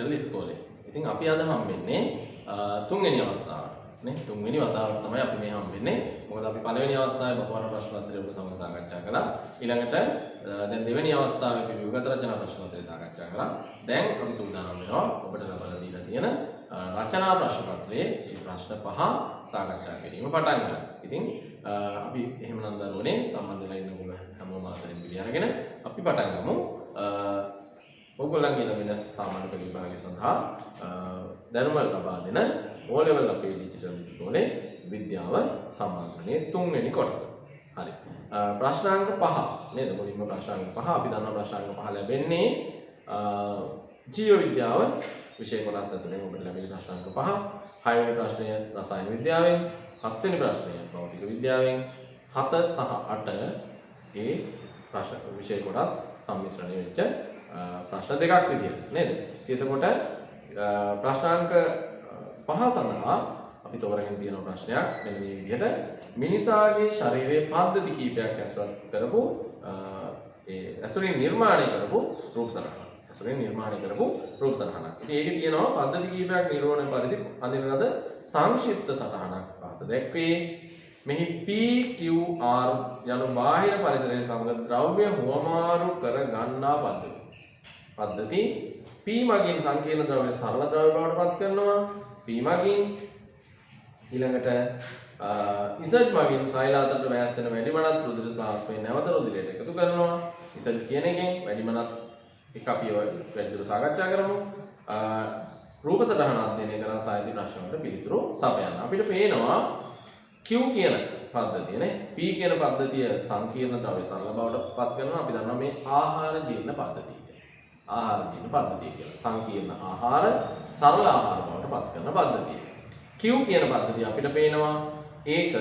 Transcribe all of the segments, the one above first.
ඉස්සෙල්ලා ඉස්කෝලේ. ඉතින් අපි අද හම්බෙන්නේ තුන්වෙනි අවස්ථාව. නේ තුන්වෙනි වතාවට තමයි අපි මේ හම්බෙන්නේ. මොකද අපි පළවෙනි අවස්ථාවේ බහුවර්ණ ප්‍රශ්න පත්‍රය ඔබ සමග සාකච්ඡා කළා. ඊළඟට දැන් දෙවෙනි අවස්ථාවේ අපි විගත රචනා ප්‍රශ්න පත්‍රය සාකච්ඡා කළා. දැන් අපි සූදානම් වෙනවා ඔබට ලබා දීලා තියෙන රචනා ප්‍රශ්න පත්‍රයේ මේ ප්‍රශ්න 5 සාකච්ඡා කිරීම පටන් ගන්න. ඉතින් අපි එහෙමනම් දරුවනේ සම්බන්ධ වෙලා ඉන්න ඔබ හැමෝම අතරින් පිළි අරගෙන අපි පටන් ගමු. ඔයගොල්ලන්ගේ ලැබෙන සාමාන්‍ය පෙළ විභාගය සඳහා දැනුම ලබා දෙන O level අපේ ඩිජිටල් ඉස්කෝලේ විද්‍යාව සම්මානයේ තුන්වෙනි කොටස. හරි. ප්‍රශ්නාංක 5 නේද? මුලින්ම ප්‍රශ්නාංක 5 අපි දන්නවා ප්‍රශ්නාංක 5 ලැබෙන්නේ ජීව විද්‍යාව විෂය කොටස ඇතුළේ ඔබට ලැබෙන ප්‍රශ්නාංක 5. 6 වෙනි ප්‍රශ්නය රසායන විද්‍යාවෙන්, 7 වෙනි ප්‍රශ්නය භෞතික විද්‍යාවෙන්, 7 සහ 8 ඒ ප්‍රශ්න විෂය කොටස් සම්මිශ්‍රණය වෙච්ච ප්‍රශ්න දෙකක් විදියට නේද? එතකොට ප්‍රශ්නාංක 5 සඳහා අපි තෝරගෙන තියෙන ප්‍රශ්නයක් මෙන්න මේ විදිහට මිනිසාගේ ශරීරයේ පද්ධති කීපයක් ඇසුරු කරපු ඇසුරින් නිර්මාණය කරපු රූප සටහනක්. ඇසුරින් නිර්මාණය කරපු රූප සටහනක්. ඉතින් ඒකේ තියෙනවා පද්ධති කීපයක් නිර්වහණය පරිදි අඳින ලද සංක්ෂිප්ත සටහනක් පහත දැක්වේ. මෙහි PQR යනු බාහිර පරිසරයේ සමග ද්‍රව්‍ය හුවමාරු කර ගන්නා පද්ධති P මගින් සංකීර්ණ ද්‍රව්‍ය සරල ද්‍රව්‍ය බවට පත් කරනවා. P මගින් ඊළඟට Z මගින් සෛලාතට වැස්සෙන වැඩිමනත් රුධිර ප්ලාස්මේ නැවත රුධිරයට එකතු කරනවා. Z කියන එකෙන් වැඩිමනත් එක අපි වැඩිදුර සාකච්ඡා කරමු. රූප සටහන අධ්‍යයනය කරන සාහිත්‍ය ප්‍රශ්න වලට පිළිතුරු සපයන්න. අපිට පේනවා Q කියන පද්ධතිය නේ. P කියන පද්ධතිය සංකීර්ණ ද්‍රව්‍ය සරල බවට පත් කරනවා. අපි දන්නවා මේ ආහාර ජීර්ණ පද්ධතිය. ආහාර ජීර්ණ පද්ධතිය කියලා. සංකීර්ණ ආහාර සරල ආහාර බවට පත් කරන පද්ධතිය. Q කියන පද්ධතිය අපිට පේනවා ඒක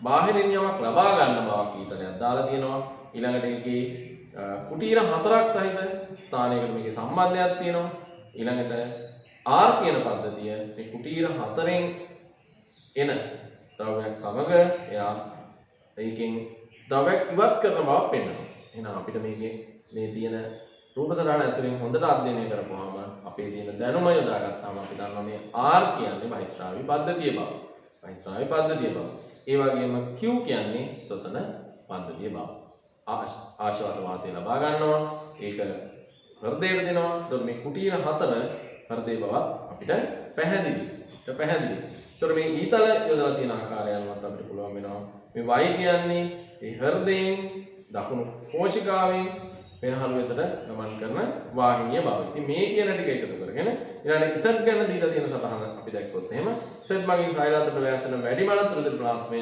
බාහිරින් යමක් ලබා ගන්න බවක් ඊතරයක් දාලා තියෙනවා. ඊළඟට ඒකේ කුටීර 4ක් සහිත ස්ථානයකට මේකේ සම්බන්ධයක් තියෙනවා. ඊළඟට R කියන පද්ධතිය මේ කුටීර 4න් එන ද්‍රව්‍යයක් සමග එයා ඒකෙන් ද්‍රව්‍යයක් ඉවත් කරන බවක් පෙන්වනවා. එහෙනම් අපිට මේකේ මේ තියෙන රූප සටහන ඇසුරින් හොඳට අධ්‍යයනය කරපුවාම අපේ තියෙන දැනුම යොදාගත්තාම අපි දන්නවා මේ R කියන්නේ බහිස්රාවී පද්ධතිය බව. බහිස්රාවී පද්ධතිය බව. ඒ වගේම Q කියන්නේ ශ්වසන පද්ධතිය බව. ආශ්වාස වාතය ලබා ගන්නවා. ඒක හෘදයට දෙනවා. එතකොට මේ කුටීර 4 හෘදේ බව අපිට පැහැදිලි. එතකොට මේ ඊතල යොදලා තියෙන ආකාරයන්වත් අපිට පුළුවන් වෙනවා. මේ Y කියන්නේ ඒ හෘදයෙන් දකුණු කෝෂිකාවෙන් පෙරහළු වෙතට ගමන් කරන වාහිනිය බව. ඉතින් මේ කියන ටික එකතු කරගෙන ඊළඟට Z ගැන දීලා තියෙන සටහන අපි දැක්කොත් එහෙම Z මගින් සෛලාතට වැස්සෙන වැඩිමනත් රුධිර ප්ලාස්මය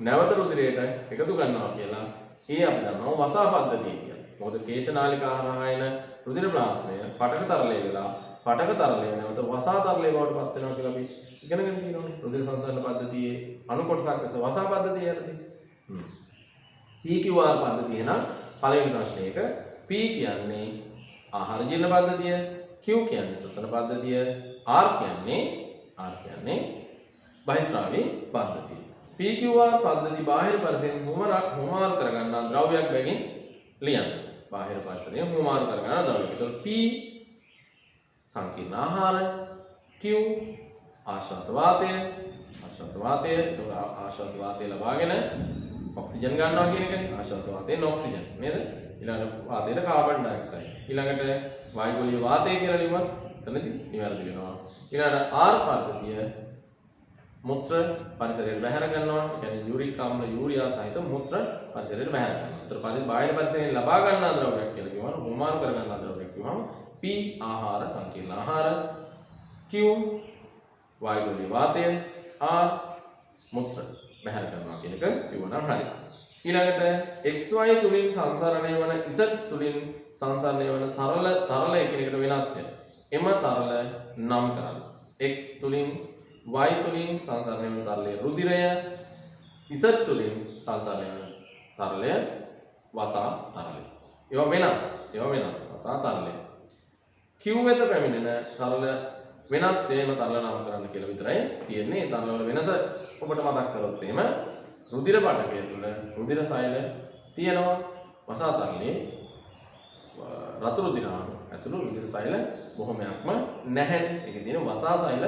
නැවත රුධිරයට එකතු කරනවා කියලා ඒ අපි දන්නවා වසා පද්ධතිය කියලා. මොකද කේශනාලිකා හරහා එන රුධිර ප්ලාස්මය පටක තරලය වෙලා පටක තරලය නැවත වසා තරලය බවට පත් වෙනවා කියලා අපි ඉගෙනගෙන තියෙනවා. රුධිර සංසරණ පද්ධතියේ අණු කොටසක් ලෙස වසා පද්ධතිය යටතේ. PQR පද්ධතිය නම් පළවෙනි ප්‍රශ්නයක P කියන්නේ ආහාර ජීර්ණ පද්ධතිය, Q කියන්නේ ශ්වසන පද්ධතිය, R කියන්නේ බහිස්රාවී පද්ධතිය. PQR පද්ධති බාහිර පරිසරයෙන් හුවමාරු කර ගන්නා ද්‍රව්‍යයක් බැගින් ලියන්න. බාහිර පරිසරයෙන් හුවමාරු කර ගන්නා ද්‍රව්‍යයක්. ඒතකොට P සංකීර්ණ ආහාර, Q ආශ්වාස වාතය, ඒතකොට ආශ්වාස වාතය ලබාගෙන ඔක්සිජන් ගන්නවා කියන එකනේ. ආශ්වාස වාතයෙන් ඔක්සිජන් නේද? ඊළඟට වාතයට කාබන් ඩයොක්සයිඩ්. ඊළඟට වායුගෝලීය වාතය කියලා ලියුවත් එතනදී නිවැරදි වෙනවා. ඊළඟට R පද්ධතිය මුත්‍ර පරිසරයට බැහැර ගන්නවා. ඒ කියන්නේ යූරික් අම්ල යූරියා සහිත මුත්‍ර පරිසරයට බැහැර ගන්නවා. ඒතර බාහිර පරිසරයෙන් ලබා ගන්නා ද්‍රව්‍යයක් කියලා කියවම හුවමාරු කර ගන්නා ද්‍රව්‍යයක් කියවම P ආහාර සංකීර්ණ ආහාර, Q වායුගෝලීය වාතය, R මුත්‍ර බැහැර කරනවා කියන එක කිව්වනම් හරි. ඊළඟට XY තුලින් සංසරණය වන Z තුලින් සංසරණය වන සරල තරල එකිනෙකට වෙනස්ය. එම තරල නම් කරන්න. X තුලින් Y තුලින් සංසරණය වන තරලයේ රුධිරය, Z තුලින් සංසරණය වන තරලය වසා තරලය. ඒවා වෙනස්. වසා තරලය. Q වෙත පැමිණෙන තරල වෙනස් වේම තරල නම් කරන්න කියලා විතරයි තියෙන්නේ. ඒ තරල වල වෙනස ඔබට මතක් කරොත් එහෙම රුධිර පටකය තුළ රුධිර සෛල තියෙනවා. වසා තරලයේ රතු රුධිර අණු ඇතුළු රුධිර සෛල බොහොමයක්ම නැහැ. ඒකේ තියෙන වසා සෛල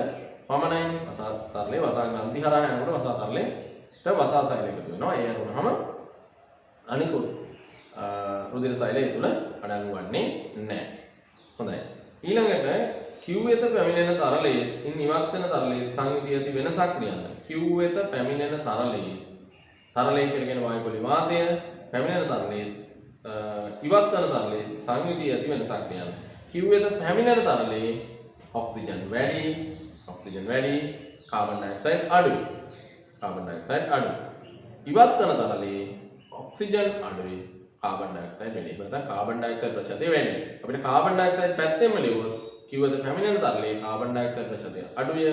පමණයි. වසා තරලේ වසා ග්‍රන්ථි හරහා යනකොට වසා තරලේට වසා සෛල එකතු වෙනවා. ඒ අනුනහම අනිකුත් රුධිර සෛලය ඒ තුල අඩංගු වන්නේ නැහැ. හොඳයි. ඊළඟට Q වෙත පැමිණෙන තරලයේ ඉන් ඉවත් වෙන තරලයේ සංයුතිය ඇති වෙනසක් කියන්න. Q වෙත පැමිණෙන තරලයේ තරලයේ කියන වායු පොලි වාතය පැමිණෙන තරලයේ ඉවත් වෙන තරලයේ සංයුතිය ඇති වෙනසක් කියන්න. Q වෙත පැමිණෙන තරලයේ ඔක්සිජන් වැඩි, කාබන් ඩයොක්සයිඩ් අඩුයි. ඉවත් වෙන තරලයේ ඔක්සිජන් අඩුයි, කාබන් ඩයොක්සයිඩ් වැඩි. නැත්නම් කාබන් ඩයොක්සයිඩ් ප්‍රතිශතය වැඩි. අපිට කාබන් ඩයොක්සයිඩ් පැත්තෙන්ම ලියුවොත් Q වෙත පැමිණෙන තරලයේ කාබන් ඩයොක්සයිඩ් ප්‍රතිශතය අඩුය.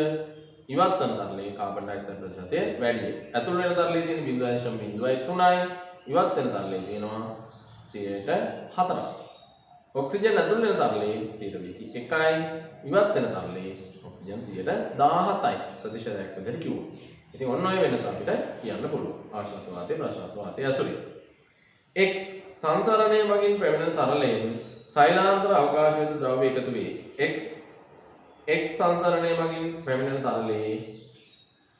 ඉවත් වෙන තරලයේ කාබන් ඩයොක්සයිඩ් ප්‍රතිශතය වැඩි. ඇතුල් වෙන තරලයේ තියෙන 0.03යි. ඉවත් වෙන තරලයේ තියෙනවා 104ක්. ඔක්සිජන් ඇතුල් වෙන තරලයේ 21යි. ඉවත් වෙන තරලයේ ඔක්සිජන් 17යි. ප්‍රතිශතයක් විදිහට කිව්වොත්. ඉතින් ඔන්න ඔය වෙනස අපිට කියන්න පුළුවන්. ආශ්වාස වාතය ප්‍රශ්වාස වාතය ඇසුරින්. X සංසරණය මගින් පැමිණෙන තරලයෙන් සෛලාන්තර අවකාශයට ද්‍රව්‍ය එකතු වේ. X සංසරණය මගින් පැමිණෙන තරලයේ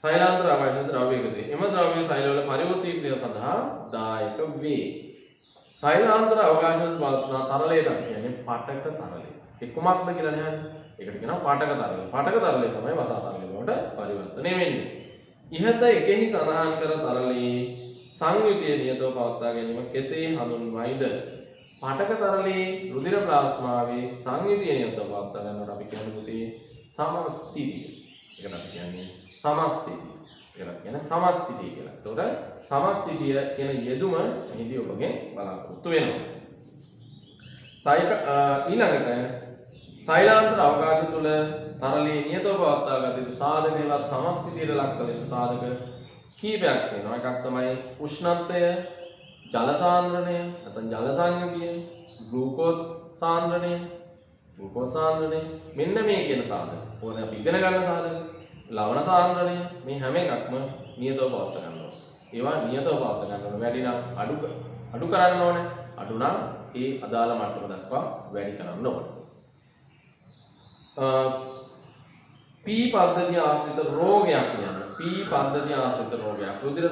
සෛලාන්තර අවකාශයට ද්‍රව්‍ය එකතු වේ. එම ද්‍රව්‍ය සෛලවල පරිවෘත්තීය ක්‍රියාව සඳහා දායක වේ. සෛලාන්තර අවකාශයට පවත්නා තරලයට අපි කියන්නේ පාඨක තරලය. ඒ කුමක්ද කියලා නහන්නේ. ඒකට කියනවා පාඨක තරලය. පාඨක තරලය තමයි වසා තරලය බවට පරිවර්තනය වෙන්නේ. ඉහත එකෙහි සඳහන් කර තරලයේ සංයුතිය නියතව පවත්වා ගැනීම කෙසේ හඳුන්වයිද? පාඨක තරලයේ රුධිර ප්ලාස්මාවේ සංයුතිය නියතව පවත්වා ගන්නවට අපි කියන්නේ පුතේ සමස්ථිතිය. ඒකට අපි කියන්නේ සමස්ථිතිය. ඒකට කියන්නේ සමස්ථිතිය කියලා. එතකොට සමස්ථිතිය කියන යෙදුම මෙහිදී ඔබගෙන් බලාපොරොත්තු වෙනවා. ඊළඟට සෛලාන්තර අවකාශ තුල තරලයේ නියතව පවත්වා ගත යුතු සාධක හෙවත් සමස්ථිතියට ලක් කළ යුතු සාධක කීපයක් තියෙනවා. එකක් තමයි උෂ්ණත්වය, ජල සාන්ද්‍රණය, නැත්නම් ජල සංයුතිය, ග්ලූකෝස් සාන්ද්‍රණය. මෙන්න මේ කියන සාධක. ඕනේ අපි ඉගෙන ගන්න සාධක. ලවණ සාන්ද්‍රණය මේ හැම එකක්ම නියතව පවත්වා ගන්න ඕනේ. ඒවා නියතව පවත්වා ගන්න ඕනේ. වැඩි නම් අඩු කරන්න ඕනේ. අඩු නම් ඒ අදාළ මට්ටම දක්වා වැඩි කරන්න ඕනේ. P පද්ධතිය ආශ්‍රිත රෝගයක් කියන්නේ. P පද්ධතිය ආශ්‍රිත රෝගයක්. රුධිර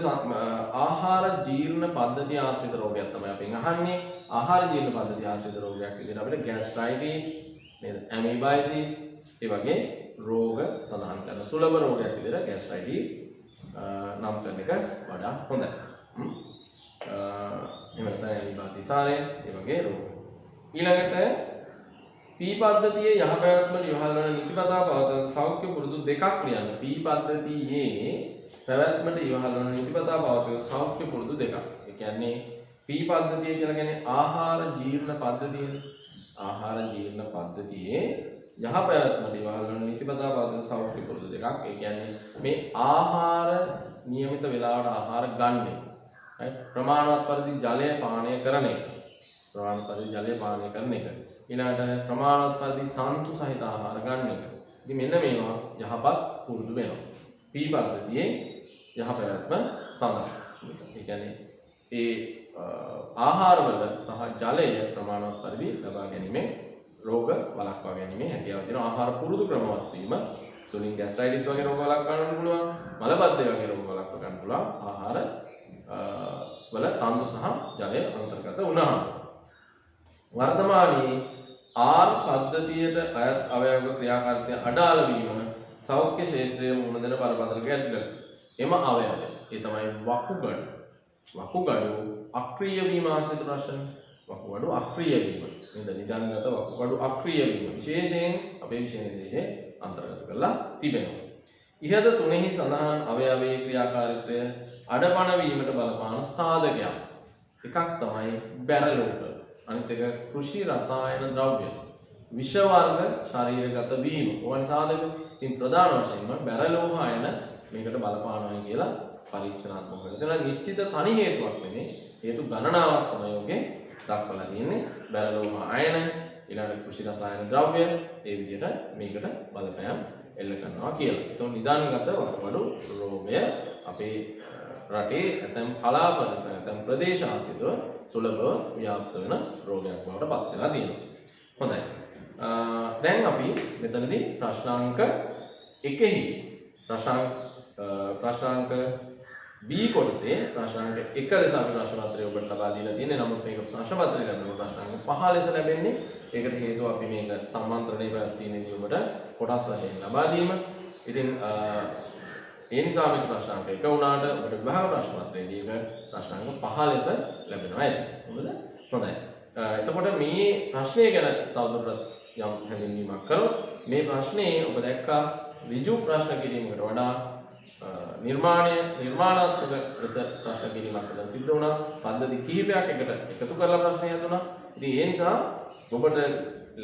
ආහාර ජීර්ණ පද්ධතිය ආශ්‍රිත රෝගයක් තමයි අපි අහන්නේ. ආහාර ජීර්ණ පද්ධතිය ආශ්‍රිත රෝගයක් විදිහට අපිට ગેස්ට්‍රයිටිස්, නේද? ඇමීබයිසිස් ඒ වගේ රෝග සඳහන් කරන සුලභ රෝගයක් විදිහට ગેස්ට්‍රයිටිස් නම් කරන එක වඩා හොඳයි. එහෙම නැත්නම් ඇමීබාතිසාරය ඒ වගේ රෝග. ඊළඟට P පද්ධතියේ යහපැවැත්මට ඉවහල් වන නිතිපතා පවතන සෞඛ්‍ය පුරුදු දෙකක් ලියන්න. P පද්ධතියේ පැවැත්මට ඉවහල් වන නිතිපතා පවතන සෞඛ්‍ය පුරුදු දෙකක්. ඒ කියන්නේ P පද්ධතිය කියලා කියන්නේ ආහාර ජීර්ණ පද්ධතියනේ. ආහාර ජීර්ණ පද්ධතියේ යහපැවැත්මට ඉවහල් වන නිතිපතා පවතන සෞඛ්‍ය පුරුදු දෙකක්. ඒ කියන්නේ මේ ආහාර નિયમિત වේලාවට ආහාර ගන්න. ප්‍රමාණවත් පරිදි ජලය පානය කරන එක. ඊළඟට ප්‍රමාණවත් පරිදි තන්තු සහිත ආහාර ගන්න එක. ඉතින් මෙන්න මේවා යහපත් පුරුදු වෙනවා. P පද්ධතියේ යහපැවැත්ම සඳහා. ඒ කියන්නේ ඒ ආහාරවල සහ ජලය ප්‍රමාණවත් පරිදි ලබා ගැනීමෙන් රෝග වළක්වා ගැනීමේ හැකියාව තියෙනවා. ආහාර පුරුදු ක්‍රමවත් වීම තුලින් ગેස්ට්‍රයිටිස් වගේ රෝග වළක්වා ගන්න පුළුවන්. මලබද්ධය වගේ රෝග වළක්වා ගන්න පුළුවන්. ආහාර වල තන්තු සහ ජලය අන්තර්ගත වුණාම වර්තමානයේ R පද්ධතියට අයත් අවයව ක්‍රියාකාරීත්වය අඩාල වීම සෞඛ්‍ය ශාස්ත්‍රයේ මුහුණ දෙන බරපතල ගැටලුවක්. එම අවයවය ඒ තමයි වකුගඩු අක්‍රීය වීම ආශ්‍රිත ප්‍රශ්න. වකුගඩු අක්‍රීය වීම. නේද? නිදානගත වකුගඩු අක්‍රීය වීම විශේෂයෙන් අපේ විෂය නිර්දේශයේ අන්තර්ගත කරලා තිබෙනවා. ඉහත තුනෙහි සඳහන් අවයවයේ ක්‍රියාකාරීත්වය අඩපණ වීමට බලපාන සාධකයක්. එකක් තමයි බැරලෝක. අනිත් එක කෘෂි රසායන ද්‍රව්‍ය විෂ වර්ග ශරීරගත වීම ඕන සාධක. ඉතින් ප්‍රධාන වශයෙන්ම බැරලෝහායන මේකට බලපානවා කියලා පරීක්ෂණාත්මකව හිතන නිශ්චිත තනි හේතුවක් නෙමෙයි හේතු ගණනාවක් තමයි ඔගේ දක්වලා තියෙන්නේ. බැරලෝහායන ඊළඟ කෘෂි රසායන ද්‍රව්‍ය ඒ විදිහට මේකට බලපෑම් එල්ල කරනවා කියලා. ඒතකොට නිදානගත වකුගඩු රෝගය අපේ රටේ ඇතැම් කලාප නැත්නම් ප්‍රදේශ ආශ්‍රිතව සුලභව ව්‍යාප්ත වෙන රෝගයක් බවට පත් වෙලා තියෙනවා. හොඳයි. දැන් අපි මෙතනදී ප්‍රශ්නාංක 1හි ප්‍රශ්නාංක B කොටසේ ප්‍රශ්නාංක 1 ලෙස අපි ප්‍රශ්න පත්‍රය ඔබට ලබා දීලා තියෙන්නේ. නමුත් මේක ප්‍රශ්න පත්‍රය ලැබෙන ප්‍රශ්නාංක 5 ලෙස ලැබෙන්නේ. ඒකට හේතුව අපි මේක සම්මන්ත්‍රණය පැවැත්වීමේදී ඔබට කොටස් වශයෙන් ලබා දීම. ඉතින් ඒ නිසා මේක ප්‍රශ්නාංක 1 වුණාට ඔබට විභාග ප්‍රශ්න පත්‍රයේදී ඒක ප්‍රශ්නාංක 5 ලෙස ලැබෙනවා ඇති. හොඳද? හොඳයි. එතකොට මේ ප්‍රශ්නය ගැන තවදුරටත් යම් හැඳින්වීමක් කරොත් මේ ප්‍රශ්නේ ඔබ දැක්කා ඍජු ප්‍රශ්න කිරීමකට වඩා නිර්මාණාත්මක ලෙස ප්‍රශ්න කිරීමක් දැන් සිද්ධ වුණා. පද්ධති කිහිපයක් එකට එකතු කරලා ප්‍රශ්න හදුණා. ඉතින් ඒ නිසා ඔබට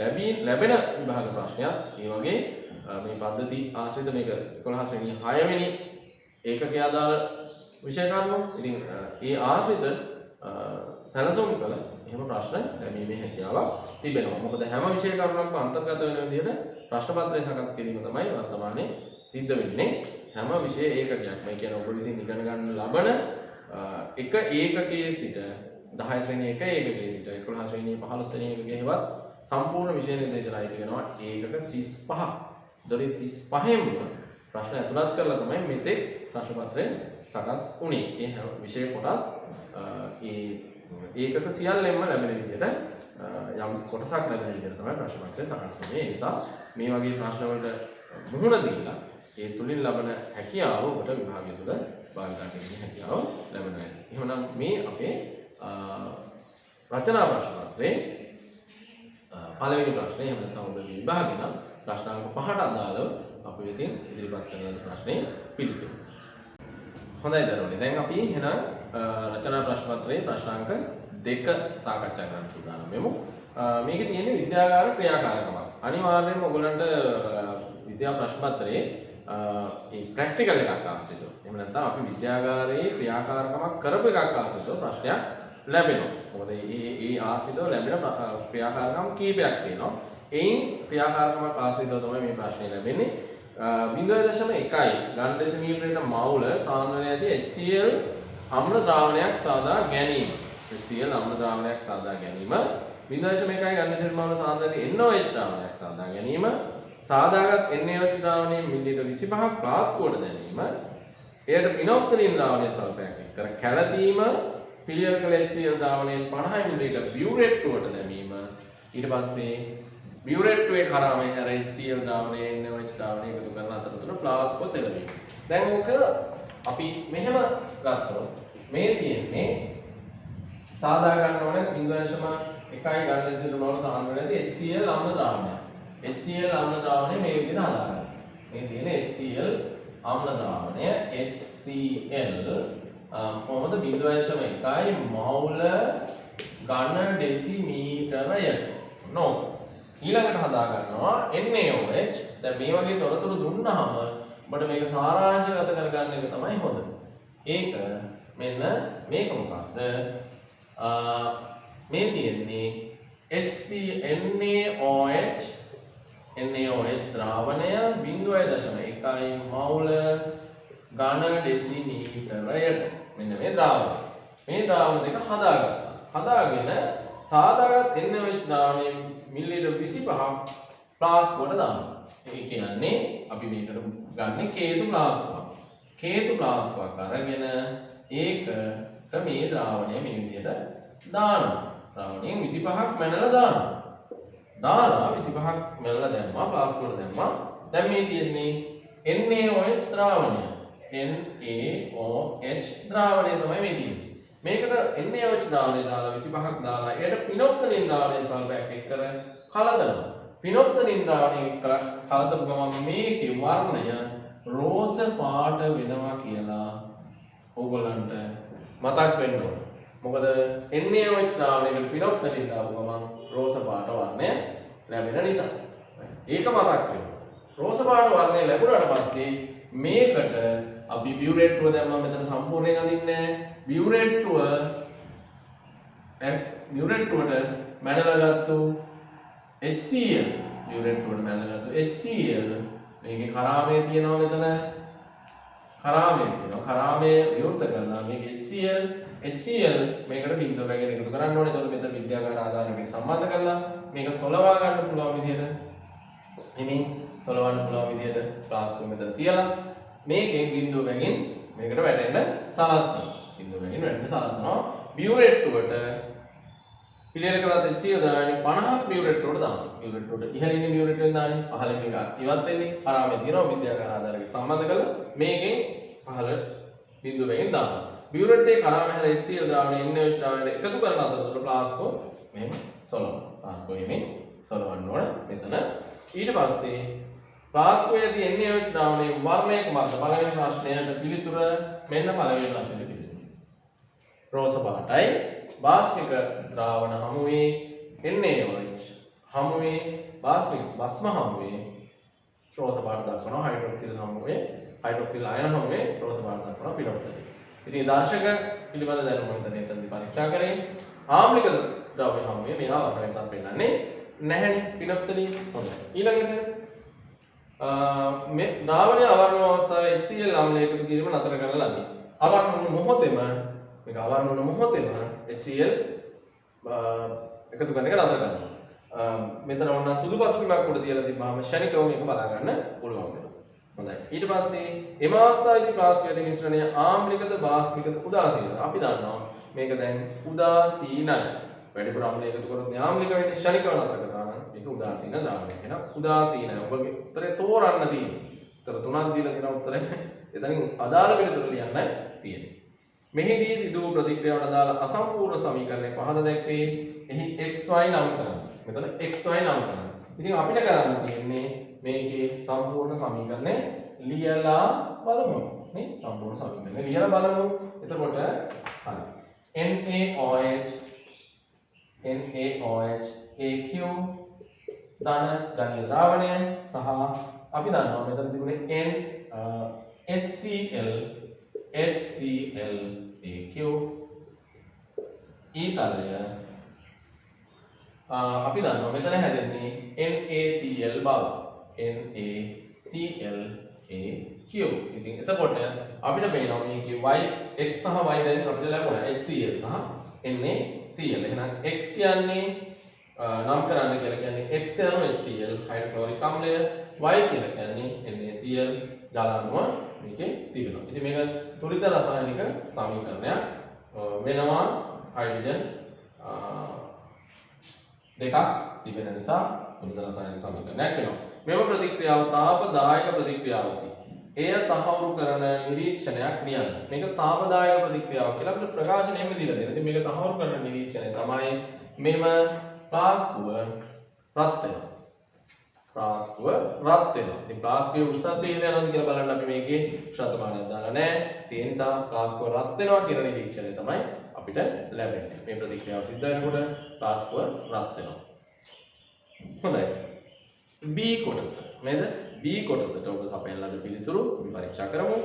ලැබෙන විභාග ප්‍රශ්නයක් ඒ වගේ මේ පද්ධති ආශ්‍රිත මේක 11 වෙනි 6 වෙනි ඒකකයේ ආදාළ විෂය කර්ම. ඉතින් ඒ ආශ්‍රිත සැලසුම් කළ එහෙම ප්‍රශ්න ලැබීමේ හැකියාවක් තිබෙනවා. මොකද හැම විෂය කර්මයක්ම අන්තර්ගත වෙන විදිහට ප්‍රශ්න පත්‍රය සකස් කිරීම තමයි වර්තමානයේ සිද්ධ වෙන්නේ. හැම විෂය ඒකකයක්ම ඒ කියන්නේ ඔබ විසින් ඉගෙන ගන්න ලබන එක ඒකකයේ සිට 10 ශ්‍රේණිය එක ඒකකයේ සිට 11 ශ්‍රේණිය 15 ශ්‍රේණිය එකකයේ හෙවත් සම්පූර්ණ විෂය නිර්දේශන අයිති වෙනවා ඒකක 35ක්. දොරේ 35ෙම ප්‍රශ්න ඇතුළත් කරලා තමයි මෙතෙක් ප්‍රශ්න පත්‍රය සකස් වුණේ. ඒ හැම විෂය කොටස් ඒකක සියල්ලෙන්ම ලැබෙන විදිහට යම් කොටසක් ලැබෙන විදිහට තමයි ප්‍රශ්න පත්‍රය සකස් වෙන්නේ. ඒ නිසා මේ වගේ ප්‍රශ්න වලට මුහුණ දීලා ඒ තුලින් ලබන හැකියාව ඔබට විභාගය තුළ භාවිත කිරීමේ හැකියාව ලැබෙනවා. එහෙනම් මේ අපේ රචනා ප්‍රශ්න පත්‍රයේ පළවෙනි ප්‍රශ්නේ එහෙම නැත්නම් ඔබේ විභාගෙ නම් ප්‍රශ්නාංක 5ට අදාළව අපි විසින් ඉදිරිපත් කරන ප්‍රශ්නේ පිළිතුරු. හොඳයි දරුවනේ. දැන් අපි එහෙනම් රචනා ප්‍රශ්න පත්‍රයේ ප්‍රශ්නාංක 2 සාකච්ඡා කරන්න සූදානම් වෙමු. මේකේ තියෙන්නේ විද්‍යාගාර ක්‍රියාකාරකමක්. අනිවාර්යයෙන්ම ඔයගලන්ට විද්‍යා ප්‍රශ්න පත්‍රයේ ඒ ප්‍රැක්ටිකල් එකක් ආශ්‍රිතව. එහෙම නැත්නම් අපි විද්‍යාගාරයේ ක්‍රියාකාරකමක් කරපු එකක් ආශ්‍රිතව ප්‍රශ්නයක් ලැබෙනවා. මොකද මේ ආශ්‍රිතව ලැබෙන ක්‍රියාකාරකම් කීපයක් තියෙනවා. එයින් ක්‍රියාකාරකමක් ආශ්‍රිතව තමයි මේ ප්‍රශ්නේ ලැබෙන්නේ. 0.1 ඝන දෙසිමීටරයක මවුල සාන්ද්‍රණය ඇති HCl අම්ල ද්‍රාවණයක් සාදා ගැනීම. HCl අම්ල ද්‍රාවණයක් සාදා ගැනීම 0.1 ඝන දෙසිමීටර මවුල සාන්ද්‍රණය ඇති NaOH ද්‍රාවණයක් සාදා ගැනීම. සාදාගත් NaOH ද්‍රාවණයේ මිලිලීටර් 25ක් ෆ්ලාස්කුවට දැමීම. එයට පිනොක්තලින් ද්‍රාවණයේ ස්වල්පයක් එක් කර කැළතීම. පිළියෙල කළ HCl ද්‍රාවණයෙන් 50 මිලිලීටර් බියුරේට්ටුවට දැමීම. ඊට පස්සේ බියුරේට්ටුවේ කරා මේ හැර HCl ද්‍රාවණයේ NaOH ද්‍රාවණය එකතු කරන අතරතුර ෆ්ලාස්කුව සෙලවීම. දැන් ඕක අපි මෙහෙම ගත්තොත් මේ තියෙන්නේ සාදා ගන්න ඕනේ 0.1 ඝන දෙසිමීටර මවුල සාන්ද්‍රණය ඇති HCl අම්ල ද්‍රාවණයක්. HCl අම්ල ද්‍රාවණය මේ විදිහට හදාගන්න. මේ තියෙන HCl අම්ල ද්‍රාවණය HCl කොහොමද 0.1 මවුල ඝන ඩෙසිමීටරයට නෝ ඊළඟට හදා ගන්නවා NaOH. දැන් මේ වගේ තොරතුරු දුන්නාම ඔබට මේක සාරාංශගත කරගන්න එක තමයි හොඳ. ඒක මෙන්න මේක මොකක්ද? මේ තියෙන්නේ NaOH ද්‍රාවණය 0.1 මවුල ඝන ඩෙසිමීටරයට. මෙන්න මේ ද්‍රාවණය. මේ ද්‍රාවණ දෙක හදාගත්තා. හදාගෙන සාදාගත් NaOH ද්‍රාවණය මිලිලීටර් 25ක් ෆ්ලාස්කුවට දානවා. ඒ කියන්නේ අපි මේකට ගන්න කේතු ෆ්ලාස්කුවක්. කේතු ෆ්ලාස්කුවක් අරගෙන ඒක මේ ද්‍රාවණය මේ විදිහට දානවා. ද්‍රාවණයෙන් 25ක් මැනලා දානවා. දාලා 25ක් මැනලා දැම්මා ෆ්ලාස්කුවට දැම්මා. දැන් මේ තියෙන්නේ NaOH ද්‍රාවණය. NaOH ද්‍රාවණය තමයි මේ තියෙන්නේ. මේකට NaOH ද්‍රාවණය දාලා 25ක් දාලා ඒකට පිනොක්තලින් ද්‍රාවණය ස්වල්පයක් එක් කර කලතනවා. පිනොක්තලින් ද්‍රාවණය එක් කර කලතපු ගමන් මේකේ වර්ණය රෝස පාට වෙනවා කියලා ඕගොල්ලන්ට මතක් වෙන්න ඕන. මොකද NaOH ද්‍රාවණයකට පිනොක්තලින් දාපු ගමන් රෝස පාට වර්ණය ලැබෙන නිසා. ඒක මතක් වෙන්න. රෝස පාට වර්ණය ලැබුණාට පස්සේ මේකට අපි බියුරේට්ටුව දැම්මම මෙතන සම්පූර්ණයෙන් අදින්නේ බියුරේට්ටුවට මැනලා ගත්තු HCl බියුරේට්ටුවට මැනලා ගත්තු HCl මේකේ කරාමය තියෙනවා මෙතන කරාමය තියෙනවා කරාමය විවෘත කරලා මේක HCl HCl මේකට බිඳුව වගේ එකතු කරන්න ඕනේ. එතකොට මෙතන විද්‍යාගාර ආධාරණ මේක සම්බන්ධ කරලා මේක සොලවා ගන්න පුළුවන් විදිහට එමින් සොලවන්න පුළුවන් විදිහට ෆ්ලාස්ක් එක මෙතන තියලා මේකෙන් බිඳුව වලින් මේකට වැටෙන්න සලස්වනවා. බිඳුව වලින් වැටෙන්න සලස්වනවා. බියුරේට් එකට පිළියෙල කරලා HCl දාන්නේ 50ක් බියුරේට් එකට දානවා. බියුරේට් එකට ඉහළින් බියුරේට් එකෙන් දාන්නේ පහළින් මේක ඉවත් වෙන්නේ. කරාමේ තියෙනවා විද්‍යාගාර ආධාරයක සම්බන්ධ කරලා මේකෙන් පහළ බිඳුව වලින් දානවා. බියුරේට් එකේ කරාම හැර HCl ද්‍රාවණය NaOH ද්‍රාවණයට එකතු කරන අතරතුර ප්ලාස්කෝ මෙහෙම සොලවනවා. ප්ලාස්කෝ එමේ සොලවන්න ඕන මෙතන. ඊට පස්සේ ප්ලාස්කෝයේ තියෙන NaOH ද්‍රාවණයේ වර්ණය කුමක්ද? පළවෙනි ප්‍රශ්නයට පිළිතුර මෙන්න පළවෙනි ප්‍රශ්නෙට පිළිතුර. රෝස පාටයි බාස්මික ද්‍රාවණ හමුවේ NaOH හමුවේ බාස්මික භස්ම හමුවේ රෝස පාට දක්වනවා. හයිඩ්‍රොක්සිල් හමුවේ හයිඩ්‍රොක්සිල් අයන හමුවේ රෝස පාට දක්වනවා පිටොත්තේ. ඉතින් දර්ශක පිළිබඳ දැනුම හිතන එතනදී පරීක්ෂා කරේ ආම්ලික ද්‍රව්‍ය හමුවේ මේවා වර්ණ වෙනසක් පෙන්නන්නේ නැහැනේ පිනොත්තලිය. හොඳයි. ඊළඟට මේ ද්‍රාවණයේ අවර්ණ අවස්ථාවේ HCl ආම්ලය එකතු කිරීම නතර කරලා ලදී. අවර්ණ වුණු මොහොතේම මේක අවර්ණ වුණු මොහොතේම HCl එකතු කරන එක නතර කරනවා. මෙතන ඕන සුදු පසුබිමක් උඩ තියලා තිබ්බාම ෂණිකව මේක බලා ගන්න පුළුවන් වෙනවා. හොඳයි. ඊට පස්සේ එම අවස්ථාවේදී ප්ලාස්ටික් මිශ්‍රණය ආම්ලිකද බාස්මිකද උදාසීනද? අපි දන්නවා මේක දැන් උදාසීනයි. වැඩිපුර ආම්ල එකතු කරොත් ආම්ලික වෙන්නේ ෂණිකව නතර කරනවා නම් මේක උදාසීන ද්‍රාවණයක්. එහෙනම් උදාසීනයි. ඔබගේ උත්තරේ තෝරන්න තියෙන්නේ. උත්තර තුනක් දීලා තියෙන උත්තරේ එතනින් අදාළ පිළිතුර ලියන්නයි තියෙන්නේ. මෙහිදී සිදු වූ ප්‍රතික්‍රියාවට අදාළ අසම්පූර්ණ සමීකරණය පහද දැක්වේ. එහි xy නම් කරන්න. මෙතන xy නම් කරන්න. ඉතින් අපිට කරන්න තියෙන්නේ මේකේ සම්පූර්ණ සමීකරණය ලියලා බලමු. නේ සම්පූර්ණ සමීකරණය ලියලා බලමු. එතකොට හරි. NaOH AQ ධන ජනීය ද්‍රාවණය සහ අපි දන්නවා මෙතන තිබුණේ HCl AQ ඊතලය අපි දන්නවා මෙතන හැදෙන්නේ NaCl බව. NaClAQ. ඉතින් එතකොට අපිට පේනවා මේකේ y x සහ y දැන් අපිට ලැබුණා HCl සහ NaCl. එහෙනම් x කියන්නේ නම් කරන්න කියලා කියන්නේ x යන HCl හයිඩ්‍රොක්ලොරික් අම්ලය, y කියලා කියන්නේ NaCl ජලාණුව මේකේ තිබෙනවා. ඉතින් මේක තුලිත රසායනික සමීකරණයක් වෙනවා. හයිඩ්‍රජන් දෙකක් තිබෙන නිසා තුලිත රසායනික සමීකරණයක් වෙනවා. මෙම ප්‍රතික්‍රියාව තාපදායක ප්‍රතික්‍රියාවකි. එය තහවුරු කරන නිරීක්ෂණයක් ලියන්න. මේක තාපදායක ප්‍රතික්‍රියාවක් කියලා අපිට ප්‍රකාශනයෙම දීලා තියෙනවා. ඉතින් මේක තහවුරු කරන නිරීක්ෂණය තමයි මෙම ප්ලාස්කුව රත් වෙනවා. ප්ලාස්කුව රත් වෙනවා. ඉතින් ප්ලාස්කුවේ උෂ්ණත්වය ඉහළ යනවාද කියලා බලන්න අපි මේකේ උෂ්ණත්වමානයක් දාලා නැහැ. ඒ නිසා ප්ලාස්කුව රත් වෙනවා කියන නිරීක්ෂණය තමයි අපිට ලැබෙන්නේ. මේ ප්‍රතික්‍රියාව සිද්ධ වෙනකොට ප්ලාස්කුව රත් වෙනවා. හොඳයි. B කොටස. නේද? B කොටසට ඔබ සපයන ලද පිළිතුරු අපි පරීක්ෂා කරමු.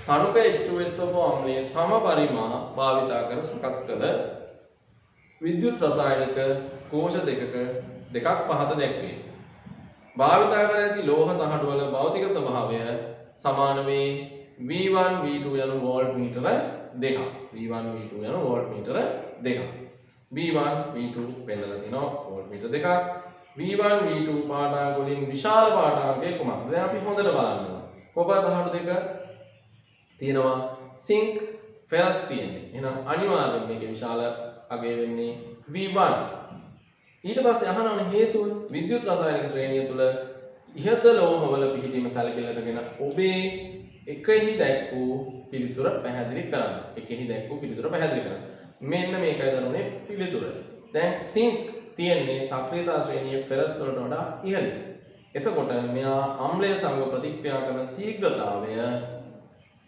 කණුක H2SO4 අම්ලයේ සම පරිමාණ භාවිතා කර සකස් කළ විද්‍යුත් රසායනික කෝෂ දෙකක් පහත දැක්වේ. භාවිතා කර ඇති ලෝහ තහඩුවල භෞතික ස්වභාවය සමාන වේ V1 V2 යන වෝල්ට් මීටර දෙකක්. V1 V2 යන වෝල්ට් මීටර දෙකක්. V1 V2 පෙන්නලා තිනවා වෝල්ට් මීටර දෙකක්. V1 V2 පාඨාංග වලින් විශාල පාඨාංගය කොහොමද? දැන් අපි හොඳට බලන්න ඕන. කොපා තහඩු දෙක තියෙනවා. සිංක් ෆෙරස් තියෙන්නේ. එහෙනම් අනිවාර්යෙන් මේකේ විශාල අගය වෙන්නේ V1. ඊට පස්සේ අහනවනේ හේතුව විද්‍යුත් රසායනික ශ්‍රේණිය තුල ඉහත ලෝහවල පිහිටීම සැලකිල්ලටගෙන ඔබේ එකෙහි දැක්වූ පිළිතුර පැහැදිලි කරන්න. එකෙහි දැක්වූ පිළිතුර පැහැදිලි කරන්න. මෙන්න මේකයි දරුවනේ පිළිතුර. දැන් සිංක් තියෙන්නේ සක්‍රියතා ශ්‍රේණියේ ෆෙරස් වලට වඩා ඉහළින්. එතකොට මෙයා අම්ලය සමග ප්‍රතික්‍රියා කරන ශීඝ්‍රතාවය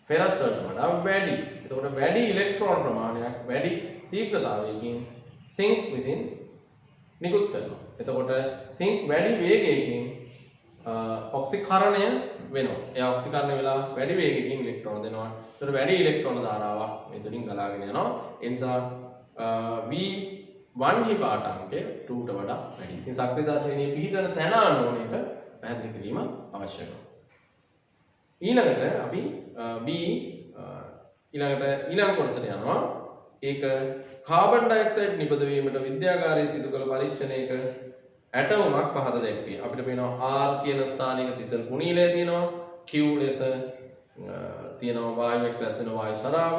ෆෙරස් වලට වඩා වැඩි. එතකොට වැඩි ඉලෙක්ට්‍රෝන ප්‍රමාණයක් වැඩි ශීඝ්‍රතාවයකින් සිංක් විසින් නිකුත් කරනවා. එතකොට සිංක් වැඩි වේගයකින් ඔක්සිකරණය වෙනවා. එයා ඔක්සිකරණය වෙලා වැඩි වේගයකින් ඉලෙක්ට්‍රෝන දෙනවා. එතකොට වැඩි ඉලෙක්ට්‍රෝන ධාරාවක් මේ තුලින් ගලාගෙන යනවා. ඒ නිසා V1 හි පාඨාංකය 2ට වඩා වැඩි. ඉතින් සක්‍රියතා ශ්‍රේණියේ පිහිටන තැන අනුව එක පැහැදිලි කිරීම අවශ්‍ය වෙනවා. ඊළඟට අපි ඊළඟ කොටසට යනවා. ඒක කාබන් ඩයොක්සයිඩ් නිපදවීමට විද්‍යාගාරයේ සිදු කළ පරීක්ෂණයක ඇටවුමක් පහත දැක්වේ. අපිට පේනවා R කියන ස්ථානයක තිසල් කුණීලය තියෙනවා. Q ලෙස තියෙනවා වායුවක් රැස් වෙන වායු සරාව.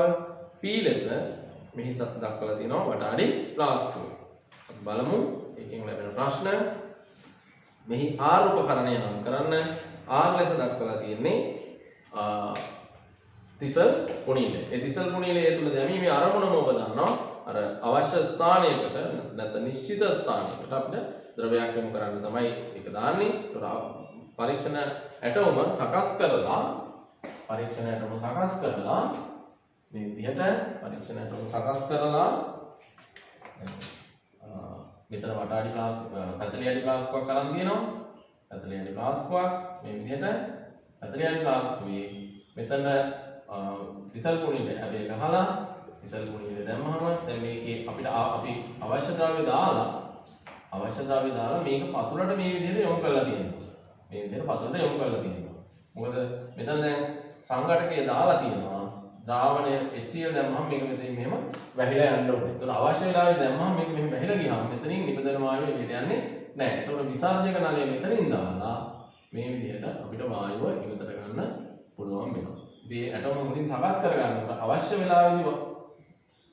P ලෙස මෙහි සත් දක්වලා තියෙනවා වටාඩි ප්ලාස්ටික්. බලමු එකකින් ලැබෙන ප්‍රශ්න. මෙහි R උපකරණය නම් කරන්න. R ලෙස දක්වලා තියෙන්නේ තිසල් කුණීලය. ඒ තිසල් කුණීලය තුල දැමීමේ අරමුණම ඔබ දන්නවා. අර අවශ්‍ය ස්ථානයකට නැත්නම් නිශ්චිත ස්ථානයකට අපිට ද්‍රවයක් යොමු කරන්න තමයි ඒක දාන්නේ. ඒතර පරීක්ෂණ ඇටෝම සකස් කරලා මේ විදිහට පරීක්ෂණ ඇටෝම සකස් කරලා මෙතන වටාඩි ප්ලාස්ටික් 40 අඩි ප්ලාස්ටික්යක් අරන් තියෙනවා. 40 අඩි ප්ලාස්ටික්යක් මේ විදිහට 40 අඩි ප්ලාස්ටිකුවේ මෙතන තිසල් කුණීලය හැබැයි ගහලා තිසල් කුණීලය දැම්මහම දැන් මේකේ අපිට අපි අවශ්‍ය ද්‍රව්‍ය දාලා මේක පතුලට මේ විදිහට යොමු කරලා තියෙනවා. මේ විදිහට පතුලට යොමු කරලා තියෙනවා. මොකද මෙතන දැන් සංඝටකය දාලා තියෙනවා. ද්‍රාවණය HCl දැම්මහම මේක මෙතනින් මෙහෙම වැහිලා යන්න ඕනේ. ඒතකොට අවශ්‍ය වෙලාවෙ දැම්මහම මේක මෙහෙම වැහිලා ගියාම මෙතනින් නිපදවන වායුව එළියට යන්නේ නැහැ. ඒතකොට විසර්ජක නලය මෙතනින් දාලා මේ විදිහට අපිට වායුව ඉවතට ගන්න පුළුවන් වෙනවා. ඉතින් ඇටෝම මුලින් සකස් කර ගන්නකොට අවශ්‍ය වෙලාවෙදී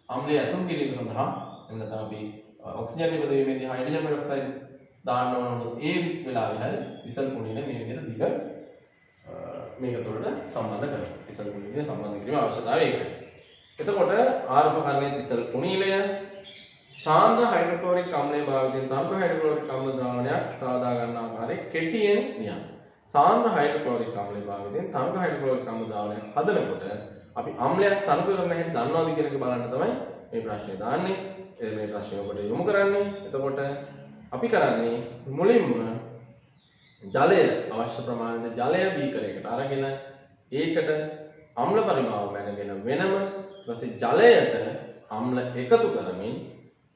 අම්ලය ඇතුල් කිරීම සඳහා එන්න අපි ඔක්සිජන් නිපදවීමේදී හයිඩ්‍රජන් පෙරොක්සයිඩ් දාන්න ඕන ඒ වෙලාවේ හැරි තිසල් කුණීල මේ විදිහට දිග මේක තුළට සම්බන්ධ කරනවා. තිසල් කුණීලය සම්බන්ධ කිරීම අවශ්‍යතාවය ඒකයි. එතකොට ආරම්භකරණයේ තිසල් කුණීලය සාන්ද්‍ර හයිඩ්‍රොක්ලෝරික් අම්ලය භාවිතයෙන් තන්ත්‍ර හයිඩ්‍රොක්ලෝරික් අම්ල ද්‍රාවණයක් සාදා ගන්න ආකාරයේ කෙටියෙන් නියම. සාන්ද්‍ර හයිඩ්‍රොක්ලෝරික් අම්ලය භාවිතයෙන් තන්ත්‍ර හයිඩ්‍රොක්ලෝරික් අම්ල ද්‍රාවණයක් හදනකොට අපි අම්ලයක් තනු කරන හැටි දන්නවද කියන එක බලන්න තමයි මේ ප්‍රශ්නේ දාන්නේ. මේ ප්‍රශ්නය ඔබට යොමු කරන්නේ. එතකොට අපි කරන්නේ මුලින්ම ජලය අවශ්‍ය ප්‍රමාණයට ජලය බීකරයකට අරගෙන ඒකට අම්ල පරිමාව මැනගෙන වෙනම ඊපස්සේ ජලයට අම්ල එකතු කරමින්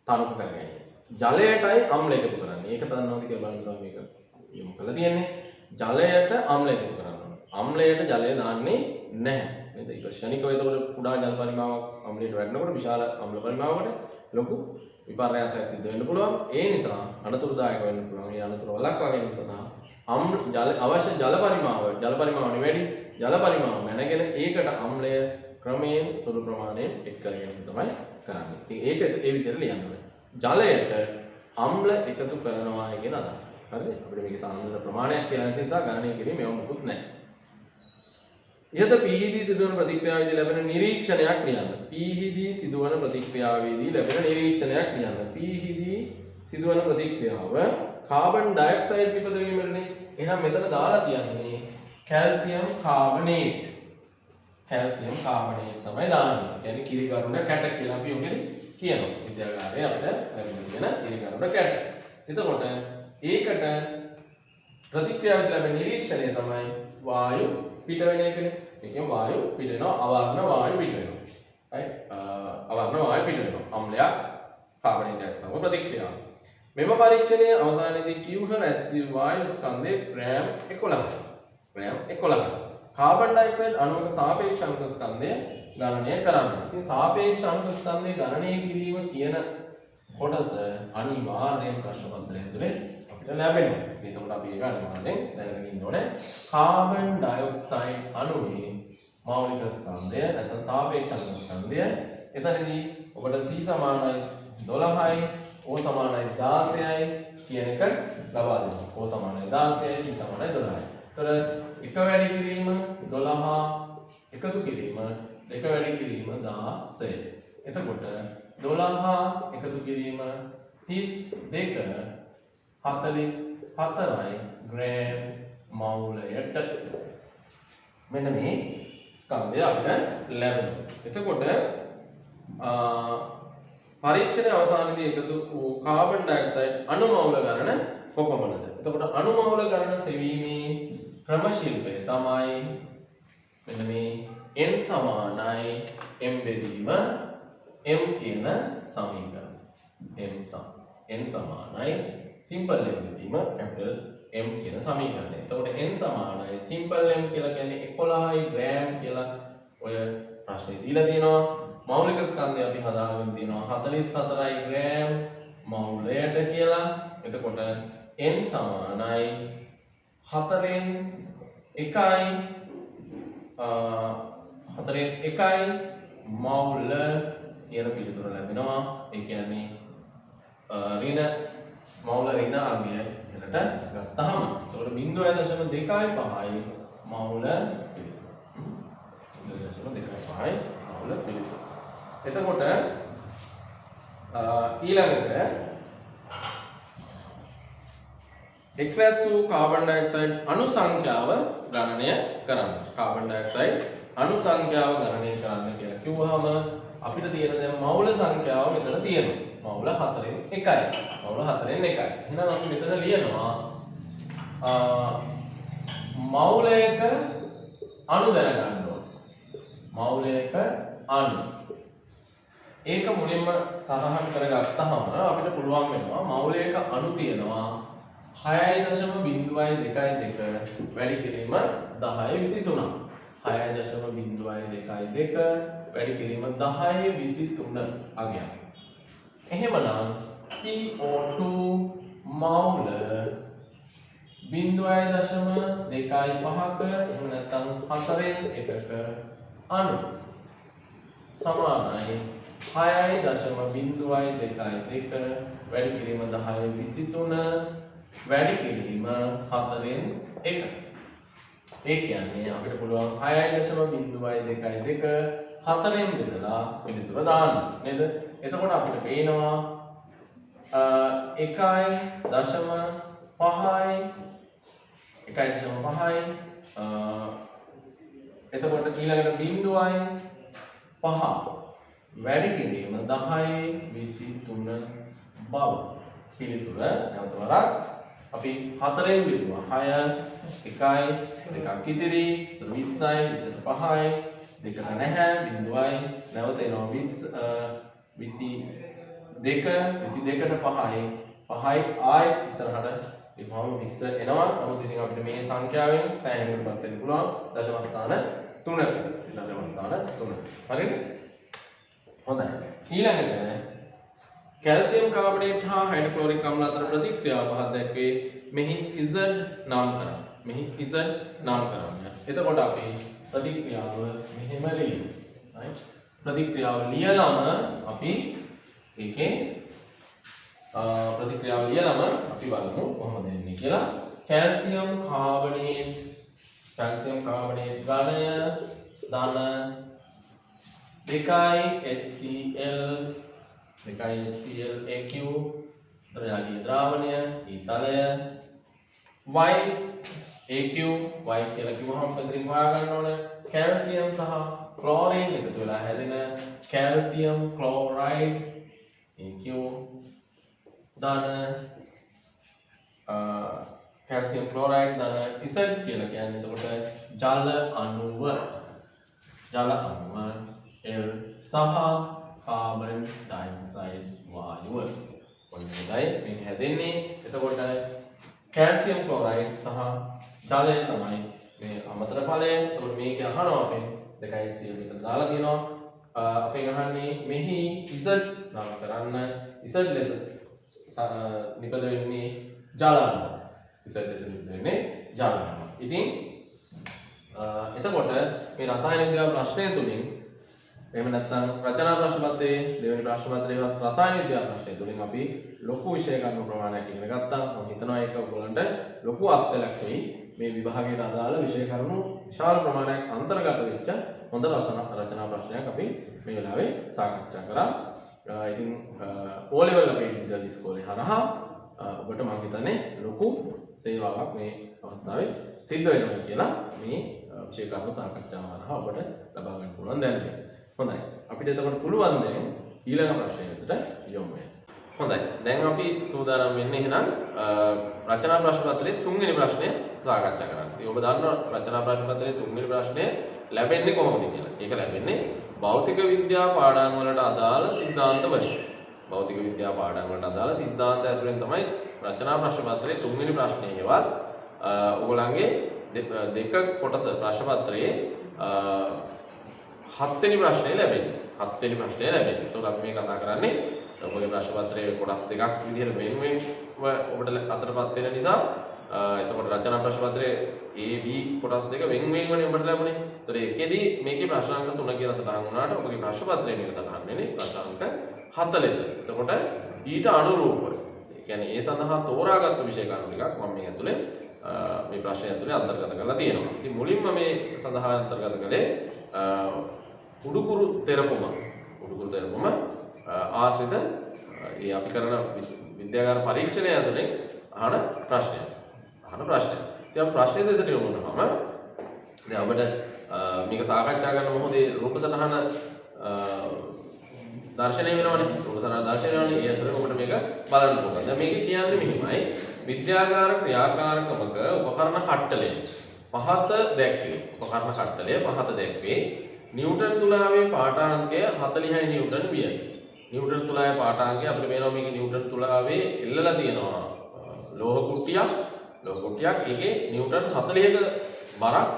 තනු කර ගැනීම. ජලයටයි අම්ල එකතු කරන්නේ. ඒක දන්නවද කියලා බලන්න තමයි මේක යොමු කරලා තියෙන්නේ. ජලයට අම්ල එකතු කරනවා. අම්ලයට ජලය දාන්නේ නැහැ. නේද? ඒක ශනිකව එතකොට කුඩා ජල පරිමාවක් අම්ලයට වැටෙනකොට විශාල අම්ල පරිමාවකට ලොකු විපර්යාසයක් සිද්ධ වෙන්න පුළුවන්. ඒ නිසා අනතුරුදායක වෙන්න පුළුවන්. මේ අනතුරු වළක්වා ගැනීම සඳහා අවශ්‍ය ජල පරිමාව වැඩි ජල පරිමාව මැනගෙන ඒකට අම්ලය ක්‍රමයෙන් සුළු ප්‍රමාණයෙන් එක් කර ගැනීම තමයි කරන්නේ. ඉතින් ඒක ඒ විදිහට ලියන්න ඕනේ. ජලයට අම්ල එකතු කරනවා කියන අදහස. හරිද? අපිට මේකේ සාන්ද්‍ර ප්‍රමාණයක් කියලා නැති නිසා ගණනය කිරීම ඒව මොකුත් නැහැ. ඉහත පීහිදී සිදුවන ප්‍රතික්‍රියාවේදී ලැබෙන නිරීක්ෂණයක් ලියන්න. පීහිදී සිදුවන ප්‍රතික්‍රියාවේදී ලැබෙන නිරීක්ෂණයක් ලියන්න. පීහිදී සිදුවන ප්‍රතික්‍රියාව කාබන් ඩයොක්සයිඩ් නිපදවීමනේ. එහෙනම් මෙතන දාලා කියන්නේ කැල්සියම් කාබනේට්. කැල්සියම් කාබනේට් තමයි දාන්නේ. කියන්නේ කිරිකරුණ කැට කියලා අපි ඔකේ කියනවා. විද්‍යාගාරයේ අපිට ලැබෙන කිරිකරුණ කැට. එතකොට ඒකට ප්‍රතික්‍රියාවේදී ලැබෙන නිරීක්ෂණය තමයි වායු පිට වෙන එකනේ. ඒ කියන්නේ වායු පිට වෙනවා, අවර්ණ වායු පිට වෙනවා. right? අවර්ණ වායු පිට වෙනවා. අම්ලයක් කාබනේට් සමග ප්‍රතික්‍රියාව. මෙම පරීක්ෂණයේ අවසානයේදී කිව්හ රැස් වූ වායු ස්කන්ධයේ ග්‍රෑම් 11යි. ග්‍රෑම් 11යි. කාබන් ඩයොක්සයිඩ් අණුවක සාපේක්ෂ අංක ස්කන්ධය ගණනය කරන්න. ඉතින් සාපේක්ෂ අංක ස්කන්ධය ගණනය කිරීම කියන කොටස අනිවාර්යයෙන් ප්‍රශ්න පත්‍රය ඇතුලේ අපිට ලැබෙනවා. එතකොට අපි ඒක අනිවාර්යෙන් දැනගෙන ඉන්න ඕනේ. කාබන් ඩයොක්සයිඩ් අණුවේ මෞලික ස්කන්ධය නැත්නම් සාපේක්ෂ අංක ස්කන්ධය. එතනදී ඔබට C සමානයි 12යි, O සමානයි 16යි කියන එක ලබා දෙනවා. O සමානයි 16යි, C සමානයි 12යි. ඒතර එක වැඩි කිරීම 12 එකතු කිරීම දෙක වැඩි කිරීම 16. එතකොට 12 එකතු කිරීම 32 44යි ග්‍රෑම් මවුලයට. මෙන්න මේ ස්කන්ධය අපිට ලැබෙනවා. එතකොට පරීක්ෂණයේ අවසානයේදී එකතු වූ කාබන් ඩයොක්සයිඩ් අණු මවුල ගණන කොපමණද? එතකොට අණු මවුල ගණන සෙවීමේ ක්‍රම ශිල්පය තමයි මෙන්න මේ n සමානයි m බෙදීම m කියන සමීකරණය. n සමානයි සිම්පල් m බෙදීම capital m කියන සමීකරණය. එතකොට n සමානයි සිම්පල් m කියලා කියන්නේ 11යි ග්‍රෑම් කියලා ඔය ප්‍රශ්නේ දීලා තියෙනවා. මෞලික ස්කන්ධය අපි හදාගෙන තියෙනවා 44යි ග්‍රෑම් මෞලයට කියලා. එතකොට n සමානයි 4න් 1යි 4න් 1යි මෞල කියන පිළිතුර ලැබෙනවා. ඒ කියන්නේ ඍණ මෞල ඍණ අගය එකට ගත්තාම එතකොට 0.25යි මෞල පිළිතුර. 0.25යි මෞල පිළිතුර. එතකොට ඊළඟට එක්රැස් වූ කාබන් ඩයොක්සයිඩ් අණු සංඛ්‍යාව ගණනය කරන්න. කාබන් ඩයොක්සයිඩ් අණු සංඛ්‍යාව ගණනය කරන්න කියලා කිව්වහම අපිට තියෙන දැන් මෞල සංඛ්‍යාව මෙතන තියෙනවා. මෞල 4න් 1යි. මෞල 4න් 1යි. එහෙනම් අපි මෙතන ලියනවා මෞලයක අණු දැනගන්න ඕන. මෞලයක අණු. ඒක මුලින්ම සටහන් කරගත්තාම අපිට පුළුවන් වෙනවා මෞලයක අණු තියෙනවා 6.022 වැඩි කිරීම 1023. 6.022 වැඩි කිරීම 1023 අගයක්. එහෙමනම් CO2 මෞල 0.25ක එහෙම නැත්නම් 4න් 1ක අණු සමානයි 6.022 වැඩි කිරීම 1023 වැඩි කිරීම 4න් 1. ඒ කියන්නේ අපිට පුළුවන් 6.022 4න් බෙදලා පිළිතුර දාන්න නේද? එතකොට අපිට පේනවා 1.5යි එතකොට ඊළඟට 0.5 වැඩි කිරීම 1023 බව පිළිතුර නැවත වරක් අපි 4න් බෙදුවා 6 1යි 2ක් ඉතිරි 20යි 25යි දෙකට නැහැ 0යි නැවත එනවා 22ට 5යි ආයි ඉස්සරහට ඉපහම 20 එනවා. නමුත් ඉතින් අපිට මේ සංඛ්‍යාවෙන් සෑහෙනකටපත් වෙන්න පුළුවන් දශම ස්ථාන 3ක. හරිද? හොඳයි. ඊළඟට කැල්සියම් කාබනේට් හා හයිඩ්‍රොක්ලොරික් අම්ල අතර ප්‍රතික්‍රියාව පහක් දැක්වේ. මෙහි Z නම් කරන්න. එතකොට අපි ප්‍රතික්‍රියාව මෙහෙම ලියමු. right? ප්‍රතික්‍රියාව ලියලම අපි ඒකේ ප්‍රතික්‍රියාව ලියලම අපි බලමු කොහොමද එන්නේ කියලා. කැල්සියම් කාබනේට් ඝනය ධන 2 HCl AQ ද්‍රව්‍ය ද්‍රාවණය ඊතලය Y AQ Y කියලා කිව්වහම පෙතරින් හොයාගන්න ඕනේ. කැල්සියම් සහ ක්ලෝරින් එකතු වෙලා හැදෙන කැල්සියම් ක්ලෝරයිඩ් AQ ධන කැල්සියම් ක්ලෝරයිඩ් ධන Z කියලා කියන්නේ එතකොට ජල අණුව L සහ කාබන් ඩයොක්සයිඩ් වායුව. කොයිමදයි මේ හැදෙන්නේ. එතකොට කැල්සියම් ක්ලෝරයිඩ් සහ ජලය තමයි මේ අමතර ඵලය. එතකොට මේක අහනවා අපෙන් 2HCl මෙතන දාලා තියෙනවා. අපෙන් අහන්නේ මෙහි Z නම් කරන්න. Z ලෙස නිපද වෙන්නේ ජල අණුව. Z ලෙස නිපද වෙන්නේ ජල අණුව. ඉතින් එතකොට මේ රසායන විද්‍යාව ප්‍රශ්නය තුලින් එහෙම නැත්නම් රචනා ප්‍රශ්න පත්‍රයේ දෙවෙනි ප්‍රශ්න පත්‍රයේ රසායන විද්‍යාව ප්‍රශ්නය තුලින් අපි ලොකු විෂය කර්ම ප්‍රමාණයක් ඉගෙන ගත්තා. මම හිතනවා ඒක ඔයගොල්ලන්ට ලොකු අත්දැකීමක් වෙයි. මේ විභාගයට අදාළ විෂය කරුණු විශාල ප්‍රමාණයක් අන්තර්ගත වෙච්ච හොඳ රචනා ප්‍රශ්නයක් අපි මේ වෙලාවේ සාකච්ඡා කරා. ඉතින් O level අපේ ඉදිරියට ඉස්කෝලේ හරහා ඔබට මම හිතන්නේ ලොකු සේවාවක් මේ අවස්ථාවේ සිද්ධ වෙනවා කියලා මේ විෂය කරුණු සාකච්ඡාව හරහා ඔබට ලබා ගන්න පුළුවන් දැනුම. හොඳයි. අපිට එතකොට පුළුවන් දැන් ඊළඟ ප්‍රශ්නය වෙතට යොමු වෙන්න. හොඳයි. දැන් අපි සූදානම් වෙන්නේ එහෙනම් රචනා ප්‍රශ්න පත්‍රයේ තුන්වෙනි ප්‍රශ්නය සාකච්ඡා කරන්න. ඉතින් ඔබ දන්නවා රචනා ප්‍රශ්න පත්‍රයේ තුන්වෙනි ප්‍රශ්නය ලැබෙන්නේ කොහොමද කියලා. ඒක ලැබෙන්නේ භෞතික විද්‍යා පාඩම් වලට අදාළ සිද්ධාන්ත වලින්. භෞතික විද්‍යා පාඩම් වලට අදාළ සිද්ධාන්ත ඇසුරෙන් තමයි රචනා ප්‍රශ්න පත්‍රයේ තුන්වෙනි ප්‍රශ්නය හෙවත් ඔයගොල්ලන්ගේ දෙක කොටස ප්‍රශ්න පත්‍රයේ 7 වෙනි ප්‍රශ්නේ ලැබෙන්නේ. 7 වෙනි ප්‍රශ්නය ලැබෙන්නේ. එතකොට අපි මේ කතා කරන්නේ ඔබගේ ප්‍රශ්න පත්‍රයේ කොටස් දෙකක් විදිහට වෙන ඔබට අතරපත් වෙන නිසා එතකොට රචනා ප්‍රශ්න පත්‍රයේ A B කොටස් දෙක වෙන වනේ ඔබට ලැබුණේ. එතකොට ඒකෙදි මේකේ ප්‍රශ්න අංක 3 කියලා සටහන් වුණාට ඔබගේ ප්‍රශ්න පත්‍රයේ මේක සටහන් වෙන්නේ ප්‍රශ්න අංක 40. එතකොට ඊට අනුරූපව ඒ කියන්නේ ඒ සඳහා තෝරාගත්තු විෂය කරුණු ටිකක් මම මේ ඇතුලේ මේ ප්‍රශ්නය ඇතුලේ අන්තර්ගත කරලා තියෙනවා. ඉතින් මුලින්ම මේ සඳහා අන්තර්ගත කළේ උඩුකුරු තෙරපුම ආශ්‍රිත ඒ අපි කරන විද්‍යාගාර පරීක්ෂණය ඇතුලේ අහන ප්‍රශ්නයක්. ඉතින් ප්‍රශ්නය දෙසට යොමු වුණාම දැන් අපිට මේක සාකච්ඡා කරන මොහොතේ රූප සටහන දර්ශනය වෙනවනේ. රූප සටහන දර්ශනය වෙනවනේ. ඒ ඇසුරෙන් ඔබට මේක බලන්න පුළුවන්. දැන් මේක කියන්නේ මෙහිමයි. විද්‍යාගාර ක්‍රියාකාරකමක උපකරණ කට්ටලය පහත දැක්වේ. නිව්ටන් තුලාවේ පාඨාංකය 46 නිව්ටන් වියයි. නිව්ටන් තුලාවේ පාඨාංකය අපිට මේනවා මේක නිව්ටන් තුලාවේ එල්ලලා තියෙනවා ලෝහ කුට්ටියක්. ඒකේ නිව්ටන් 40ක බරක්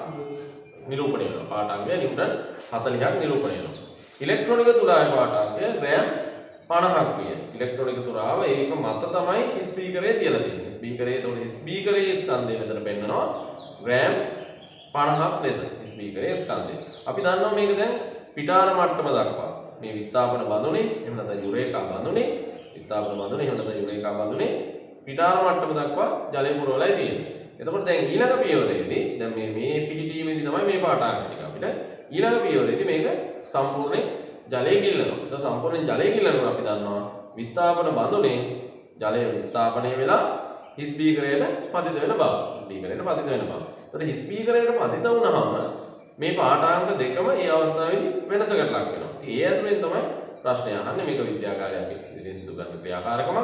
නිරූපණය වෙනවා. පාඨාංකය නිව්ටන් 40ක් නිරූපණය වෙනවා. ඉලෙක්ට්‍රොනික තුලාවේ පාඨාංකය ග්‍රෑම් 50ක් විය. ඉලෙක්ට්‍රොනික තුලාව ඒක මත තමයි ස්පීකරේ තියලා තියෙන්නේ. ස්පීකරේ ස්කන්ධය මෙතන පෙන්නනවා ග්‍රෑම් 50ක් ලෙස ස්පීකරේ ස්කන්ධය. අපි දන්නවා මේක දැන් පිටාර මට්ටම දක්වා මේ විස්ථාපන බඳුනේ එහෙම නැත්නම් යුරේකා බඳුනේ පිටාර මට්ටම දක්වා ජලය පුරවලයි තියෙන්නේ. එතකොට දැන් ඊළඟ පියවරේදී දැන් මේ පිහිටීමේදී තමයි මේ පාඨාංග ටික අපිට ඊළඟ පියවරේදී මේක සම්පූර්ණයෙන් ජලය ගිල්ලනවා. ඒක සම්පූර්ණයෙන් ජලය ගිල්ලනවා අපි දන්නවා විස්ථාපන බඳුනේ ජලය විස්ථාපනය වෙලා ස්පීකරයට පතිත වෙන බව. එතකොට ස්පීකරයට පතිත වුණාම මේ පාඨාංග දෙකම ඒ අවස්ථාවේදී වෙනසකට ලක් වෙනවා. ඉතින් ඒ ඇසුරෙන් තමයි ප්‍රශ්නය අහන්නේ. මේක විද්‍යාකාරයක් විසින් සිදු කරන ක්‍රියාකාරකමක්.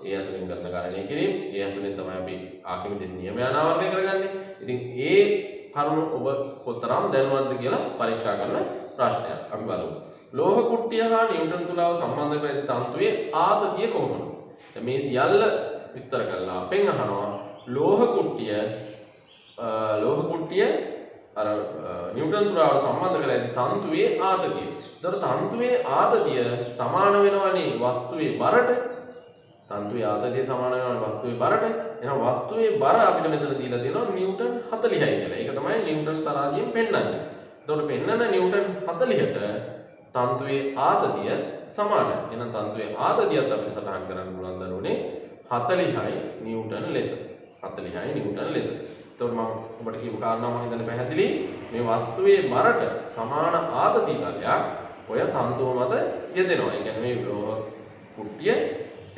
ඒ ඇසුරෙන් කරන ගණනය කිරීම. ඒ ඇසුරෙන් තමයි අපි ආකිමිඩිස් නියමය අනාවරණය කරගන්නේ. ඉතින් ඒ කරුණු ඔබ කොතරම් දැනුවත්ද කියලා පරීක්ෂා කරන ප්‍රශ්නයක්. අපි බලමු. ලෝහ කුට්ටිය හා නිව්ටන් තුලාව සම්බන්ධ කර ඇති තන්තුවේ ආතතිය කොහොමද? දැන් මේ සියල්ල විස්තර කරලා අපෙන් අහනවා ලෝහ කුට්ටිය අර නිව්ටන් තුලාවට සම්බන්ධ කර ඇති තන්තුවේ ආතතිය. ඒතර තන්තුවේ ආතතිය සමාන වෙනවනේ වස්තුවේ බරට. එහෙනම් වස්තුවේ බර අපිට මෙතන දීලා තියෙනවා නිව්ටන් 40යි කියලා. ඒක තමයි නිව්ටන් තරාදියෙන් පෙන්වන්නේ. එතකොට පෙන්වන නිව්ටන් 40ට තන්තුවේ ආතතිය සමානයි. එහෙනම් තන්තුවේ ආතතියත් අපිට සටහන් කරන්න පුළුවන් දරුවනේ 40යි නිව්ටන් ලෙස. එතකොට මම ඔබට කියපු කාරණා මම හිතන්නේ පැහැදිලි. මේ වස්තුවේ බරට සමාන ආතති බලයක් ඔය තන්තුව මත යෙදෙනවා. ඒ කියන්නේ මේ කුට්ටිය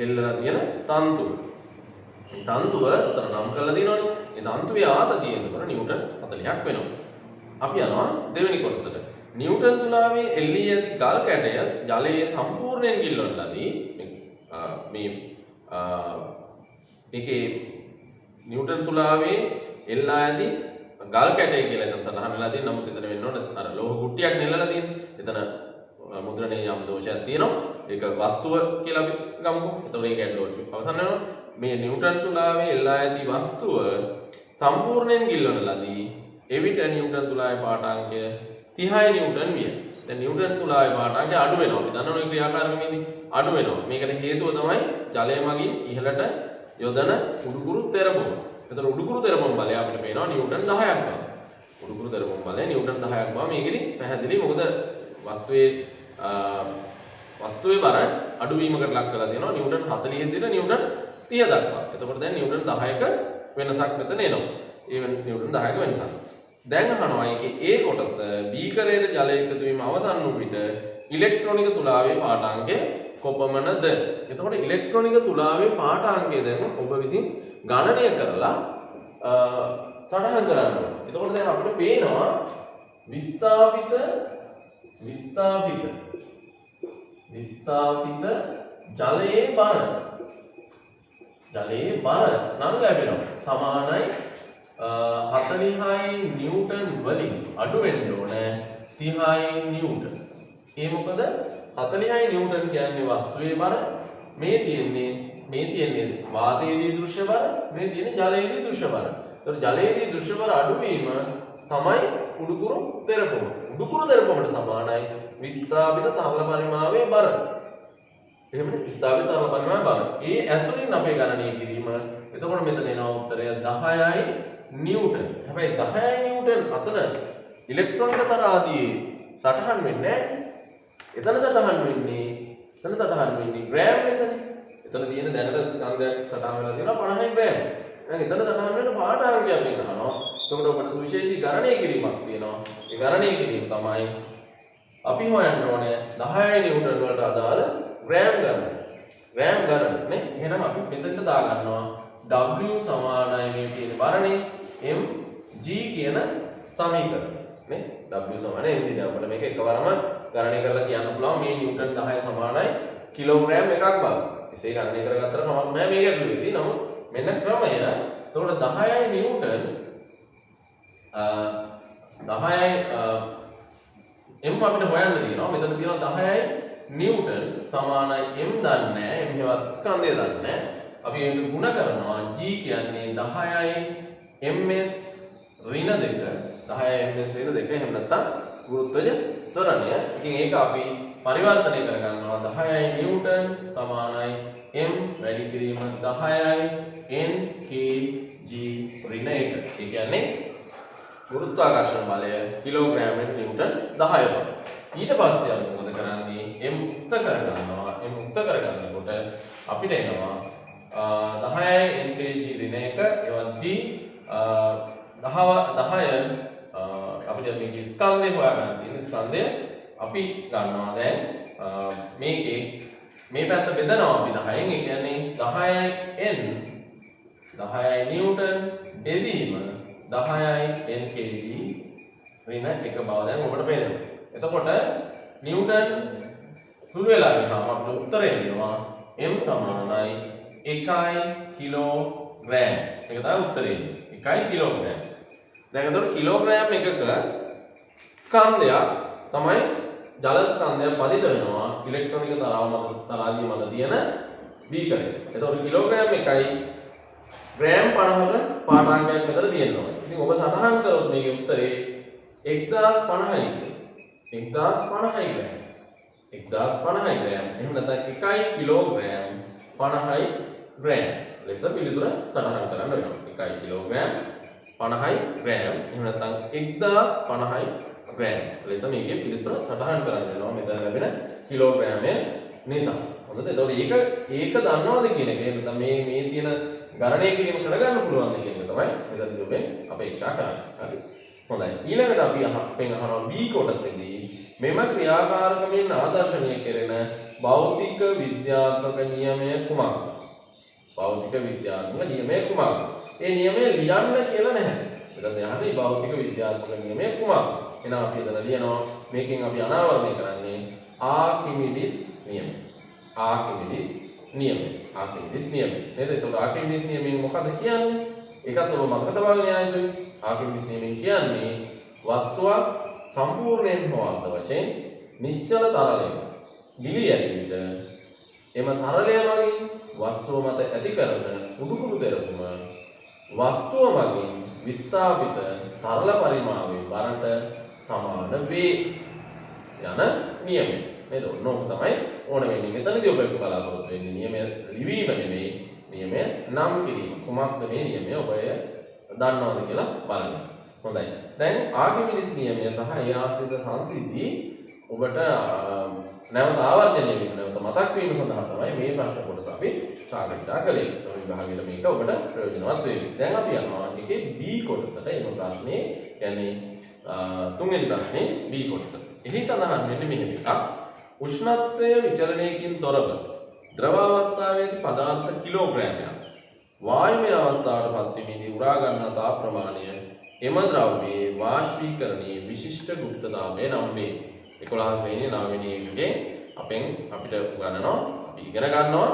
එල්ලලා තියෙන තන්තුව. මේ තන්තුව උතර නම් කරලා දිනවනේ. මේ තන්තුවේ ආතතිය එතකොට නිව්ටන් 40ක් වෙනවා. අපි යනවා දෙවෙනි කොටසට. නිව්ටන් තුලාවේ එල්ලී ඇති ගල් කැටය ජලයේ සම්පූර්ණයෙන් ගිල්වන ලදී. මේ ඒකේ නිව්ටන් තුලාවේ එල්ලා ඇති ගල් කැටය කියලා එතන සඳහන් වෙලා තියෙනවා. නමුත් එතන වෙන්න ඕන අර ලෝහ කුට්ටියක් නෙල්ලලා තියෙන්නේ. එතන මුද්‍රණයේ යම් දෝෂයක් තියෙනවා. ඒක වස්තුව කියලා අපි ගමුකෝ. එතකොට ඒක ඇඩ්ලෝඩ් අවසන් වෙනවා. මේ නිව්ටන් තුලාවේ එල්ලා ඇති වස්තුව සම්පූර්ණයෙන් ගිල්වන ලදී. එවිට නිව්ටන් තුලාවේ පාඨාංකය 30 නිව්ටන් විය. දැන් නිව්ටන් තුලාවේ පාඨාංකය අඩු වෙනවා. අපි දන්නවනේ ක්‍රියාකාරකමේදී අඩු වෙනවා. මේකට හේතුව තමයි ජලය මගින් ඉහළට යොදන උඩුකුරු තෙරපුම. එතකොට උඩුකුරු තෙරපුම බලය අපිට පේනවා නිව්ටන් 10ක් බව. උඩුකුරු තෙරපුම බලය නිව්ටන් 10ක් බව මේකෙදි පැහැදිලි. මොකද වස්තුවේ බර අඩුවීමකට ලක් කරලා තියෙනවා නිව්ටන් 40 සිට නිව්ටන් 30 දක්වා. එතකොට දැන් නිව්ටන් 10ක වෙනසක් මෙතන එනවා. ඒ නිව්ටන් 10ක වෙනසක්. දැන් අහනවා ඒකේ ඒ කොටස බීකරයේ ජලය එකතු වීම අවසන් වූ විට ඉලෙක්ට්‍රොනික තුලාවේ පාඨාංකය කොපමණද? එතකොට ඉලෙක්ට්‍රොනික තුලාවේ පාඨාංකය දැන් ඔබ විසින් ගණනය කරලා සටහන් කරන්න ඕනේ. එතකොට දැන් අපිට පේනවා විස්ථාපිත ජලයේ බර නම් ලැබෙනවා සමානයි 40යි නිව්ටන් වලින් අඩු වෙන්න ඕනේ 30යි නිව්ටන්. ඒ මොකද 40යි නිව්ටන් කියන්නේ වස්තුවේ බර, මේ තියෙන්නේ වාතයේදී දෘශ්‍ය බර, මේ තියෙන්නේ ජලයේදී දෘශ්‍ය බර. ඒතකොට ජලයේදී දෘශ්‍ය බර අඩු වීම තමයි උඩුකුරු තෙරපුම. උඩුකුරු තෙරපුමට සමානයි විස්ථාපිත තරල පරිමාවේ බර. එහෙමනේ විස්ථාපිත තරල පරිමාවේ බර. ඒ ඇසුරින් අපේ ගණනය කිරීම. එතකොට මෙතන එනවා උත්තරය 10යි නිව්ටන්. හැබැයි 10යි නිව්ටන් අතර ඉලෙක්ට්‍රෝනික තරාදියේ සටහන් වෙන්නේ නැහැ. එතන සටහන් වෙන්නේ ග්‍රෑම් ලෙසනේ. එතන තියෙන දැනට ස්කන්ධයක් සටහන් වෙලා තියෙනවා 50 ග්‍රෑම්. දැන් එතන සටහන් වෙන පාට අංකයක් මේක අහනවා. එතකොට ඔබට සුවිශේෂී ගණනය කිරීමක් තියෙනවා. ඒ ගණනය කිරීම තමයි අපි හොයන්න ඕනේ 10 නිව්ටන් වලට අදාළ ග්‍රෑම් ගණන. ග්‍රෑම් ගණන නේ. එහෙනම් අපි මෙතනට දා ගන්නවා W සමානයි මේ තියෙන බරනේ mg කියන සමීකරණය නේ. W සමානයි mg. දැන් අපිට මේක එකවරම ගණනය කරලා කියන්න පුළුවන් මේ නිව්ටන් 10 සමානයි කිලෝග්‍රෑම් එකක් බව. එසේ ගණනය කරගත්තට කමක් නැහැ මේක ඇතුළේදී. නමුත් මෙන්න ක්‍රමය. එතකොට 10යි නිව්ටන් 10යි m අපිට හොයන්න තියෙනවා. මෙතන තියෙනවා 10යි නිව්ටන් සමානයි m දන්නේ නැහැ. m හෙවත් ස්කන්ධය දන්නේ නැහැ. අපි ඒක ගුණ කරනවා. g කියන්නේ 10යි ms ඍණ 2. 10යි ms ඍණ 2. එහෙම නැත්නම් ගුරුත්වජ ත්වරණය. ඉතින් ඒක අපි පරිවර්තනය කරගන්නවා 10යි නිව්ටන් සමානයි m වැඩි කිරීම 10යි nkg ඍණ 1. ඒ කියන්නේ ගුරුත්වාකර්ෂණ බලය කිලෝග්‍රෑමෙන් නිව්ටන් 10යි. ඊට පස්සේ අපි මොකද කරන්නේ? m උක්ත කරගන්නවා. m උක්ත කරගන්නකොට අපිට එනවා 10යි nkg ඍණ 1 එවත් g 10 අපිට මේකේ ස්කන්ධය හොයාගන්න තියෙන ස්කන්ධය අපි ගන්නවා දැන් මේකේ මේ පැත්ත බෙදනවා අපි 10න්. ඒ කියන්නේ 10යි n 10යි නිව්ටන් බෙදීම 10යි nkg ඍණ 1 බව දැන් ඔබට පේනවා. එතකොට නිව්ටන් සුළු වෙලා ගියාම අපිට උත්තරය එනවා m සමානයි 1 කිලෝග්‍රෑම්. ඒක තමයි උත්තරේ. 1 කිලෝග්‍රෑම්. දැන් එතකොට කිලෝග්‍රෑම් එකක ස්කන්ධයක් තමයි ජල ස්කන්ධයක් පතිත වෙනවා ඉලෙක්ට්‍රෝනික තරාදිය මත තියෙන බීකරේ. එතකොට කිලෝග්‍රෑම් එකයි ග්‍රෑම් 50ක පාඨාංගයක් මෙතන තියෙනවා. ඉතින් ඔබ සටහන් කරොත් මේකේ උත්තරේ 1050යි කියලා. 1050යි ග්‍රෑම්. 1050යි ග්‍රෑම්. එහෙම නැත්නම් 1 කිලෝග්‍රෑම් 50යි ග්‍රෑම් ලෙස පිළිතුර සටහන් කරන්න වෙනවා. 1 කිලෝග්‍රෑම් 50යි ග්‍රෑම්. එහෙම නැත්නම් 1050යි ග්‍රෑම් ලෙස මේකේ පිළිතුර සටහන් කරන්න වෙනවා මෙතන ලැබෙන කිලෝග්‍රෑමය නිසා. හොඳද? එතකොට ඒක දන්නවද කියන එක නැත්නම් මේ තියෙන ගණනය කිරීම කරගන්න පුළුවන්ද කියන එක තමයි මෙතනදී ඔබෙන් අපේක්ෂා කරන්නේ. හරි. හොඳයි. ඊළඟට අපි අපෙන් අහනවා B කොටසේදී මෙම ක්‍රියාකාරකමින් ආදර්ශනය කෙරෙන භෞතික විද්‍යාත්මක නියමය කුමක්ද? භෞතික විද්‍යාත්මක නියමය කුමක්ද? ඒ නියමය ලියන්න කියලා නැහැ. මෙතන යහනේ භෞතික විද්‍යාත්මක නියමය කුමක්ද? එහෙනම් අපි එතන ලියනවා මේකෙන් අපි අනාවරණය කරන්නේ ආකිමිඩිස් නියමය. ආකිමිඩිස් නියමය. ආකිමිඩිස් නියමය. නේද? එතකොට ආකිමිඩිස් නියමයෙන් මොකද කියන්නේ? ඒකත් ඔබ මතක තබාගෙන යන්න. ආකිමිඩිස් නියමයෙන් කියන්නේ වස්තුවක් සම්පූර්ණයෙන් හෝ අර්ධ වශයෙන් නිශ්චල තරලයක ගිලී ඇති විට එම තරලය මගින් වස්තුව මත ඇති කරන උඩුකුරු තෙරපුම වස්තුව මගින් විස්ථාපිත තරල පරිමාවේ බරට සමාන වේ යන නියමය. නේද? ඔන්නෝක තමයි ඕන වෙන්නේ. මෙතනදී ඔබ බලාපොරොත්තු වෙන්නේ නියමය ලිවීම නෙමෙයි, නියමය නම් කිරීම. කුමක්ද මේ නියමය ඔබ දන්නවද කියලා බලන්න. හොඳයි. දැන් ආකිමිඩිස් නියමය සහ ඒ ආශ්‍රිත සංසිද්ධි ඔබට නැවත ආවර්ජනය වීම නැවත මතක් වීම සඳහා තමයි මේ ප්‍රශ්න කොටස අපි සාකච්ඡා කළේ. ඒ විභාගයේ මේක ඔබට ප්‍රයෝජනවත් වෙයි. දැන් අපි යනවා එකේ B කොටසට. එම ප්‍රශ්නේ කියන්නේ තුන්වෙනි ප්‍රශ්නේ B කොටස. එහි සඳහන් වෙන්නේ මෙහෙම එකක්. උෂ්ණත්වය විචලනයකින් තොරව ද්‍රව අවස්ථාවේදී පදාර්ථ කිලෝග්‍රෑමයක් වායුමය අවස්ථාවට පත් වීමේදී උරා ගන්නා තාප ප්‍රමාණය එම ද්‍රව්‍යයේ වාෂ්පීකරණයේ විශිෂ්ට ගුප්තතාවය නම් වේ. 11 වෙනි 9 වෙනි එකේ අපිට උගන්වනවා අපි ඉගෙන ගන්නවා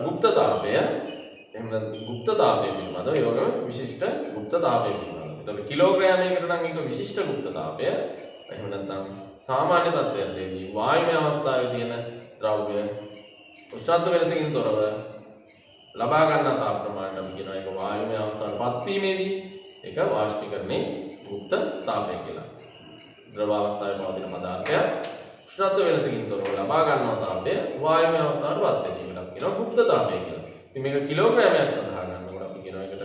ගුප්තතාවය එහෙම නැත්නම් ගුප්තතාවය පිළිබඳව ඒ වගේම විශිෂ්ට ගුප්තතාවය පිළිබඳව. එතකොට කිලෝග්‍රෑමයකට නම් ඒක විශිෂ්ට ගුප්තතාවය. එහෙම නැත්නම් සාමාන්‍ය තත්ත්වයේදී වායුමය අවස්ථාවේ තියෙන ද්‍රව්‍ය උෂ්ණත්ව වෙනසකින් තොරව ලබා ගන්නා තාප ප්‍රමාණය නම් කියනවා ඒක වායුමය අවස්ථාවට පත් වීමේදී ඒක වාෂ්පීකරණයේ ගුප්ත තාපය කියලා. ද්‍රව අවස්ථාවේ පවතින පදාර්ථය උෂ්ණත්ව වෙනසකින් තොරව ලබා ගන්නා තාපය වායුමය අවස්ථාවට පත් වෙන එකට කියනවා ගුප්ත තාපය කියලා. ඉතින් මේක කිලෝග්‍රෑමයක් සඳහා ගන්නකොට අපි කියනවා ඒකට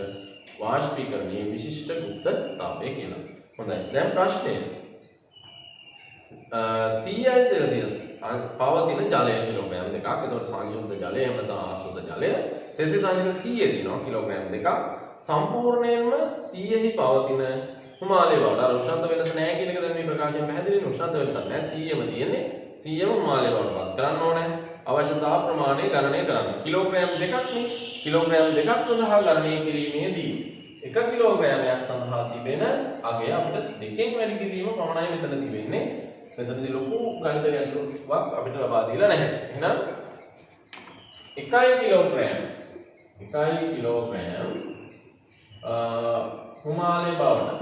වාෂ්පීකරණයේ විශිෂ්ට ගුප්ත තාපය කියලා. හොඳයි. දැන් ප්‍රශ්නය CI සෙල්සියස් පවතින ජලය කිලෝග්‍රෑම් දෙකක්. එතකොට සංයුක්ත ජලය එහෙම නැත්නම් ආශ්‍රිත ජලය සෙල්සියස් අංශක 100 තියෙනවා කිලෝග්‍රෑම් දෙකක්. සම්පූර්ණයෙන්ම 100 හි පවතින හිමාලය බවට අර උෂ්ණත්ව වෙනස නැහැ කියන එක දැන් මේ ප්‍රකාශයෙන් පැහැදිලිනේ. උෂ්ණත්ව වෙනසක් නැහැ 100ම තියෙන්නේ. 100ම හිමාලය බවට පත් කරන්න ඕනේ. අවශ්‍යතා ප්‍රමාණය ගණනය කරන්න. කිලෝග්‍රෑම් දෙකක් නේ. කිලෝග්‍රෑම් දෙකක් සඳහා ගණනය කිරීමේදී 1 කිලෝග්‍රෑමයක් සඳහා තිබෙන අගය අපිට දෙකෙන් වැඩි කිරීම පමණයි මෙතන තිබෙන්නේ. මෙතනදී ලොකු ගණිතයක් අපිට ලබා දීලා නැහැ. එහෙනම් 1 කිලෝග්‍රෑම් හිමාලය බවට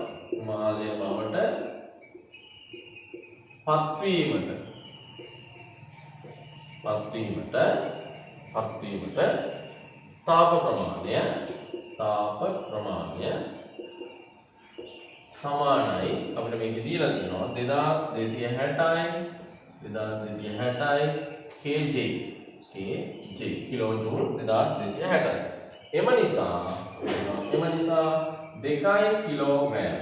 පත්වීමට තාප ප්‍රමාණය සමානයි අපිට මේකේ දීලා තියෙනවා 2260 kJ කිලෝජූල් 2260. එම නිසා 2 කිලෝග්‍රෑම්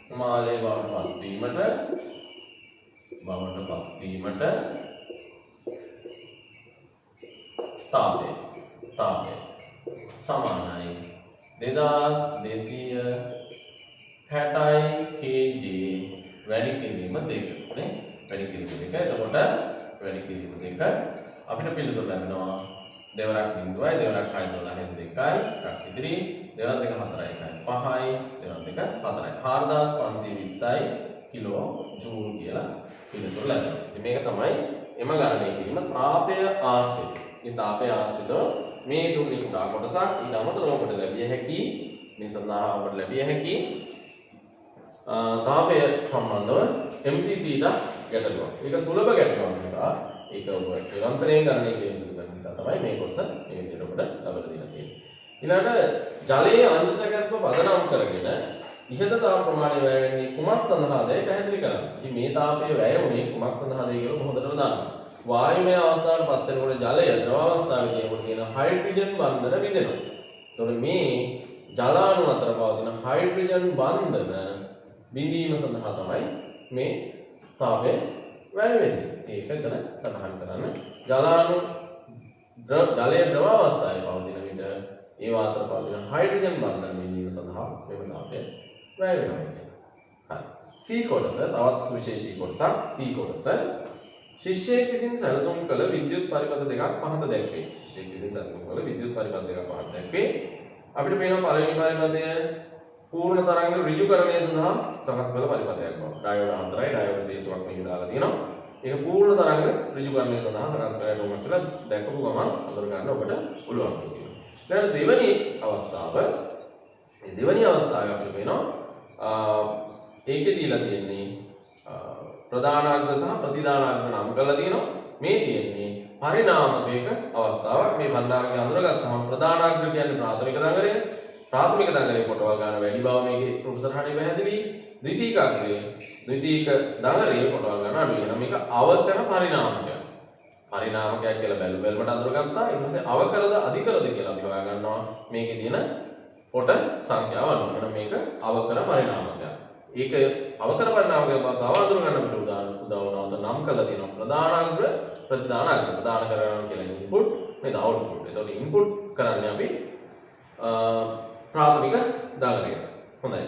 හිමාලය බවට පත්වීමට තාපය සමානයි 2260 kJ වැඩි කිරීම දෙක නේ. වැඩි කිරීම දෙක. එතකොට වැඩි කිරීම දෙක අපිට පිළිතුර ලැබෙනවා දෙවරක් 0යි දෙවරක් 6 12 2යි එකක් ඉදිරි දෙවරක් 2 4යි 5යි දෙවරක් 2 4යි 4520යි කිලෝ ජූල් කියලා පිළිතුර ලැබෙනවා. ඉතින් මේක තමයි එම ගණනය කිරීම තාපය ආශ්‍රිත. මේ තාපය ආශ්‍රිතව මේ දුන්නේ කුඩා කොටසක් ඊට අමතරව අපට ලැබිය හැකි මේ සඳහා අපට ලැබිය හැකි තාපය සම්බන්ධව MCT ගැටලුවක්. ඒක සුලභ ගැටලුවක් නිසා ඒක ඔබ නිරන්තරයෙන් ගණනය කිරීම සිදු කරන නිසා තමයි මේ කොටස මේ විදිහට ඔබට ලබා දෙලා තියෙන්නේ. ඊළඟට ජලයේ අංශ සැකැස්ම පදනම් කරගෙන ඉහත තාප ප්‍රමාණය වැය වෙන්නේ කුමක් සඳහාද පැහැදිලි කරන්න. ඉතින් මේ තාපය වැය වුණේ කුමක් සඳහාද කියලා හොඳටම දන්නවා. වායුමය අවස්ථාවට පත් වෙනකොට ජලය ද්‍රව අවස්ථාවේ තියෙනකොට තියෙන හයිඩ්‍රජන් බන්ධන විදෙනවා. එතකොට මේ ජල අණු අතර පවතින හයිඩ්‍රජන් බන්ධන බිඳීම සඳහා තමයි මේ තාපය වැය වෙන්නේ. ඒක එතන සඳහන් කරන්න. ජලයේ ද්‍රව අවස්ථාවේ පවතින විට ඒ අතර පවතින හයිඩ්‍රජන් බන්ධන බිඳීම සඳහා මෙම තාපය වැය වෙනවා කියන්නේ. හරි. C කොටස තවත් සුවිශේෂී කොටසක්. C කොටස ශිෂ්‍යයෙක් විසින් සැලසුම් කළ විද්‍යුත් පරිපථ දෙකක් පහත දැක්වේ. ශිෂ්‍යයෙක් විසින් සැලසුම් කළ විද්‍යුත් පරිපථ දෙකක් පහත දැක්වේ. අපිට පේනවා පළවෙනි පරිපථය පූර්ණ තරංග ඍජුකරණය සඳහා සකස් කළ පරිපථයක් බව. ඩයෝඩ් 4යි ඩයෝඩ් සේතුවක් මෙහි දාලා තියෙනවා. ඒක පූර්ණ තරංග ඍජුකරණය සඳහා සකස් කරලා ඕන කියලා දැකපු ගමන් අඳුර ගන්න ඔබට පුළුවන් වෙනවා. ඊළඟ දෙවෙනි අවස්ථාවේ අපිට පේනවා ඒකේ දීලා තියෙන්නේ ප්‍රධානාග්‍ර සහ ප්‍රතිදානාග්‍ර නම් කරලා තියෙනවා. මේ තියෙන්නේ පරිණාමක අවස්ථාවක්. මේ බණ්ඩාරගේ අඳුරගත්තම ප්‍රධානාග්‍ර කියන්නේ ප්‍රාථමික දඟලය. ප්‍රාථමික දඟලේ කොටවල් ගන්න වැඩි බව මේකේ රූපසටහනේ පැහැදිලි. ද්විතීක දඟලේ කොටවල් ගන්න අඩුයි. එහෙනම් මේක අවකර පරිණාමකයක්. පරිණාමකයක් කියලා බැලුවලට අඳුරගත්තා. ඊට පස්සේ අවකරද අධිකරද කියලා අපි හොයා ගන්නවා. මේකේ තියෙන කොට සංඛ්‍යාව අනුව. එහෙනම් මේක අවකර පරිණාමකයක්. ඒක අවකර පරිණාමකයක් බව තව අඳුර ගන්න අපිට උදාහරණවලට නම් කරලා තියෙනවා. ප්‍රධානාග්‍ර ප්‍රතිදානාග්‍ර ප්‍රධාන කරනවා කියලා ඉන්පුට් මේක අවුට්පුට්. ඒතකොට ඉන්පුට් කරන්නේ අපි ප්‍රාථමික දඟලය. හොඳයි.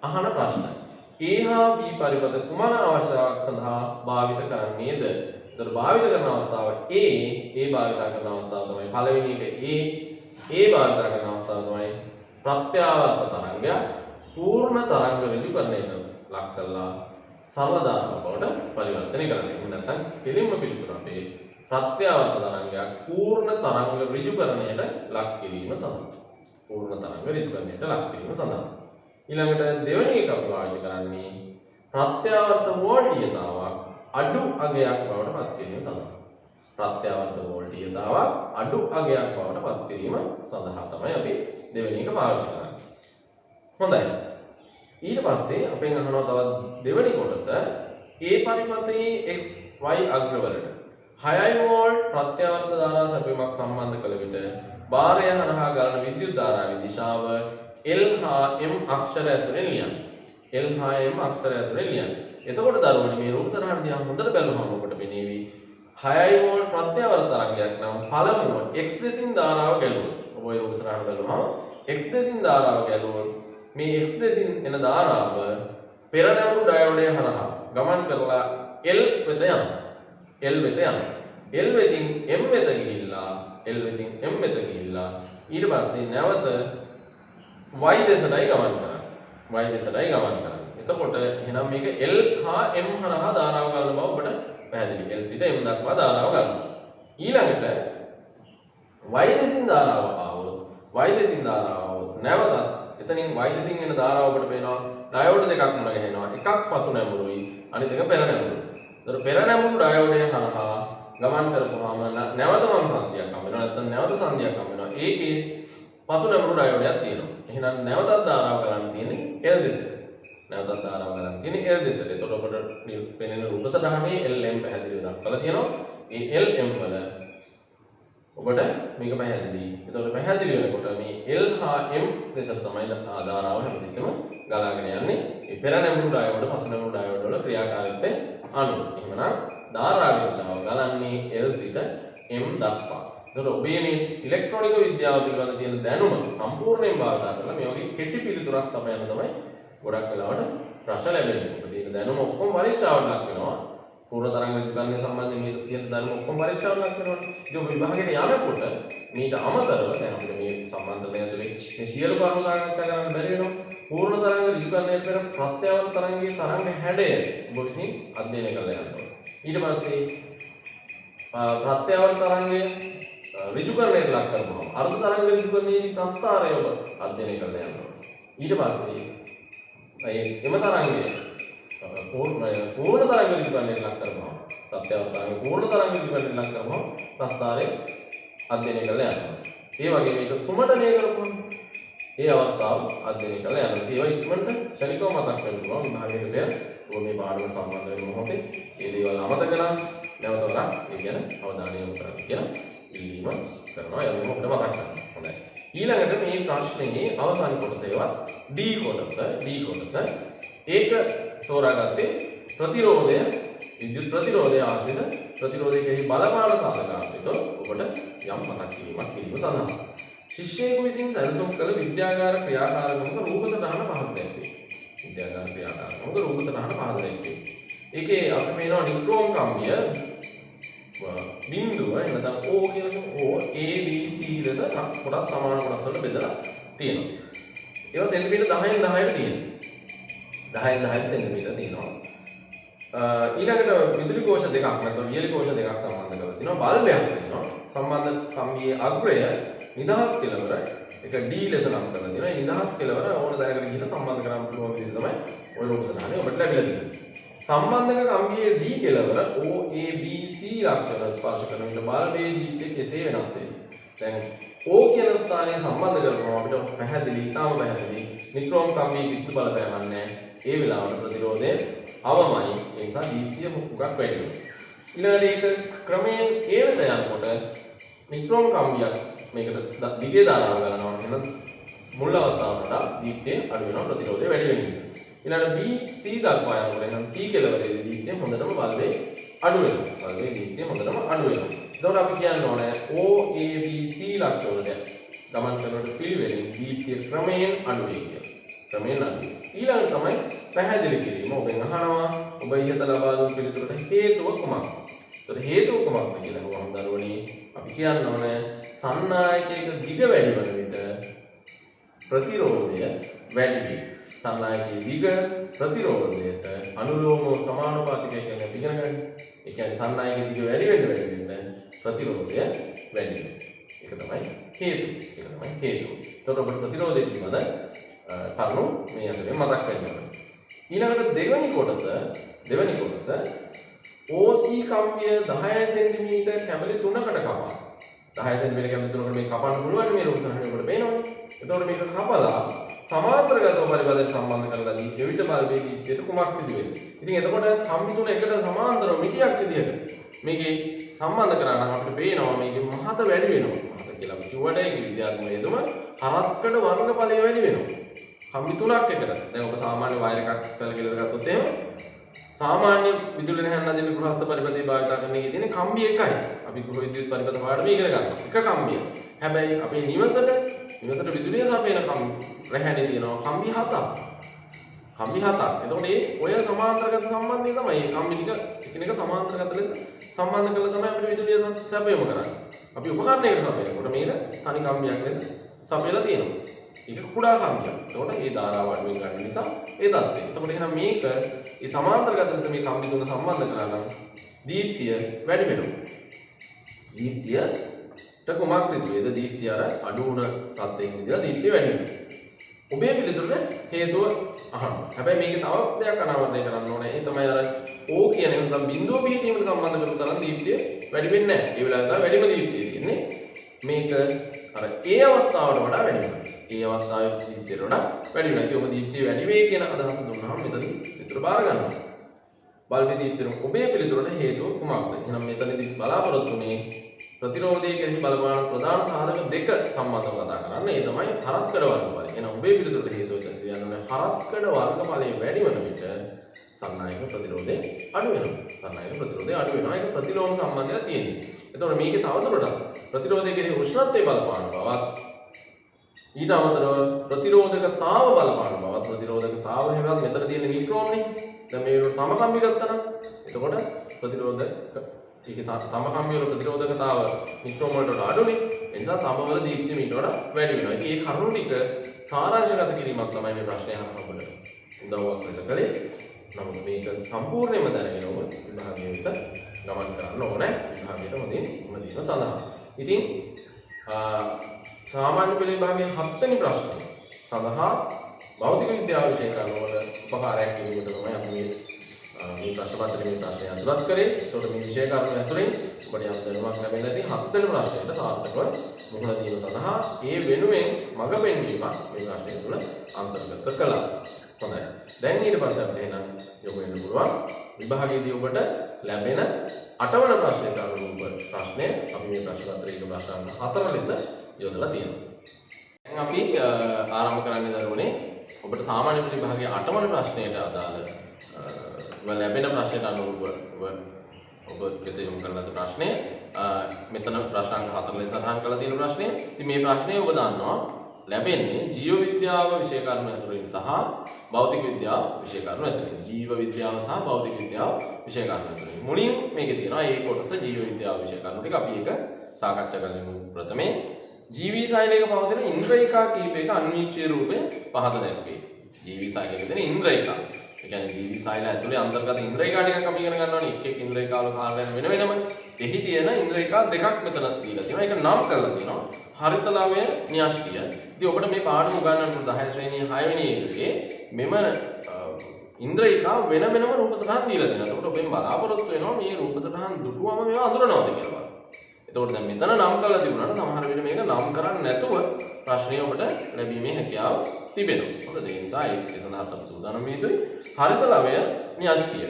අහන ප්‍රශ්නයි. A හා B පරිපථ කුමන අවශ්‍යතාවක් සඳහා භාවිත කරන්නේද? ඒතකොට භාවිත කරන අවස්ථාව A භාවිත කරන අවස්ථාව තමයි පළවෙනි එක A භාවිත කරන අවස්ථාව තමයි ප්‍රත්‍යාවර්ත තරංගය පූර්ණ තරංග ඍජුකරණයට ලක් කරලා සරල ධාරක බවට පරිවර්තනය කරන්නේ. එහෙම නැත්නම් කෙලින්ම පිළිතුර අපේ ප්‍රත්‍යාවර්ත තරංගයක් පූර්ණ තරංග ඍජුකරණයට ලක් කිරීම සඳහා. පූර්ණ තරංග ඍජුකරණයට ලක් කිරීම සඳහා. ඊළඟට දෙවෙනි එක අපි පාවිච්චි කරන්නේ ප්‍රත්‍යාවර්ත වෝල්ටීයතාවක් අඩු අගයක් බවට පත් කිරීම සඳහා. ප්‍රත්‍යාවර්ත වෝල්ටීයතාවක් අඩු අගයක් බවට පත් කිරීම සඳහා තමයි අපි දෙවෙනි එක පාවිච්චි කරන්නේ. හොඳයි. ඊට පස්සේ අපෙන් අහනවා තවත් දෙවෙනි කොටස A පරිපථයේ x y අග්‍රවලට 6 වෝල්ට් ප්‍රත්‍යවර්ත ධාරා සැපීමක් සම්බන්ධ කළ විට බාරය හරහා ගලන විද්‍යුත් ධාරාවේ දිශාව L හා M අක්ෂර ඇසුරෙන් ලියන්න. L හා M අක්ෂර ඇසුරෙන් ලියන්න. එතකොට දරුවනේ මේ රූප සටහන දිහා හොඳට බැලුවම ඔබට පෙනේවි 6 වෝල්ට් ප්‍රත්‍යවර්ත තරංගයක් නම් පළමුව x දෙසින් ධාරාව ගැලුවොත් ඔබ ඒ රූප සටහන බැලුවම x දෙසින් ධාරාව ගැලුවොත් මේ x දෙසින් එන ධාරාව පෙර නැඹුරු ඩයෝඩය හරහා ගමන් කරලා L වෙත යනවා. L වෙත යනවා. L වෙතින් M වෙත ගිහිල්ලා L වෙතින් M වෙත ගිහිල්ලා ඊට පස්සේ නැවත y දෙසටයි ගමන් කරන්නේ. y දෙසටයි ගමන් කරන්නේ. එතකොට එහෙනම් මේක L හා M හරහා ධාරාව ගන්න බව ඔබට පැහැදිලි. L සිට M දක්වා ධාරාව ගන්නවා. ඊළඟට y දෙසින් ධාරාව ආවොත් y දෙසින් ධාරාව ආවොත් නැවතත් එතනින් y දෙසින් එන ධාරාව ඔබට පේනවා ඩයෝඩ් දෙකක් මුණ ගැහෙනවා. එකක් පසු නැඹුරුයි අනිත් එක පෙර නැඹුරුයි. ඒතර පෙර නැඹුරු ඩයෝඩය හරහා ගමන් කරපුවාම නැවත මම සංදියක් හම්බ වෙනවා. නැත්නම් නැවත සංදියක් හම්බ වෙනවා. ඒකේ පසු නැඹුරු ඩයෝඩයක් තියෙනවා. එහෙනම් නැවතත් ධාරාව ගන්න තියෙන්නේ L දෙසට. නැවතත් ධාරාව ගන්න තියෙන්නේ L දෙසට. එතකොට ඔබට පෙනෙන රූප සටහනේ LM පැහැදිලිව දක්වලා තියෙනවා. ඒ LM වල ඔබට මේක පැහැදිලි. එතකොට පැහැදිලි වෙනකොට මේ L හා M දෙසට තමයි ධාරාව හැමතිස්සෙම ගලාගෙන යන්නේ. ඒ පෙර නැඹුරු ඩයෝඩ් පසු නැඹුරු ඩයෝඩ් වල ක්‍රියාකාරීත්වය අනුව. එහෙමනම් ධාරාවේ දිශාව ගලන්නේ L සිට M දක්වා. එතකොට ඔබේ මේ ඉලෙක්ට්‍රොනික විද්‍යාව පිළිබඳ තියෙන දැනුම සම්පූර්ණයෙන් භාවිත කරලා මේ වගේ කෙටි පිළිතුරක් සපයන්න තමයි ගොඩක් වෙලාවට ප්‍රශ්න ලැබෙන්නේ. ඔබ තියෙන දැනුම ඔක්කොම පරීක්ෂාවට ලක් වෙනවා. පූර්ණ තරංග විද්‍යාඥය සම්බන්ධයෙන් මේ තියෙන දැනුම ඔක්කොම පරීක්ෂාවට ලක් වෙනවා. ඉතින් ඔබ විභාගයට යනකොට මීට අමතරව දැන් අපිට මේ සම්බන්ධනය ඇතුලේ මේ සියලු කරුණු සාකච්ඡා කරන්න බැරි වෙනවා. පූර්ණ තරංග විද්‍යාඥය පෙර ප්‍රත්‍යවර්ත තරංගයේ තරංග හැඩය ඔබ විසින් අධ්‍යයනය කරලා යන්න ඕනේ. ඊට පස්සේ ප්‍රත්‍යවර්ත තරංගය ඍජුකරණයට ලක් කරනවා. අර්ධ තරංග ඍජුකරණයේදී ප්‍රස්ථාරය ඔබ අධ්‍යයනය කරලා යන්න ඕනේ. ඊට පස්සේ එම තරංගය පූර්ණ තරංග ඍජුකරණයට ලක් කරනවා. ප්‍රත්‍යවර්ත තරංග පූර්ණ තරංග ඍජුකරණයට ලක් කරනවා. ප්‍රස්ථාරය අධ්‍යයනය කරලා යන්න ඕනේ. ඒ වගේ මේක සුමටනය කරපුවම ඒ අවස්ථාව අධ්‍යයනය කරලා යන්න. ඒවා ඉක්මනට ශනිකව මතක් වෙනවා. විභාගයට පෙර ඔබ මේ පාඩම සම්බන්ධ වෙන මොහොතේ මේ දේවල් අමතක කරලා නැවත වරක් ඒ ගැන අවධානය යොමු කරන්න කියලා ඉල්ලීම කරනවා. යන්න මොකද මතක් කරගන්න. හොඳයි. ඊළඟට මේ ප්‍රශ්නේ අවසාන කොටසේවත් D කොටස ඒක තෝරාගත්තේ ප්‍රතිරෝධය විද්‍යුත් ප්‍රතිරෝධය ආශ්‍රිත ප්‍රතිරෝධය කෙරෙහි බලපාන සාධක ආශ්‍රිතව ඔබට යම් මතක් කිරීමක් කිරීම සඳහා ශිෂ්‍යයෙකු විසින් සැලසුම් කළ විද්‍යාගාර ක්‍රියාකාරකමක රූප සටහන පහක් දැක්වේ. විද්‍යාගාර ක්‍රියාකාරකමක රූප සටහන පහක් දැක්වේ. ඒකේ අපි මේනවා නික්‍රෝම් කම්බිය බිඳුව එනතන O කියලා කියමු. O A B C ලෙස කොටස් සමාන කොටස් වලට බෙදලා තියෙනවා. ඒවා සෙන්ටිමීටර් 10න් 10ට තියෙනවා. 10න් 10ට සෙන්ටිමීටර් තියෙනවා. ඊළඟට විදුලි කෝෂ දෙකක් නැත්නම් වියලි කෝෂ දෙකක් සම්බන්ධ කරලා තියෙනවා. බල්බයක් තියෙනවා. සම්බන්ධ කම්බියේ අග්‍රය නිදහස් කෙලවර එක D ලෙස නම් කරලා තියෙනවා. මේ නිදහස් කෙලවර ඕන දැනගෙන ගිහින් සම්බන්ධ කරන්න පුළුවන් විදිහ තමයි ඔය රූප සටහනේ ඔබට ලැබිලා තියෙන්නේ. සම්බන්ධක කම්බියේ D කෙලවර O A B C ලක්ෂණ ස්පර්ශ කරන විට බල්බයේ දීප්තිය කෙසේ වෙනස් වෙන්නේ? දැන් O කියන ස්ථානයේ සම්බන්ධ කරනවා අපිට පැහැදිලි, තාම පැහැදිලි. නික්‍රෝම් කම්බියේ කිසිදු බලපෑමක් නැහැ. ඒ වෙලාවට ප්‍රතිරෝධය අවමයි. ඒ නිසා දීප්තිය මුගක් වැඩි වෙනවා. ඊළඟට ඒක ක්‍රමයෙන් A වෙත යනකොට නික්‍රෝම් කම්බියක් මේකට දිගේ ධාරාව ගන්නවා. එහෙනම් මුල් අවස්ථාවට වඩා දීප්තිය අඩු වෙනවා, ප්‍රතිරෝධය වැඩි වෙනවා. ඊළඟට B C දක්වා යනකොට එහෙනම් C කෙලවරේදී දීප්තිය හොඳටම බල්බේ අඩු වෙනවා. බල්බේ දීප්තිය හොඳටම අඩු වෙනවා. එතකොට අපි කියන්න ඕනේ O A B C ලක්ෂණ වලට ගමන් කරනකොට පිළිවෙලින් දීප්තිය ක්‍රමයෙන් අඩු වෙයි කියලා. ක්‍රමයෙන් අඩු වෙයි. ඊළඟ තමයි පැහැදිලි කිරීම. ඔබෙන් අහනවා ඔබ ඉහත ලබා දුන් පිළිතුරට හේතුව කුමක්ද? ඒතර හේතුව කුමක්ද කියලා අහුවම දරුවනේ අපි කියන්න ඕනේ සන්නායකයක දිග වැඩි වන විට ප්‍රතිරෝධය වැඩි වෙයි. සන්නායකයේ දිග ප්‍රතිරෝධයට අනුලෝමව සමානුපාතිකයි කියන එක ඉගෙන ගන්න. ඒ කියන්නේ සන්නායකයේ දිග වැඩි වෙන්න ප්‍රතිරෝධය වැඩි වෙනවා. ඒක තමයි හේතුව. එතකොට ඔබට ප්‍රතිරෝධය පිළිබඳ කරුණු මේ ඇසුරෙන් මතක් වෙනවා. ඊළඟට දෙවෙනි කොටස OC කම්බිය 10 සෙන්ටිමීටර් කැබලි 3කට කපා 10 සෙන්ටිමීටර් කැබලි 3කට මේක කපන්න පුළුවන් මේ රූප සටහනේ ඔබට පේනවනේ. එතකොට මේක කපලා සමාන්තරගතව පරිබාධයට සම්බන්ධ කරලාදී එවිට බල්බයේ දීප්තියට කුමක් සිදු වෙන්නේ? ඉතින් එතකොට කම්බි තුන එකට සමාන්තරව මිටියක් විදිහට මේකේ සම්බන්ධ කරා නම් අපිට පේනවා මේකේ මහත වැඩි වෙනවා. මහත කියලා අපි කිව්වට ඒක විද්‍යාත්මක හේතුව හරස්කඩ වර්ගඵලය වැඩි වෙනවා. කම්බි තුනක් එකට. දැන් ඔබ සාමාන්‍ය වයර් එකක් සැලකිලිලා ගත්තොත් එහෙම සාමාන්‍ය විදුලි නැහැන් නදින ගෘහස්ත පරිපථය භාවිත කරන එකේ තියෙන කම්බි එකයි. අපි ගෘහ විද්‍යුත් පරිපථ පාඩම ඉගෙන ගන්නවා. එක කම්බිය. හැබැයි අපේ නිවසට විදුලිය සපයන රැහැනේ තියෙනවා කම්බි 7ක්. කම්බි 7ක්. එතකොට මේ ඔය සමාන්තරගත සම්බන්ධය තමයි මේ කම්බි ටික එකිනෙක සමාන්තරගත ලෙස සම්බන්ධ කරලා තමයි අපිට විදුලිය සැපයීම කරන්නේ. අපි උපකරණයකට සපයනකොට මේක තනි කම්බියක් ලෙස සපයලා තියෙනවා. ඒක කුඩා කම්බියක්. එතකොට ඒ ධාරාව අඩුවෙන් ගන්න නිසා ඒ தත්ත්වය. එතකොට එහෙනම් මේක මේ සමාන්තරගත ලෙස මේ කම්බි තුන සම්බන්ධ කරලා නම් දීප්තිය වැඩි වෙනවා. දීප්තියට කුමක් සිදු වේද? දීප්තිය අර අඩු වුණ තත්ත්වයක ඉඳලා දීප්තිය වැඩි වෙනවා. ඔබේ පිළිතුරට හේතුව අහන්න. හැබැයි මේකේ තව දෙයක් අනාවරණය කරන්න ඕනේ. ඒ තමයි අර O කියන එක බිඳුව පිහිටීමට සම්බන්ධ කරපු තරම් දීප්තිය වැඩි වෙන්නේ නැහැ. ඒ වෙලාවට තමයි වැඩිම දීප්තිය තියෙන්නේ. මේක අර ඒ අවස්ථාවට වඩා වැඩි වෙනවා. ඒ අවස්ථාවේ දීප්තියට වඩා වැඩි වෙනවා. ඉතින් ඔබ දීප්තිය වැඩි වෙයි කියන අදහස දුන්නාම මෙතනදී පිළිතුර බාර ගන්නවා. බල්බේ දීප්තියට ඔබේ පිළිතුරට හේතුව කුමක්ද? එහෙනම් මෙතනදී බලාපොරොත්තු වෙන්නේ ප්‍රතිරෝධය කෙරෙහි බලපාන ප්‍රධාන සාධක දෙක සම්බන්ධව කතා කරන්න. ඒ තමයි හරස්කඩ වර්ගඵලය. එහෙනම් ඔබේ පිළිතුරට හේතුව කියන්නේ හරස්කඩ වර්ගඵලයේ වැඩි වෙන විට සන්නායක ප්‍රතිරෝධය අඩු වෙනවා. සන්නායක ප්‍රතිරෝධය අඩු වෙනවා. ඒක ප්‍රතිලෝම සම්බන්ධයක් තියෙනවා. එතකොට මේකේ තවදුරටත් ප්‍රතිරෝධය කෙරෙහි උෂ්ණත්වයේ බලපාන බවත් ඊට අමතරව ප්‍රතිරෝධකතාව බලපාන බවත් ප්‍රතිරෝධකතාව හැමදාම මෙතන තියෙන නියුට්‍රෝන්නේ. දැන් මේ තම කම්බි ගත්තා නම් එතකොට ප්‍රතිරෝධක ඒකේ තම කම්බි වල ප්‍රතිරෝධකතාව නියුට්‍රෝන වලට අඩුනේ. ඒ නිසා තම වල දීප්තිය මීට වඩා වැඩි වෙනවා. ඉතින් මේ කරුණු ටික සාරාංශගත කිරීමක් තමයි මේ ප්‍රශ්නය අහනකොට උදව්වක් ලෙස කළේ. නමුත් මේක සම්පූර්ණයෙන්ම දැනගෙන ඔබ විභාගයේ විතර ගමන් කරන්න ඕනේ. විභාගයට හොඳින් මුහුණ දීම සඳහා. ඉතින් සාමාන්‍ය පෙළ විභාගයේ 7 වෙනි ප්‍රශ්නය සඳහා භෞතික විද්‍යාව විෂය කර්ම වල උපකාරයක් කිරීමට තමයි අපි මේ ප්‍රශ්න පත්‍රයේ මේ ප්‍රශ්නය අතුලත් කරේ. ඒතකොට මේ විෂය කර්ම ඇසුරින් ඔබට යම් දැනුමක් ලැබෙන්න ඇති 7 වෙනි ප්‍රශ්නයට සාර්ථකව මුහුණ දීම සඳහා ඒ වෙනුවෙන් මඟ පෙන්වීමක් මේ ප්‍රශ්නය තුළ අන්තර්ගත කළා. හොඳයි. දැන් ඊට පස්සේ අපිට එනම් යොමු වෙන්න පුළුවන් විභාගයේදී ඔබට ලැබෙන 8 වන ප්‍රශ්නයට අනුරූප ප්‍රශ්නය අපි මේ ප්‍රශ්න පත්‍රයේ ප්‍රශ්න 4 ලෙස යොදලා තියෙනවා. දැන් අපි ආරම්භ කරන්න දරුවනේ ඔබට සාමාන්‍ය පෙළ විභාගයේ 8 වන ප්‍රශ්නයට අදාළ ලැබෙන ප්‍රශ්නයට අනුරූපව ඔබ වෙත යොමු කරන ලද ප්‍රශ්නය මෙතන ප්‍රශ්න අංක 4 ලෙස සටහන් කරලා තියෙන ප්‍රශ්නය. ඉතින් මේ ප්‍රශ්නය ඔබ දන්නවා ලැබෙන්නේ ජීව විද්‍යාව විෂය කර්ම ඇසුරින් සහ භෞතික විද්‍යාව විෂය කර්ම ඇසුරින්. ජීව විද්‍යාව සහ භෞතික විද්‍යාව විෂය කර්ම ඇසුරින්. මුලින් මේකේ තියෙනවා ඒ කොටස ජීව විද්‍යාව විෂය කර්ම ටික අපි ඒක සාකච්ඡා කරමු. ප්‍රථමයෙන් ජීවී සෛලයක පවතින ඉන්ද්‍රියකා කීපයක අන්වීක්ෂීය රූපය පහත දැක්වේ. ජීවී සෛලයක තියෙන ඉන්ද්‍රියකා. ඒ කියන්නේ ජීවී සෛල ඇතුලේ අන්තර්ගත ඉන්ද්‍රියකා ටිකක් අපි ඉගෙන ගන්නවානේ. එක් එක් ඉන්ද්‍රියකා වල කාර්යයන් වෙන වෙනම. එහි තියෙන ඉන්ද්‍රියකා දෙකක් මෙතන දීලා තියෙනවා. ඒක නම් කරලා තියෙනවා. හරිතලවය න්‍යාෂ්ටිය. ඉතින් ඔබට මේ පාඩම උගන්වන්න 10 ශ්‍රේණියේ 6 වෙනි එකේ මෙම ඉන්ද්‍රියකා වෙන වෙනම රූප සටහන් දීලා තියෙනවා. එතකොට ඔබෙන් බලාපොරොත්තු වෙනවා මේ රූප සටහන් දුටුවම මේවා අඳුරනවද කියලා බලන්න. එතකොට දැන් මෙතන නම් කරලා තිබුණාට සමහර විට මේක නම් කරන්නේ නැතුව ප්‍රශ්නය ඔබට ලැබීමේ හැකියාව තිබෙනවා. හොඳද? ඒ නිසා ඒ සඳහා අපි සූදානම් වෙ යුතුයි. හරිතලවය න්‍යාෂ්ටිය.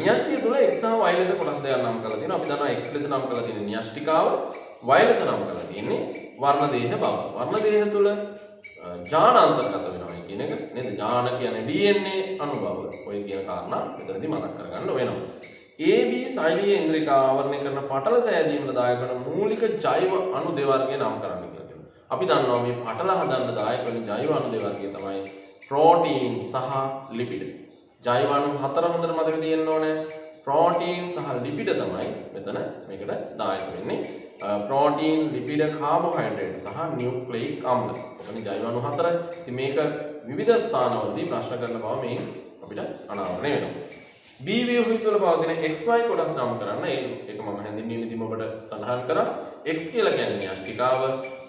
න්‍යාෂ්ටිය තුල x සහ y ලෙස කොටස් දෙකක් නම් කරලා තියෙනවා. අපි දන්නවා x ලෙස නම් කරලා තියෙන න්‍යාෂ්ටිකාව y ලෙස නම් කරලා තියෙන්නේ වර්ණ දේහ බව. වර්ණ දේහ තුල ඥාන අන්තර්ගත වෙනවා කියන එක නේද? ඥාන කියන්නේ DNA අනුභව. ඔය කියන කාරණා මෙතනදී මතක් කරගන්න වෙනවා. AB සෛලීය ඉන්ද්‍රියකා ආවරණය කරන පටල සෑදීමට දායක වන මූලික ජෛව අණු දෙවර්ගය නම් කරන්න කියලා කියනවා. අපි දන්නවා මේ පටල හදන්න දායක වෙන ජෛව අණු දෙවර්ගය තමයි ප්‍රෝටීන් සහ ලිපිඩ. ජෛව අණු 4 හොඳට මතක තියෙන්න ඕනේ. ප්‍රෝටීන් සහ ලිපිඩ තමයි මෙතන මේකට දායක වෙන්නේ. ප්‍රෝටීන්, ලිපිඩ, කාබෝහයිඩ්‍රේට් සහ නියුක්ලියික් අම්ල. ඔතන ජෛව අණු 4. ඉතින් මේක විවිධ ස්ථානවලදී ප්‍රශ්න කරන බව මේ අපිට අනාවරණය වෙනවා. B ව්‍යුහය තුළ පවතින XY කොටස් නම් කරන්න ඒක මම හැඳින්වීමේදී ඔබට සඳහන් කරා. X කියලා කියන්නේ න්‍යාෂ්ටිකාව,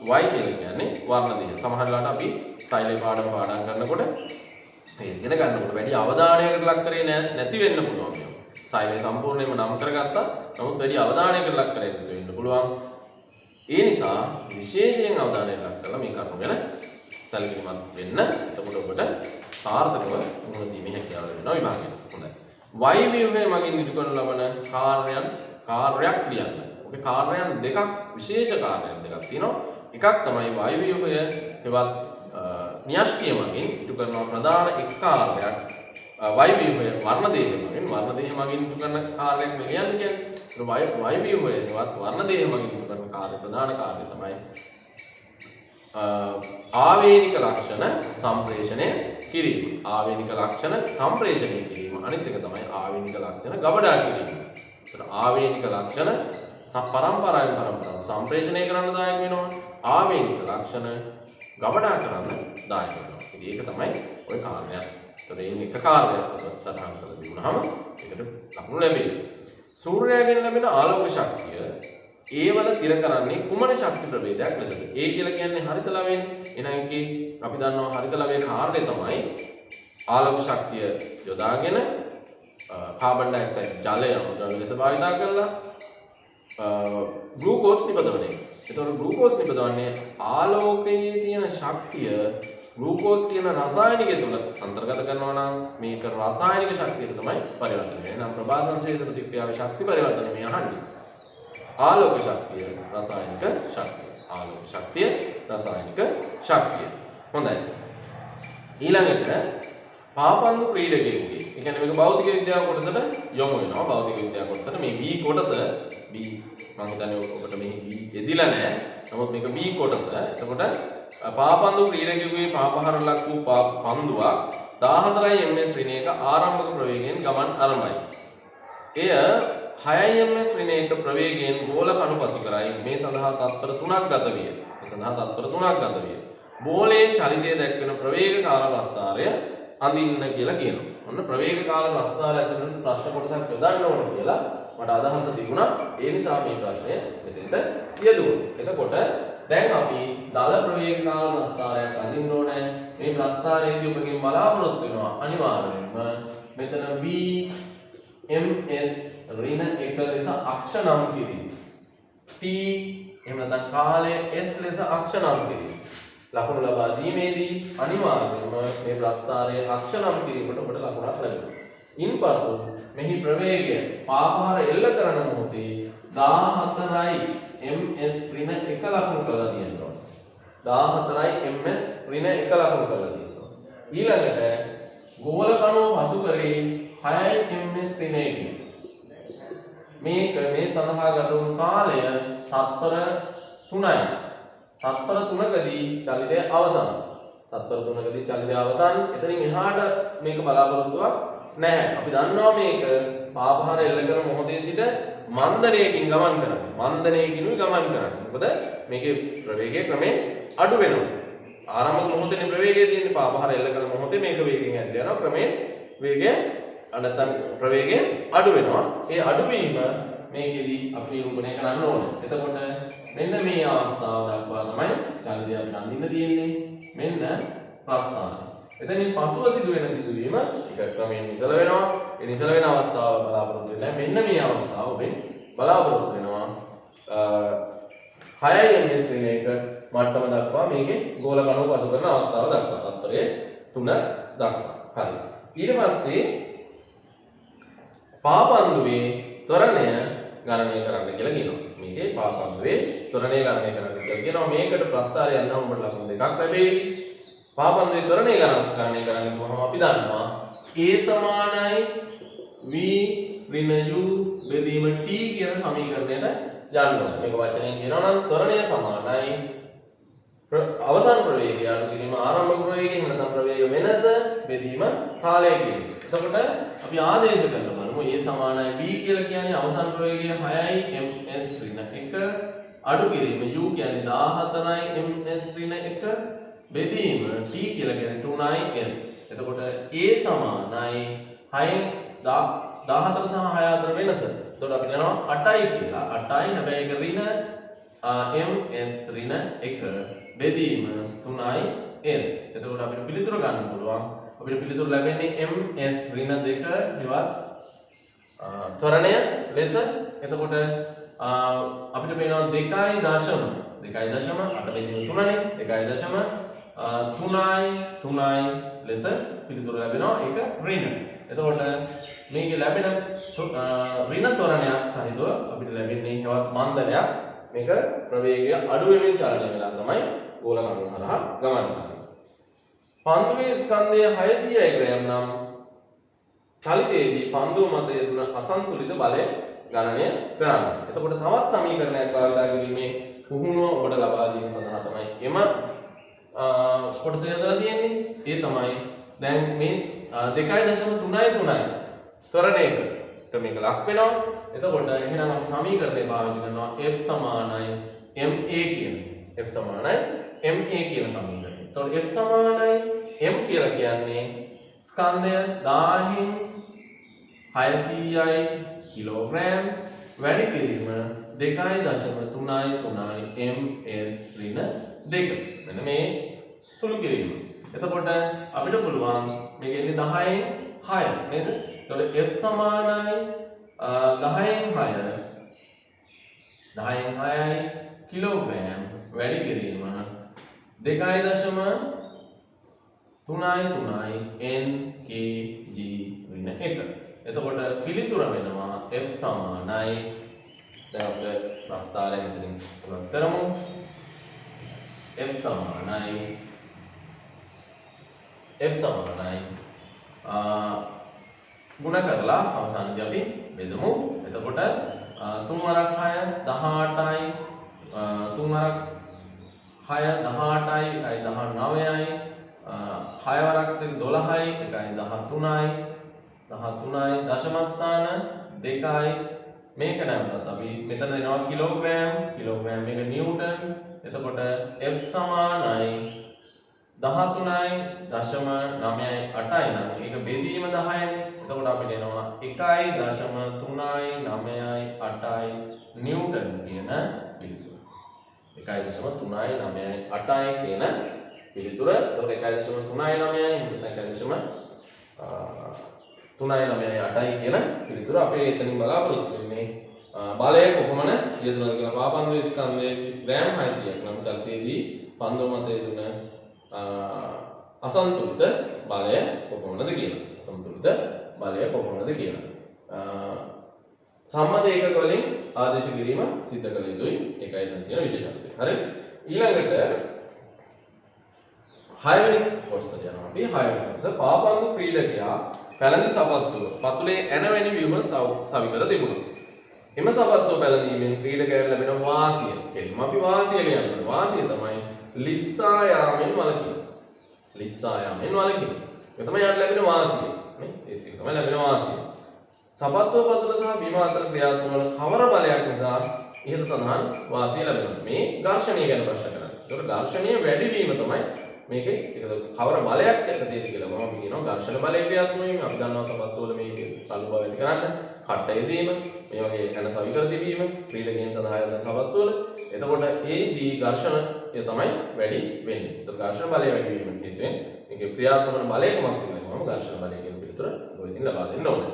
Y කියලා කියන්නේ වර්ණ දේහ. සමහර වෙලාවට අපි සෛලේ පාඩම් කරනකොට මේ ඉගෙන ගන්නකොට වැඩි අවධානයකට ලක් කරේ නැති වෙන්න පුළුවන්. සෛලේ සම්පූර්ණයෙන්ම නම් කරගත්තා. නමුත් වැඩි අවධානයකට ලක් කරේ නැති වෙන්න පුළුවන්. ඒ නිසා විශේෂයෙන් අවධානය ලක් කරලා මේ කරුණු ගැන සැලකිලිමත් වෙන්න. එතකොට ඔබට සාර්ථකව මුහුණ දීමේ හැකියාව ලැබෙනවා විභාගයට. හොඳයි. y ව්‍යුහය මගින් ඉටු කරන ලබන කාර්යයක් ලියන්න. ඔබේ කාර්යයන් දෙකක් විශේෂ කාර්යයන් දෙකක් තියෙනවා. එකක් තමයි y ව්‍යුහය හෙවත් න්‍යෂ්ටිය මගින් ඉටු කරන ප්‍රධාන එක් කාර්යයක් y ව්‍යුහය වර්ණ දේහය මගින් ඉටු කරන කාර්යයක් ලියන්න කියන්නේ. y ව්‍යුහය හෙවත් වර්ණ දේහය මගින් ඉටු කරන ප්‍රධාන කාර්යය තමයි ආවේනික ලක්ෂණ සම්ප්‍රේෂණය කිරීම. ආවේනික ලක්ෂණ සම්ප්‍රේෂණය කිරීම. අනිත් එක තමයි ආවේනික ලක්ෂණ ගබඩා කිරීම. ඒතර ආවේනික ලක්ෂණ පරම්පරාවෙන් පරම්පරාවට සම්ප්‍රේෂණය කරන්න දායක වෙනවා. ආවේනික ලක්ෂණ ගබඩා කරන්න දායක වෙනවා. ඉතින් ඒක තමයි ওই කාර්යය. ඒතර මේ එක කාර්යයක් සටහන් කරලා තිබුණාම ඒකට ලකුණු ලැබෙයි. සූර්යයාගෙන් ලැබෙන ආලෝක ශක්තිය ඒවල තිර කරන්නේ කුමන ශක්ති ප්‍රභේදයක් ලෙසද? ඒ කියලා කියන්නේ හරිත ලවයනේ. එහෙනම් ඒකේ අපි දන්නවා හරිත ලවයේ කාර්යය තමයි ආලෝක ශක්තිය යොදාගෙන කාබන් ඩයොක්සයිඩ් ජලය අමුද්‍රව්‍ය ලෙස භාවිතා කරලා ග්ලූකෝස් නිපදවන එක. ඒතකොට ග්ලූකෝස් නිපදවන්නේ ආලෝකයේ තියෙන ශක්තිය ග්ලූකෝස් කියන රසායනිකය තුළ අන්තර්ගත කරනවා නම් මේක රසායනික ශක්තියට තමයි පරිවර්තනය වෙන්නේ. එහෙනම් ප්‍රභා සංශ්ලේෂණ ප්‍රතික්‍රියාවේ ශක්ති පරිවර්තනය මේ අහන්නේ. ආලෝක ශක්තිය රසායනික ශක්තිය. ආලෝක ශක්තිය රසායනික ශක්තිය. හොඳයි. ඊළඟට පාපන්දු ක්‍රීඩකයෙකුගේ. ඒ කියන්නේ මේක භෞතික විද්‍යාව කොටසට යොමු වෙනවා. භෞතික විද්‍යාව කොටසට මේ B කොටස B මම හිතන්නේ ඔබට මේ B එදිලා නැහැ. නමුත් මේක B කොටස. එතකොට පාපන්දු ක්‍රීඩකයෙකුගේ පාපහර ලක් වූ පන්දුවක් 14 ms ශ්‍රේණියක ආරම්භක ප්‍රවේගයෙන් ගමන් ආරම්භයි. එය 6 ms ශ්‍රේණියක ප්‍රවේගයෙන් බෝල කණු පසු කරයි. මේ සඳහා තත්පර 3ක් ගත විය. බෝලයේ චලිතය දැක්වෙන ප්‍රවේග කාල රස්තාරය අඳින්න කියලා කියනවා. ඔන්න ප්‍රවේග කාල රස්තාරය ඇසුරින් ප්‍රශ්න කොටසක් යොදන්න ඕන කියලා මට අදහස තිබුණා. ඒ නිසා මේ ප්‍රශ්නය මෙතෙන්ට යෙදුවා. එතකොට දැන් අපි දල ප්‍රවේග කාල රස්තාරයක් අඳින්න ඕනේ. මේ රස්තාරයේදී ඔබගෙන් බලාපොරොත්තු වෙනවා අනිවාර්යයෙන්ම මෙතන V ms ඍණ 1 ලෙස අක්ෂ නම් කිරීම. T එහෙම නැත්නම් කාලය S ලෙස අක්ෂ නම් කිරීම. ලකුණු ලබා දීමේදී අනිවාර්යයෙන්ම මේ ප්‍රස්ථාරයේ අක්ෂ නම් කිරීමට ඔබට ලකුණක් ලැබෙනවා. ඉන්පසු මෙහි ප්‍රවේගය පාපහර එල්ල කරන මොහොතේ 14යි ms ඍණ 1 ලකුණු කරලා තියෙනවා. 14යි ms ඍණ 1 ලකුණු කරලා තියෙනවා. ඊළඟට ගෝල කණුව පසු කරේ 6යි ms ඍණ 1. මේක මේ සඳහා ගත වූ කාලය තත්පර 3යි. තත්පර 3කදී චලිතය අවසන්. එතනින් එහාට මේක බලාපොරොත්තුවක් නැහැ. අපි දන්නවා මේක පාපහර එල්ල කරන මොහොතේ සිට මන්දනයකින් ගමන් කරන්නේ. මොකද මේකේ ප්‍රවේගය ක්‍රමයෙන් අඩු වෙනවා. ආරම්භක මොහොතේ ප්‍රවේගය තියෙන්නේ පාපහර එල්ල කරන මොහොතේ මේක වේගයෙන් ඇදලා යනවා. ක්‍රමයෙන් වේගය නැත්නම් ප්‍රවේගය අඩු වෙනවා. ඒ අඩුවීම මේකෙදි අපි නිරූපණය කරන්න ඕනේ. එතකොට මෙන්න මේ අවස්ථාව දක්වා තමයි චලිතය අපිට අඳින්න තියෙන්නේ. මෙන්න ප්‍රස්ථානය. එතනින් පසුව සිදුවෙන සිදුවීම එක ක්‍රමයෙන් නිසල වෙනවා. ඒ නිසල වෙන අවස්ථාව බලාපොරොත්තු වෙන්නේ. මෙන්න මේ අවස්ථාව ඔබේ බලාපොරොත්තු වෙනවා. 6 ms ශ්‍රේණියක මට්ටම දක්වා මේකේ ගෝල කණුව පසු කරන අවස්ථාව දක්වා. තත්පරයේ 3 දක්වා. හරි. ඊට පස්සේ පාපන්දුවේ ත්වරණය ගණනය කරන්න කියලා කියනවා. මේකේ පාපන්දුවේ ත්වරණය ගණනය කරන්න කියලා කියනවා. මේකට ප්‍රස්ථාරය යනවා උඹට ලකුණු දෙකක් ලැබෙයි. පාපන්දුවේ ත්වරණය ගණනය කරන්න කොහොම අපි දන්නවා. A සමානයි V ඍණ U බෙදීම T කියන සමීකරණයට යන්න ඕනේ. මේක වචනයෙන් කියනවා නම් ත්වරණය සමානයි අවසන් ප්‍රවේගය අඩු කිරීම ආරම්භක ප්‍රවේගයෙන් නැත්නම් ප්‍රවේග වෙනස බෙදීම කාලය කියන එක. එතකොට අපි ආදේශ කරනවා බලමු A සමානයි B කියලා කියන්නේ අවසන් ප්‍රවේගය 6යි ms ඍණ 1 අඩු කිරීම U කියන්නේ 14යි ms ඍණ 1 බෙදීම T කියලා කියන්නේ 3යි s. එතකොට A සමානයි 6 14 සහ 6 අතර වෙනස. එතකොට අපි යනවා 8යි කියලා. 8යි හැබැයි ඒක ඍණ ms ඍණ 1 බෙදීම 3යි s. එතකොට අපිට පිළිතුර ගන්න පුළුවන්. අපිට පිළිතුර ලැබෙන්නේ ms ඍණ 2 ඉවත් ත්වරණය ලෙස. එතකොට අපිට පේනවා 2.8 බෙදීම 3නේ. 2.8 3යි ලෙස පිළිතුර ලැබෙනවා. ඒක ඍණ. එතකොට මේකේ ලැබෙන ඍණ ත්වරණයක් සහිතව අපිට ලැබෙන්නේ හෙවත් මන්දනයක්. මේක ප්‍රවේගය අඩු වෙමින් චලනය වෙලා තමයි ගෝල කණුව හරහා ගමන් කරන්නේ. පන්දුවේ ස්කන්ධය 600යි ග්‍රෑම් නම් චලිතයේදී පන්දුව මත යෙදුන අසන්තුලිත බලය ගණනය කරන්න. එතකොට තවත් සමීකරණයක් භාවිතා කිරීමේ පුහුණුව ඔබට ලබා දීම සඳහා තමයි එම කොටස යොදලා තියෙන්නේ. ඒ තමයි දැන් මේ 2.3යි ත්වරණයකට මේක ලක් වෙනවා. එතකොට එහෙනම් අපි සමීකරණය පාවිච්චි කරනවා F සමානයි ma කියන. F සමානයි ma කියන සමීකරණය. එතකොට F සමානයි m කියලා කියන්නේ ස්කන්ධය 1000න් 600යි කිලෝග්‍රෑම් වැඩි කිරීම 2.333 ms ඍණ 2. මෙන්න මේ සුළු කිරීම. එතකොට අපිට පුළුවන් මේක එන්නේ 10න් 6 නේද? එතකොට F සමානයි 10න් 6යි කිලෝග්‍රෑම් වැඩි කිරීම 2.333 nkg ඍණ 1. එතකොට පිළිතුර වෙනවා F සමානයි දැන් අපිට ප්‍රස්තාරයෙන් මෙතනින් උනත් කරමු. F සමානයි ගුණ කරලා අවසානයේදී අපි බෙදමු. එතකොට 3 වරක් 6 18යි 3 වරක් 6 18යි 19යි 6 වරක් 12යි 13යි 13යි දශම ස්ථාන 2යි මේක නැවතත් අපි මෙතන දෙනවා කිලෝග්‍රෑම් මේක නිව්ටන්. එතකොට F සමානයි 13.998 නම් ඒක බෙදීම 10යි. එතකොට අපිට එනවා 1.398 නිව්ටන් කියන පිළිතුර. 1.398 කියන පිළිතුර. එතකොට 1.398 කියන පිළිතුර අපේ එතනින් බලාපොරොත්තු වෙන්නේ බලය කොපමණ යෙදුණාද කියලා. පාපන්දුවේ ස්කන්ධයේ ග්‍රෑම් 600ක් නම් චලිතයේදී පන්දුව මත යෙදුන අසන්තුලිත බලය කොපමණද කියලා. සම්මත ඒකක වලින් ආදේශ කිරීම සිද්ධ කළ යුතුයි. ඒකයි දැන් තියෙන විශේෂත්වය. හරිද? ඊළඟට 6 වෙනි කොටසට යනවා අපි. 6 වෙනි කොටස පාපන්දු ක්‍රීඩකයා පැලඳි සපත්තුව පතුලේ ඇනවැනි ව්‍යුහ සවි කර තිබුණා. එම සපත්තුව පැලඳීමෙන් ක්‍රීඩකයාට ලැබෙන වාසිය. එනිම අපි වාසිය කියනවා. වාසිය තමයි ලිස්සා යාමෙන් වළකින. ඒ තමයි යාට ලැබෙන වාසිය. නේ? ඒක තමයි ලැබෙන වාසිය. සපත්තුව පතුල සහ බිම අතර ක්‍රියාත්මක වන කවර බලයක් නිසා ඉහත සඳහන් වාසිය ලැබෙනවා. මේ ඝර්ෂණය ගැන ප්‍රශ්න කරන්නේ. ඒකට ඝර්ෂණය වැඩි වීම තමයි මේකේ කවර බලයක් ඇත තියෙද කියලා මම කියනවා ඝර්ෂණ බලය ක්‍රියාත්මක වීම. අපි දන්නවා සපත්තු වල මේකේ කළු බව ඇති කරන්න කට්ට යෙදීම මේ වගේ යන සවි කර තිබීම ක්‍රීඩකයන් සඳහා යන සපත්තු වල. එතකොට ඒදී ඝර්ෂණය තමයි වැඩි වෙන්නේ. ඒතකොට ඝර්ෂණ බලය වැඩි වීම කියන්නේ මේකේ ක්‍රියාත්මක වන බලය කොමක් තියෙනවා මම ඝර්ෂණ බලය කියන පිළිතුර ඔයසින් ලබා දෙන්න ඕනේ.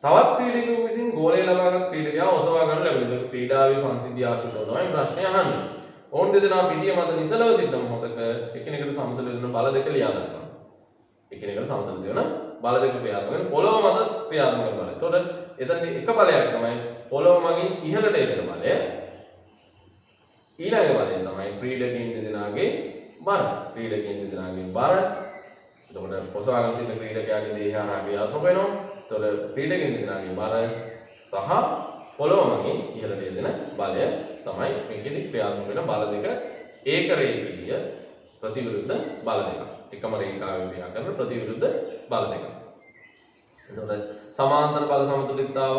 තවත් ක්‍රීඩකයෙකු විසින් ගෝලය ලබාගත් ක්‍රීඩකයා ඔසවා ගන්න ලැබෙන ක්‍රීඩාවේ සංසිද්ධිය ආශ්‍රිතව තමයි මේ ප්‍රශ්නය අහන්නේ. ඕන් දෙදෙනා පිටිය මත නිසලව සිටින මොහොතක එකිනෙකට සමතල දෙන බල දෙක ලියා ගන්නවා. එකිනෙකට සමතල දෙන බල දෙක ක්‍රියාත්මක වෙන පොළොව මත ක්‍රියාත්මක කරනවා. එතකොට එතනදී එක බලයක් තමයි පොළොව මගින් ඉහළට එන බලය. ඊළඟ බලය තමයි ක්‍රීඩකයන් දෙදෙනාගේ බර. එතකොට ඔසවාගෙන සිටින ක්‍රීඩකයාගේ දේහය හරහා ක්‍රියාත්මක වෙනවා. එතකොට ක්‍රීඩකයන් දෙදෙනාගේ බර සහ පොළොව මගින් ඉහළට එන බලය තමයි මේකෙදි ක්‍රියාත්මක වෙන බල දෙක ඒක රේඛීය ප්‍රතිවිරුද්ධ බල දෙක. එකම රේඛාවේ ක්‍රියා කරන ප්‍රතිවිරුද්ධ බල දෙක. එතකොට සමාන්තර බල සමතුලිතතාව,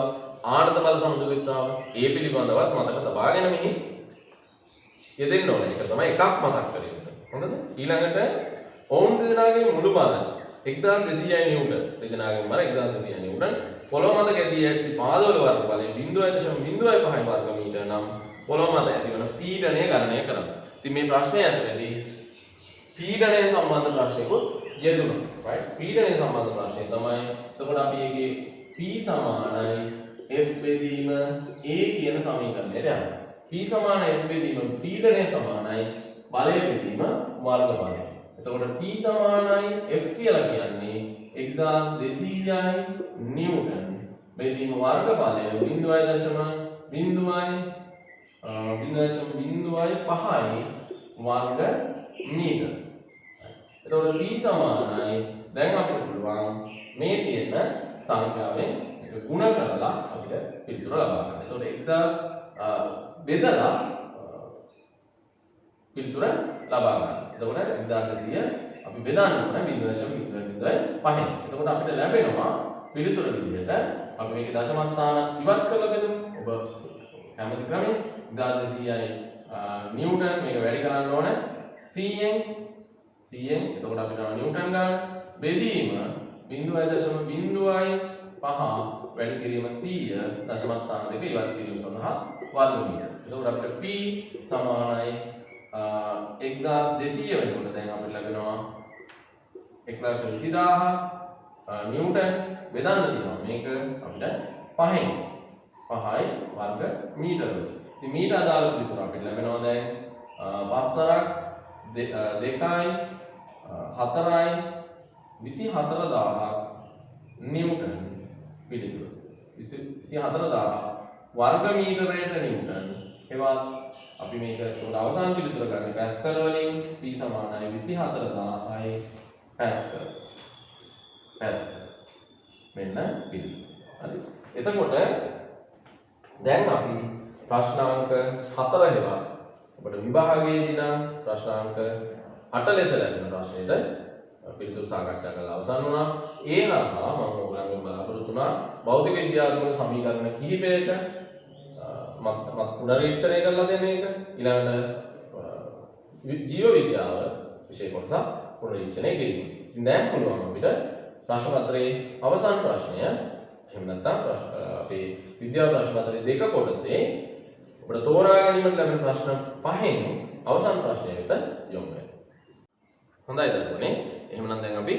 ආණ්ඩ බල සමතුලිතතාව ඒ පිළිබඳවත් මතක තබාගෙන මෙහි යෙදෙන්න ඕනේ. ඒක තමයි එකක් මතක් කරගන්න. හොඳද? ඊළඟට ඔවුන් දෙදෙනාගේ මුළු බල 1200යි නිව්ටන්. දෙදෙනාගේම බල 1200යි නිව්ටන්. පොළොව මත ගැදී ඇති පාදවල වර්ග බලය 0.05 වර්ග මීටර නම් පොළොව මත ඇතිවන පීඩනය ගණනය කරනවා. ඉතින් මේ ප්‍රශ්නේ ඇතුළතදී පීඩනය සම්බන්ධ ප්‍රශ්නයකුත් යෙදුණා. right? පීඩනය සම්බන්ධ ප්‍රශ්නය තමයි. එතකොට අපි ඒකේ P සමානයි F බෙදීම A කියන සමීකරණයට යනවා. P සමාන F බෙදීම පීඩනය සමානයි බලය බෙදීම වර්ග බලය. එතකොට P සමානයි F කියලා කියන්නේ 1200යි නිව්ටන්. බෙදීම වර්ගඵලය 0.05යි වර්ග මීටර. එතකොට P සමානයි දැන් අපිට පුළුවන් මේ තියෙන සංඛ්‍යාවෙන් එක ගුණ කරලා අපිට පිළිතුර ලබා ගන්න. එතකොට 1000 බෙදලා පිළිතුර ලබා ගන්න. එතකොට 1200 අපි බෙදන්න ඕන 0.05. එතකොට අපිට ලැබෙනවා පිළිතුර විදිහට අපි මේකේ දශම ස්ථාන ඉවත් කරලා බෙදමු. ඔබ කැමති ක්‍රමේ 1200යි නිව්ටන් මේක වැඩි කරන්න ඕන 100ෙන්. එතකොට අපිට නිව්ටන් ගන්න බෙදීම 0.05 වැඩි කිරීම 100 දශම ස්ථාන දෙක ඉවත් කිරීම සඳහා වර්ගමීටර. එතකොට අපිට P සමානයි 1200 වෙනකොට දැන් අපිට ලැබෙනවා 120000 නිව්ටන් බෙදන්න තියෙනවා මේක අපිට 5යි වර්ග මීටර වලින්. ඉතින් මීට අදාළ පිළිතුර අපිට ලැබෙනවා දැන් 2යි 4යි 24000 නිව්ටන් පිළිතුර. 24000 වර්ග මීටරයට නිව්ටන්. ඒවත් අපි මේක උඩ අවසාන පිළිතුර ගන්න පැස්කල් වලින් P සමානයි 24000යි පැස්කල්. මෙන්න පිළිතුර. හරි. එතකොට දැන් අපි ප්‍රශ්නාංක 4 හෙවත් ඔබට විභාගයේදී නම් ප්‍රශ්නාංක 8 ලෙස ලැබෙන ප්‍රශ්නෙට පිළිතුරු සාකච්ඡා කරලා අවසන් වුණා. ඒ හරහා මම ඔයගොල්ලන්ගෙන් බලාපොරොත්තු වුණා භෞතික විද්‍යාත්මක සමීකරණ කිහිපයක පුනරීක්ෂණය කරලා දෙන එක. ඊළඟට ජීව විද්‍යාව විෂය කොටස පුනරීක්ෂණය කිරීම. ඉතින් දැන් පුළුවන් අපිට ප්‍රශ්න පත්‍රයේ අවසාන ප්‍රශ්නය එහෙම නැත්නම් අපේ විද්‍යා ප්‍රශ්න පත්‍රයේ දෙක කොටසේ ඔබට තෝරා ගැනීමට ලැබෙන ප්‍රශ්න 5න් අවසාන ප්‍රශ්නය වෙත යොමු වෙනවා. හොඳයි දරුවනේ. එහෙනම් දැන් අපි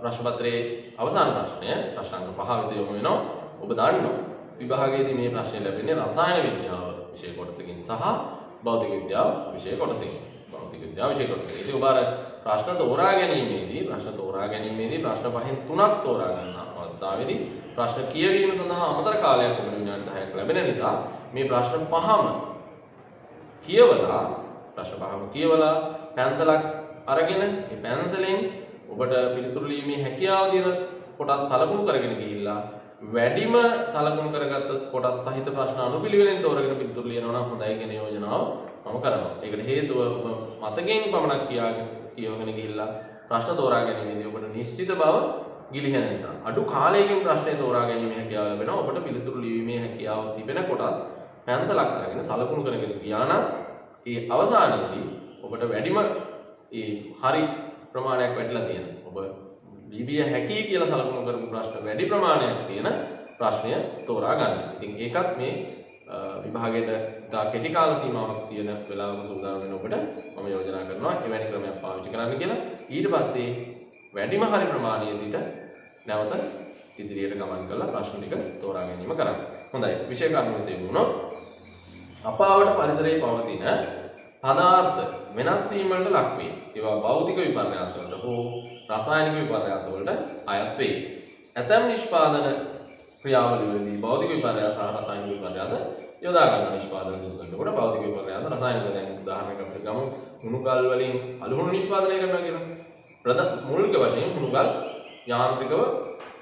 ප්‍රශ්න පත්‍රයේ අවසාන ප්‍රශ්නය ප්‍රශ්නාංක 5 වෙත යොමු වෙනවා. ඔබ දන්නවා විභාගයේදී මේ ප්‍රශ්නේ ලැබෙන්නේ රසායන විද්‍යාව විෂය කොටසකින් සහ භෞතික විද්‍යාව විෂය කොටසකින්. ඉතින් ඔබ අර ප්‍රශ්න තෝරා ගැනීමේදී ප්‍රශ්න 5න් 3ක් තෝරා ගන්න අවස්ථාවේදී ප්‍රශ්න කියවීම සඳහා අමතර කාලයක් ඔබට විනාඩි 10ක් ලැබෙන නිසා මේ ප්‍රශ්න 5ම කියවලා පැන්සලක් අරගෙන මේ පැන්සලෙන් ඔබට පිළිතුරු ලියීමේ හැකියාව තියෙන කොටස් සලකුණු කරගෙන ගිහිල්ලා වැඩිම සලකුණු කරගත්ත කොටස් සහිත ප්‍රශ්න අනුපිළිවෙලෙන් තෝරගෙන පිළිතුරු ලියනවා නම් හොඳයි කියන යෝජනාව මම කරනවා. ඒකට හේතුව මතකයෙන් පමණක් කියවගෙන ගිහිල්ලා ප්‍රශ්න තෝරා ගැනීමේදී ඔබට නිශ්චිත බව ගිලිහෙන නිසා අඩු කාලයකින් ප්‍රශ්නේ තෝරා ගැනීමේ හැකියාව ලැබෙනවා. ඔබට පිළිතුරු ලියීමේ හැකියාව තිබෙන කොටස් පැන්සලක් අරගෙන සලකුණු කරගෙන ගියා නම් ඒ අවසානයේදී ඔබට වැඩිම ඒ හරි ප්‍රමාණයක් වැටලා තියෙන ඔබ ලිවිය හැකි කියලා සලකුණු කරපු ප්‍රශ්න වැඩි ප්‍රමාණයක් තියෙන ප්‍රශ්නය තෝරා ගන්න. ඉතින් ඒකත් මේ විභාගයට දා කෙටි කාල සීමාවක් තියෙන වෙලාවක සූදානම් වෙන ඔබට මම යෝජනා කරනවා එවැනි ක්‍රමයක් පාවිච්චි කරන්න කියලා. ඊට පස්සේ වැඩිම හරි ප්‍රමාණයේ සිට නැවත ඉදිරියට ගමන් කරලා ප්‍රශ්න ටික තෝරා ගැනීම කරන්න. හොඳයි. විෂය කර්මයේ තිබුණොත් අපාවට පරිසරයේ පවතින පදාර්ථ වෙනස් වීම වලට ලක් වේ. ඒවා භෞතික විපර්යාස වලට හෝ රසායනික විපර්යාස වලට අයත් වේ. ඇතැම් නිෂ්පාදන ක්‍රියාවලිවලදී භෞතික විපර්යාස සහ රසායනික විපර්යාස යොදා ගන්න නිෂ්පාදන සිදු කරනකොට භෞතික විපර්යාස රසායනික දැන් උදාහරණයක් අපිට ගමු හුණු ගල් වලින් අලුහුණු නිෂ්පාදනය කරනවා කියලා. මූලික වශයෙන් හුණු ගල් යාන්ත්‍රිකව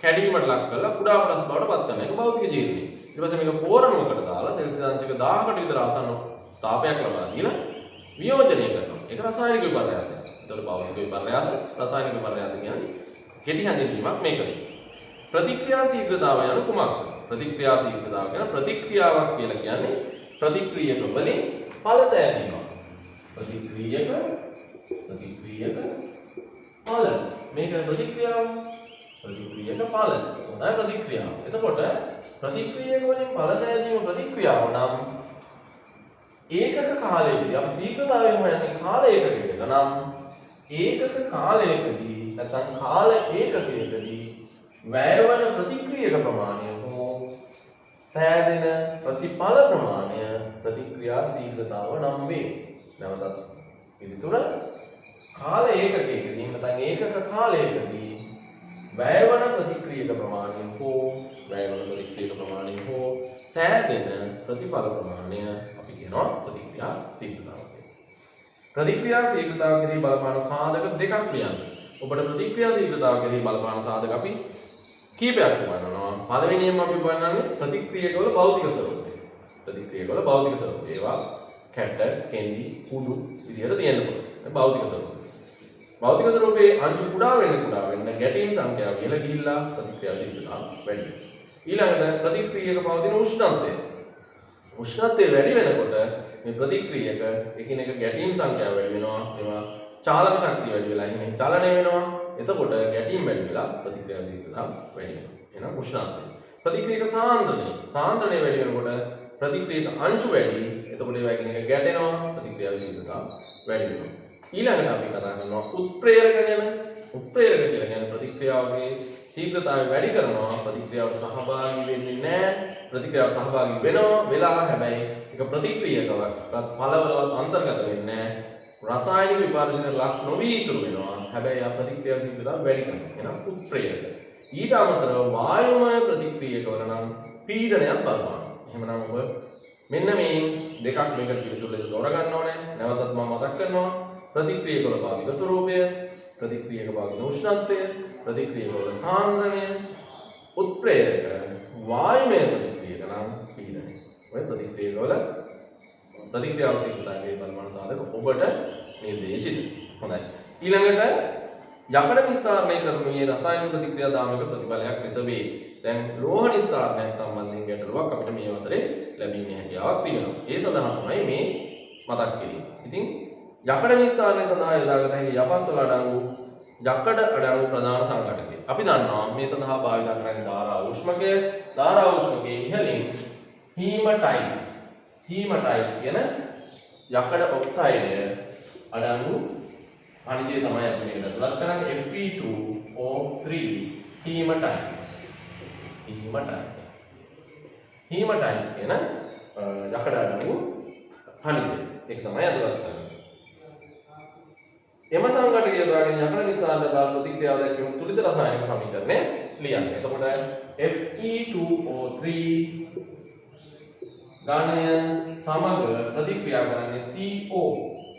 කැඩීමට ලක් කරලා කුඩා කොටස් බවට පත් කරන එක භෞතික ජීර්ණය. ඊට පස්සේ මේක පෝරණුවකට දාලා සෙල්සියස් අංශක 1000කට විතර ආසන්න තාපයක් ලබා දීලා වියෝජනය කරනවා. ඒක රසායනික විපර්යාසයක්. ඒතකොට භෞතික විපර්යාස රසායනික විපර්යාස කියන්නේ කෙටි හැඳින්වීමක් මේකයි. ප්‍රතික්‍රියා ශීඝ්‍රතාව යන කුමක්ද? ප්‍රතික්‍රියා ශීඝ්‍රතාව කියන ප්‍රතික්‍රියාවක් කියලා කියන්නේ ප්‍රතික්‍රියක වලින් ඵල සෑදීමක්. ප්‍රතික්‍රියක ඵල මේක ප්‍රතික්‍රියාව ප්‍රතික්‍රියක ඵල හොඳයි ප්‍රතික්‍රියාව. එතකොට ප්‍රතික්‍රියක වලින් ඵල සෑදීම ප්‍රතික්‍රියාව නම් ඒකක කාලයකදී අපි ශීඝ්‍රතාවයෙන් හොයන්නේ කාල ඒකකයකට නම් ඒකක කාලයකදී නැත්නම් කාල ඒකකයකදී වැයවන ප්‍රතික්‍රියක ප්‍රමාණය හෝ සෑදෙන ප්‍රතිඵල ප්‍රමාණය ප්‍රතික්‍රියා ශීඝ්‍රතාව නම් වේ. නැවතත් පිළිතුර කාල ඒකකයකදී නැත්නම් ඒකක කාලයකදී වැය වන ප්‍රතික්‍රියක ප්‍රමාණය හෝ සෑදෙන ප්‍රතිඵල ප්‍රමාණය අපි කියනවා ප්‍රතික්‍රියා ශීඝ්‍රතාවය. ප්‍රතික්‍රියා ශීඝ්‍රතාව කෙරෙහි බලපාන සාධක දෙකක් ලියන්න. ඔබට ප්‍රතික්‍රියා ශීඝ්‍රතාව කෙරෙහි බලපාන සාධක අපි කීපයක් ගන්නවා. පළවෙනියෙන්ම අපි ගන්නන්නේ ප්‍රතික්‍රියකවල භෞතික ස්වરૂපය. ප්‍රතික්‍රියකවල භෞතික ස්වરૂපය. ඒවා කැට, කෙන්ඩි, කුඩු විදිහට තියෙන්න පුළුවන්. භෞතික ස්වરૂපය. භෞතික ස්වરૂපයේ අංශු කුඩා වෙන්න ගැටීම් සංඛ්‍යාව ඉහළ ගිහිල්ලා ප්‍රතික්‍රියා ශීඝ්‍රතාව වැඩි වෙනවා. ඊළඟට ප්‍රතික්‍රියක පවතින උෂ්ණත්වය. උෂ්ණත්වය වැඩි වෙනකොට මේ ප්‍රතික්‍රියක එකිනෙක ගැටීම් සංඛ්‍යාව වැඩි වෙනවා. ඒවා චාලක ශක්තිය වැඩි වෙලා ඉන්නේ චලනය වෙනවා. එතකොට ගැටීම් වැඩි වෙලා ප්‍රතික්‍රියා ශීඝ්‍රතාව වැඩි වෙනවා. එහෙනම් උෂ්ණත්වය. ප්‍රතික්‍රියක සාන්ද්‍රණය වැඩි වෙනකොට ප්‍රතික්‍රියක අංශු වැඩි. එතකොට ඒවා එකිනෙක ගැටෙනවා. ප්‍රතික්‍රියා ශීඝ්‍රතාව වැඩි වෙනවා. ඊළඟට අපි කතා කරනවා උත්ප්‍රේරක ගැන. උත්ප්‍රේරක කියලා කියන්නේ ප්‍රතික්‍රියාවේ ශීඝ්‍රතාවය වැඩි කරනවා. ප්‍රතික්‍රියාවට සහභාගී වෙන්නේ නැහැ. ප්‍රතික්‍රියාවට සහභාගී වෙලා හැබැයි ඒක ප්‍රතික්‍රියකව පළවලවත් අන්තර්ගත වෙන්නේ නැහැ. රසායනික විපාර්ශනයට ලක් නොවි ඉතුරු වෙනවා. හැබැයි ආ ප්‍රතික්‍රියා ශීඝ්‍රතාව වැඩි කරනවා. එහෙනම් උත්ප්‍රේරක. ඊට අමතරව වායුමය ප්‍රතික්‍රියකවල නම් පීඩනයක් බලපානවා. එහෙමනම් ඔබ මෙන්න මේ දෙකක් මේකට පිළිතුරු ලෙස තෝරගන්න ඕනේ. නැවතත් මම මතක් කරනවා. ප්‍රතික්‍රියකවල භෞතික ස්වરૂපය, ප්‍රතික්‍රියක භෞතික උෂ්ණත්වය, ප්‍රතික්‍රියකවල සාන්ද්‍රණය, උත්ප්‍රේරක, වායුමය ප්‍රතික්‍රියක නම් පීඩනය. ඔය ප්‍රතික්‍රියකවල ප්‍රතික්‍රියාව ශීඝ්‍රතාවයේ බලපාන සාධක ඔබට නිර්දේශිත. හොඳයි. ඊළඟට යකඩ නිස්සාරණය කරනුයේ රසායනික ප්‍රතික්‍රියා දාමක ප්‍රතිඵලයක් ලෙස වේ. දැන් ලෝහ නිස්සාරණයක් සම්බන්ධයෙන් ගැටලුවක් අපිට මේ වසරේ ලැබීමේ හැකියාවක් තියෙනවා. ඒ සඳහා තමයි මේ මතක් කිරීම. ඉතින් යකඩ නිස්සාරණය සඳහා යොදාගත හැකි යපස්වල අඩංගු යකඩ අඩංගු ප්‍රධාන සංඝටකය. අපි දන්නවා මේ සඳහා භාවිත කරන්නේ ධාරා උෂ්මකය. ධාරා උෂ්මකයේ ඉහළින් හීමටයිට් කියන යකඩ ඔක්සයිඩය අඩංගු අනිජය තමයි අපි මේකට ඇතුළත් කරන්නේ Fe2O3 හීමටයිට්. හීමටයිට් කියන යකඩ අඩංගු අනිජය. ඒක තමයි ඇතුළත් කරන්නේ. එම සංඝටකය යොදාගෙන යකඩ නිස්සාරණ දාන ප්‍රතික්‍රියාව දැක්වීම තුලිත රසායනික සමීකරණය ලියන්න. එතකොට Fe2O3 ඝනය සමග ප්‍රතික්‍රියා කරන්නේ CO.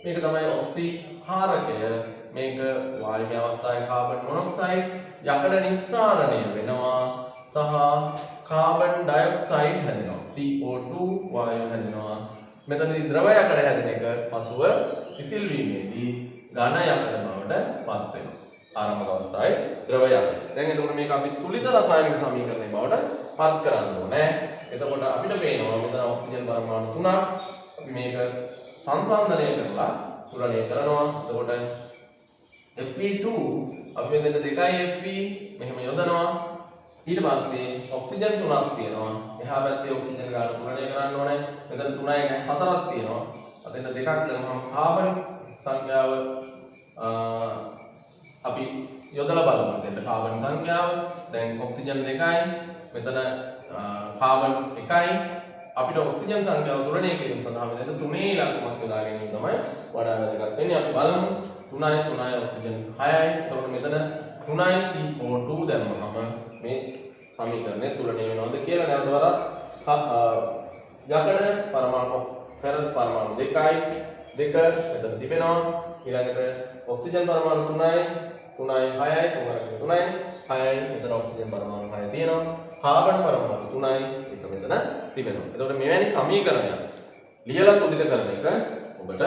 මේක තමයි ඔක්සිහාරකය. මේක වායුමය අවස්ථාවේ කාබන් මොනොක්සයිඩ් යකඩ නිස්සාරණය වෙනවා සහ කාබන් ඩයොක්සයිඩ් හැදෙනවා. CO2 වායුව හැදෙනවා. මෙතනදී ද්‍රව යකඩ හැදෙන එක පසුව සිසිල් වීමේදී ඝන යකඩ බවට පත් වෙනවා. ආරම්භක අවස්ථාවේ ද්‍රව යකඩ. දැන් එතකොට මේක අපි තුලිත රසායනික සමීකරණය බවට පත් කරන්න ඕනේ. එතකොට අපිට පේනවා මෙතන ඔක්සිජන් පරමාණු 3ක් අපි මේක සංසන්දනය කරලා තුලණය කරනවා. එතකොට Fe2 අපි මෙතන 2යි Fe මෙහෙම යොදනවා. ඊට පස්සේ ඔක්සිජන් 3ක් තියෙනවා. එහා පැත්තේ ඔක්සිජන් ගාන තුලණය කරන්න ඕනේ. මෙතන 3යි 4ක් තියෙනවා. අතෙන් 2ක් දැම්මම කාබන් සංඛ්‍යාව අපි යොදලා බලමු. එතෙන් කාබන් සංඛ්‍යාව දැන් ඔක්සිජන් 2යි මෙතන කාබන් 1යි අපිට ඔක්සිජන් සංඛ්‍යාව තුලණය කිරීම සඳහා මෙතන 3 ඉලක්කමක් යොදා ගැනීම තමයි වඩා වැදගත් වෙන්නේ. අපි බලමු 3යි ඔක්සිජන් 6යි. එතකොට මෙතන 3යි CO2 දැම්මම මේ සමීකරණය තුලණය වෙනවද කියලා නැවත වරක් යකඩ පරමාණු ෆෙරස් පරමාණු 2යි 2 මෙතන තිබෙනවා. ඊළඟට ඔක්සිජන් පරමාණු 3යි 6යි 3යි 6යි මෙතන ඔක්සිජන් පරමාණු 6 තියෙනවා. කාබන් පරමාණු 3යි එක මෙතන තිබෙනවා. එතකොට මෙවැනි සමීකරණයක් ලියලා තුලිත කරන එක ඔබට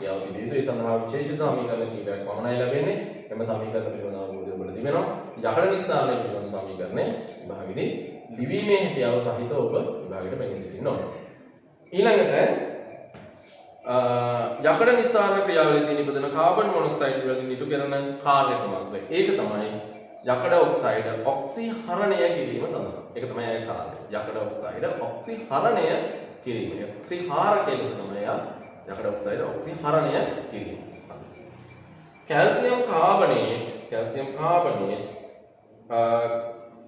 යාව තිබිය යුතු. ඒ සඳහා විශේෂ සමීකරණ කීපයක් පමණයි ලැබෙන්නේ. එම සමීකරණ පිළිබඳව අවබෝධය ඔබට තිබෙනවා. යකඩ නිස්සාරණය පිළිබඳ සමීකරණය විභාගෙදී ලිවීමේ හැකියාව සහිත ඔබ විභාගයට පැමිණ සිටින්න ඕනේ. ඊළඟට යකඩ නිස්සාරණ ක්‍රියාවලියේදී නිපදවන කාබන් මොනොක්සයිඩ් වලින් ඉටු කරන කාර්ය ක්‍රමයක්. ඒක තමයි යකඩ ඔක්සයිඩ ඔක්සිහරණය කිරීම සඳහා. ඒක තමයි ඒ කාර්යය. යකඩ ඔක්සයිඩ ඔක්සිහරණය කිරීම. ඔක්සිහාරකය ලෙස තමයි යකඩ ඔක්සයිඩ ඔක්සිහරණය කිරීම. කැල්සියම් කාබනේට්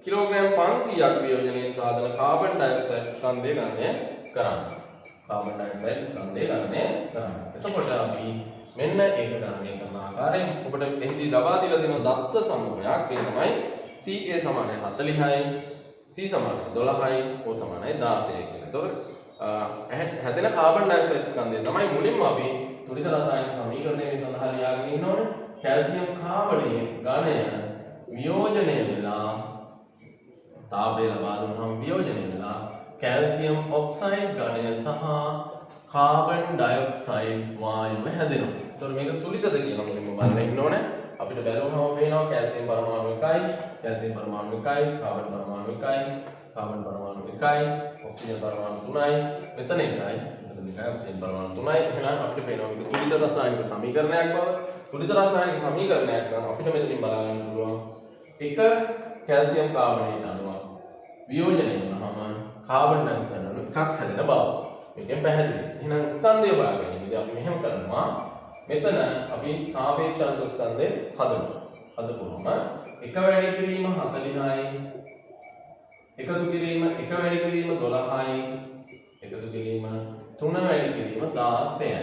කිලෝග්‍රෑම් 500ක් වියෝජනයෙන් සාධන කාබන් ඩයොක්සයිඩ් ස්කන්ධය ගණනය කරන්න. කාබන් ඩයොක්සයිඩ් ස්කන්ධය ගණනය කරන්න. එතකොට අපි මෙන්න ඒක ගණනය කරන ආකාරයෙන් ඔබට එහිදී ලබා දීලා තියෙන දත්ත සමූහයක් ඒ තමයි CA සමානයි 40යි C සමානයි 12යි O සමානයි 16යි කියලා. එතකොට හැදෙන කාබන් ඩයොක්සයිඩ් ස්කන්ධය තමයි මුලින්ම අපි තුලිත රසායනික සමීකරණයේ සඳහා ලියාගෙන ඉන්න ඕනේ. කැල්සියම් කාබනයේ ඝනය වියෝජනය වෙලා තාපය ලබා දුන්නාම වියෝජනය වෙලා කැල්සියම් ඔක්සයිඩ් ඝනය සහ කාබන් ඩයොක්සයිඩ් වායුව හැදෙනවා. එතකොට මේක තුලිතද කියලා මුලින්ම බලන්න ඉන්න ඕනේ. අපිට බැලුවම පේනවා කැල්සියම් පරමාණු 1යි, කැල්සියම් පරමාණු 1යි, කාබන් පරමාණු 1යි, කාබන් පරමාණු 1යි, ඔක්සිජන් පරමාණු 3යි, මෙතන 1යි, මෙතන 2යි, ඔක්සිජන් පරමාණු 3යි. එහෙනම් අපිට පේනවා මේක තුලිත රසායනික සමීකරණයක් බව. තුලිත රසායනික සමීකරණයක් නම් අපිට මෙතනින් බලා ගන්න පුළුවන් එක කැල්සියම් කාබනේට අණුව වියෝජනය වෙනවම කාබන් ඩයොක්සයිඩ් අණු එකක් හැදෙන බව. මේකෙන් පැහැදිලි. එහෙනම් ස්කන්ධය බලගන්න. අපි මෙහෙම කරනවා. මෙතන අපි සාපේක්ෂ අංක ස්කන්ධය හදනවා. හදපුවම එක වැඩි කිරීම 40යි. එකතු කිරීම එක වැඩි කිරීම 12යි. එකතු කිරීම 3 වැඩි කිරීම 16යි.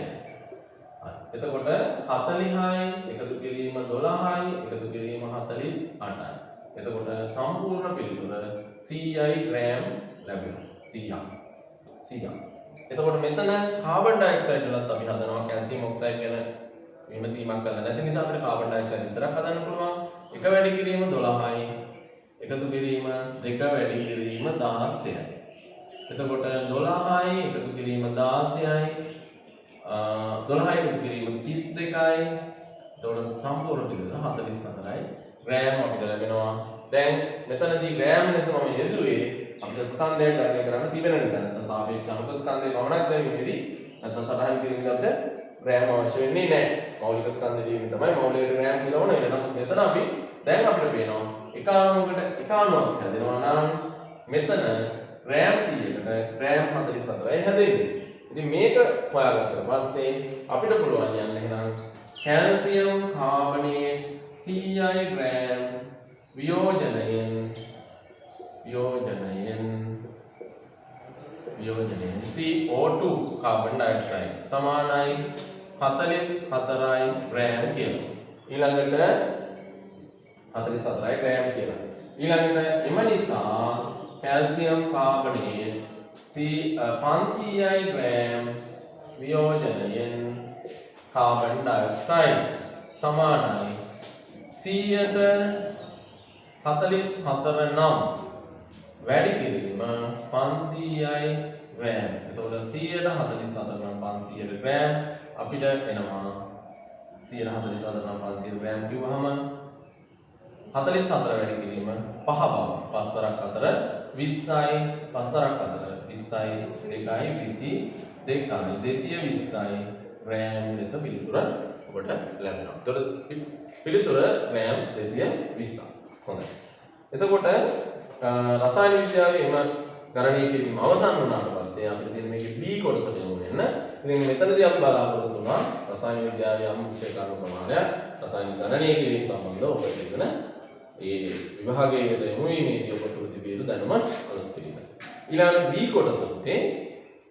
එතකොට 40යි එකතු කිරීම 12යි එකතු කිරීම 48යි. එතකොට සම්පූර්ණ පිළිතුර 100යි ග්‍රෑම් ලැබෙනවා. 100. එතකොට මෙතන කාබන් ඩයොක්සයිඩ් වලත් අපි හදනවා කැල්සියම් ඔක්සයිඩ් ගැන විමසීමක් කරලා නැති නිසා අපිට කාබන් ඩයොක්සයිඩ් විතරක් හදන්න පුළුවන්. එක වැඩි කිරීම 12යි. එකතු කිරීම දෙක වැඩි කිරීම 16යි. එතකොට 12යි එකතු කිරීම 16යි. 12යි එකතු කිරීම 32යි. එතකොට සම්පූර්ණ පිළිතුර 44යි. ග්‍රෑම් අපිට ලැබෙනවා. දැන් මෙතනදී ග්‍රෑම් ලෙස මම යෙදුවේ අපිට ස්කන්ධය ගණනය කරන්න තිබෙන නිසා. නැත්නම් සාපේක්ෂ අණු ස්කන්ධය පමණක් දැරීමේදී නැත්නම් සටහන් කිරීමේදී අපිට ග්‍රෑම් අවශ්‍ය වෙන්නේ නැහැ. මෞලික ස්කන්ධ ලියීමේ තමයි මෞලික ග්‍රෑම් කියලා ඕන. ඊට නම් මෙතන අපි දැන් අපිට පේනවා එක අණුවකට එක අණුවක් හැදෙනවා නම් මෙතන ග්‍රෑම් 100කට ග්‍රෑම් 44යි හැදෙන්නේ. ඉතින් මේක හොයාගත්තට පස්සේ අපිට පුළුවන් යන්න එහෙනම් කැල්සියම් කාබනයේ 100යි ග්‍රෑම් වියෝජනයෙන් CO2 කාබන් ඩයොක්සයිඩ් සමානයි 44යි ග්‍රෑම් කියලා. ඊළඟට 44යි ග්‍රෑම් කියලා. ඊළඟට එම නිසා කැල්සියම් කාබනයේ 500යි ග්‍රෑම් වියෝජනයෙන් කාබන් ඩයොක්සයිඩ් සමානයි 100ට 44 නම් වැඩි කිරීම 500යි ග්‍රෑම්. එතකොට 100ට 44 නම් 500 ග්‍රෑම් අපිට එනවා 144 නම් 500 ග්‍රෑම් කිව්වහම 44 වැඩි කිරීම 5 බව 5 වරක් 4 20යි 5 වරක් 4 20යි 2යි 220යි ග්‍රෑම් ලෙස පිළිතුර ඔබට ලැබෙනවා. එතකොට පිළිතුර ග්‍රෑම් 220. හොඳයි. එතකොට රසායන විද්‍යාවේ එම ගණනය කිරීම අවසන් වුණාට පස්සේ අපිට තියෙන මේකේ B කොටසට යමු වෙන. ඉතින් මෙතනදී අපි බලාපොරොත්තු වෙනවා රසායන විද්‍යාවේ යම් විශේෂ කරුණු ප්‍රමාණයක් රසායන ගණනය කිරීම සම්බන්ධව ඔබට තිබෙන ඒ විභාගයේ වෙත යොමු වීමේදී ඔබ තුරු තිබිය යුතු දැනුම අලුත් කිරීම. ඊළඟ B කොටසේ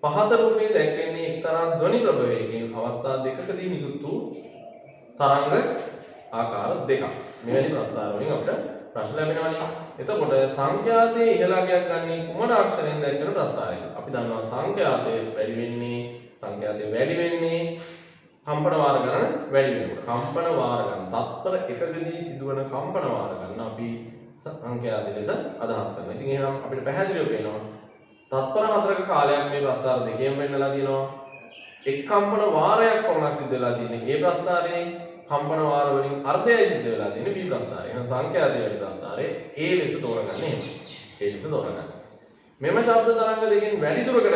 පහත රූපයේ දැක්වෙන්නේ එක්තරා ධ්වනි ප්‍රභවයකින් අවස්ථා දෙකකදී නිකුත් වූ තරංග ආකාර දෙකක්. මෙවැනි ප්‍රස්තාර වලින් අපිට ප්‍රශ්න ලැබෙනවානේ. එතකොට සංඛ්‍යාතයේ ඉහළගයක් ගන්නේ කුමන අක්ෂරයෙන් දැක්වෙන ප්‍රස්තාරයක? අපි දන්නවා සංඛ්‍යාතයේ වැඩි වෙන්නේ කම්පන වාර ගණන වැඩි වෙනකොට. කම්පන වාර ගණන තත්පර එකකදී සිදුවන කම්පන වාර ගණන අපි සංඛ්‍යාතය ලෙස අදහස් කරනවා. ඉතින් එහෙනම් අපිට පැහැදිලිව පේනවා තත්පර 4ක කාලයක් මේ ප්‍රස්තාර දෙකෙන් වෙන්නලා තියෙනවා. එක් කම්පන වාරයක් පමණක් සිද්ධ වෙලා තියෙන්නේ ඒ ප්‍රස්තාරයේ කම්පන වාර වලින් අර්ධයයි සිද්ධ වෙලා තියෙන්නේ B ප්‍රස්තාරය. එහෙනම් සංඛ්‍යාතයේ වැඩි ප්‍රස්තාරයේ A ලෙස තෝරගන්න එහෙම. A ලෙස තෝරගන්න. මෙම ශබ්ද තරංග දෙකෙන් වැඩි දුරකට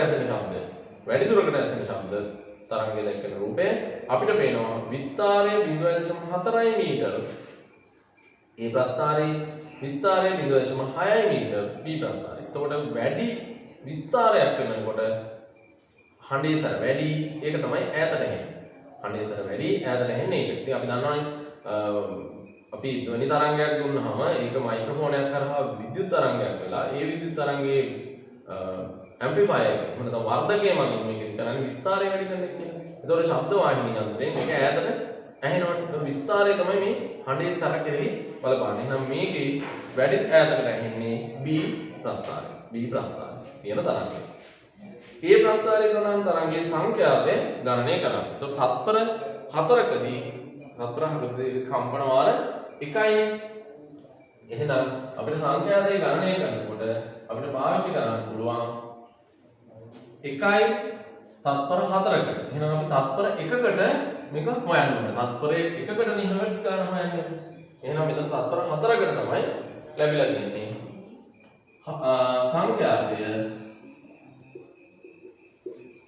ඇසෙන ශබ්ද තරංගය දැක්වෙන රූපය අපිට පේනවා විස්තාරය 0.4 මීටර. A ප්‍රස්තාරයේ විස්තාරය 0.6 metre B ප්‍රස්තාරය. එතකොට වැඩි විස්තාරයක් වෙනකොට හඬේ සැර වැඩි. ඒක තමයි ඈතට එන්නේ. හඬේ සැර වැඩි ඈතට එන්නේ ඒක. ඉතින් අපි දන්නවානේ අපි ධ්වනි තරංගයක් දුන්නාම ඒක මයික්‍රොෆෝනයක් කරහා විද්‍යුත් තරංගයක් වෙලා ඒ විද්‍යුත් තරංගයේ ඇම්ප්ලිෆයර් එක මොනද වර්ධකයේ මගින් මේක කරන්නේ විස්තාරය වැඩි කරන්න කියලා. ඒතකොට ශබ්ද වාහිනී යන්ත්‍රයෙන් මේක ඈතට ඇහෙනකොට විස්තරය තමයි මේ හඬේ සැර කෙරෙහි බලපාන්නේ. එහෙනම් මේකේ වැඩි ඈතකට ඇහෙන්නේ B ප්‍රස්ථාරය. B ප්‍රස්ථාරය කියන තරංගය. ඒ ප්‍රස්ථාරයේ සඳහන් තරංගයේ සංඛ්‍යාතය ගණනය කරන්න. එතකොට තත්පර 4කදී කම්පන වාර 1යි. එහෙනම් අපිට සංඛ්‍යාතය ගණනය කරනකොට අපිට පාවිච්චි කරන්න පුළුවන් 1යි තත්පර 4කට. එහෙනම් අපි තත්පර 1කට මේක හොයන්න ඕනේ. තත්පරයේ 1කට නිහඬ ගන්න හොයන්නේ. එහෙනම් මෙතන තත්පර 4කට තමයි ලැබිලා තියෙන්නේ. සංඛ්‍යාතය